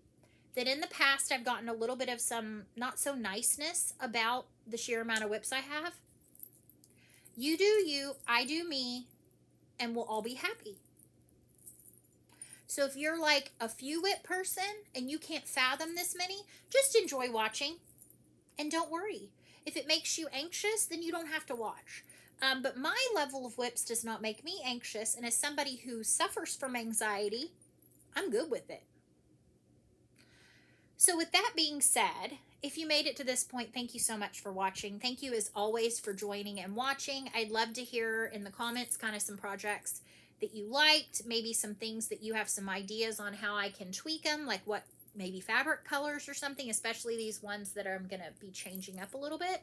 that in the past I've gotten a little bit of some not so niceness about the sheer amount of whips I have. You do you, I do me, and we'll all be happy. So if you're like a few whip person and you can't fathom this many, just enjoy watching and don't worry. If it makes you anxious, then you don't have to watch. But my level of whips does not make me anxious, and as somebody who suffers from anxiety, I'm good with it. So with that being said, if you made it to this point, thank you so much for watching. Thank you as always for joining and watching. I'd love to hear in the comments kind of some projects that you liked, maybe some things that you have some ideas on how I can tweak them, like what maybe fabric colors or something, especially these ones that I'm going to be changing up a little bit.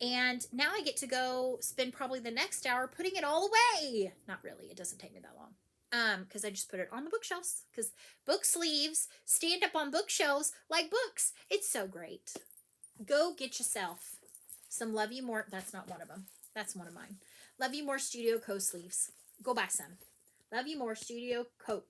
And now I get to go spend probably the next hour putting it all away. Not really, it doesn't take me that long. Because I just put it on the bookshelves, because book sleeves stand up on bookshelves like books. It's so great. Go get yourself some Love You More. That's not one of them. That's one of mine. Love You More Studio Co sleeves. Go buy some. Love You More Studio Co.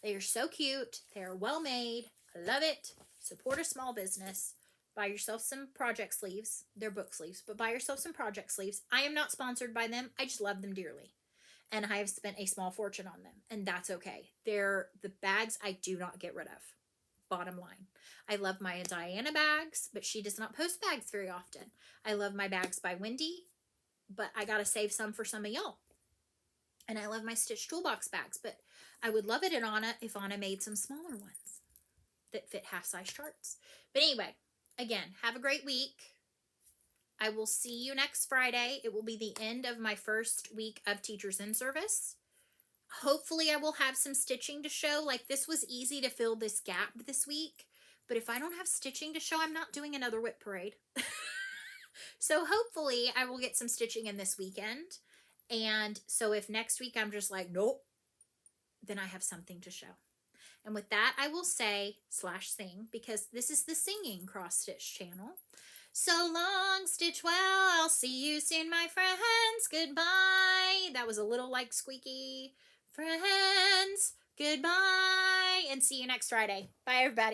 They are so cute. They are well made. I love it. Support a small business. Buy yourself some project sleeves. They're book sleeves, but buy yourself some project sleeves. I am not sponsored by them. I just love them dearly. And I have spent a small fortune on them, and that's okay. They're the bags I do not get rid of. Bottom line. I love my Diana bags, but she does not post bags very often. I love my bags by Wendy. but I got to save some for some of y'all. And I love my Stitch Toolbox bags, but I would love it if Anna made some smaller ones that fit half-size charts. But anyway, again, have a great week. I will see you next Friday. It will be the end of my first week of Teachers in Service. Hopefully I will have some stitching to show. Like, this was easy to fill this gap this week. But if I don't have stitching to show, I'm not doing another whip parade. So hopefully I will get some stitching in this weekend. And so if next week I'm just like, nope, then I have something to show. And with that, I will say /sing, because this is the singing cross stitch channel. So long, stitch well. I'll see you soon, my friends. Goodbye. That was a little like squeaky. Friends, goodbye. And see you next Friday. Bye, everybody.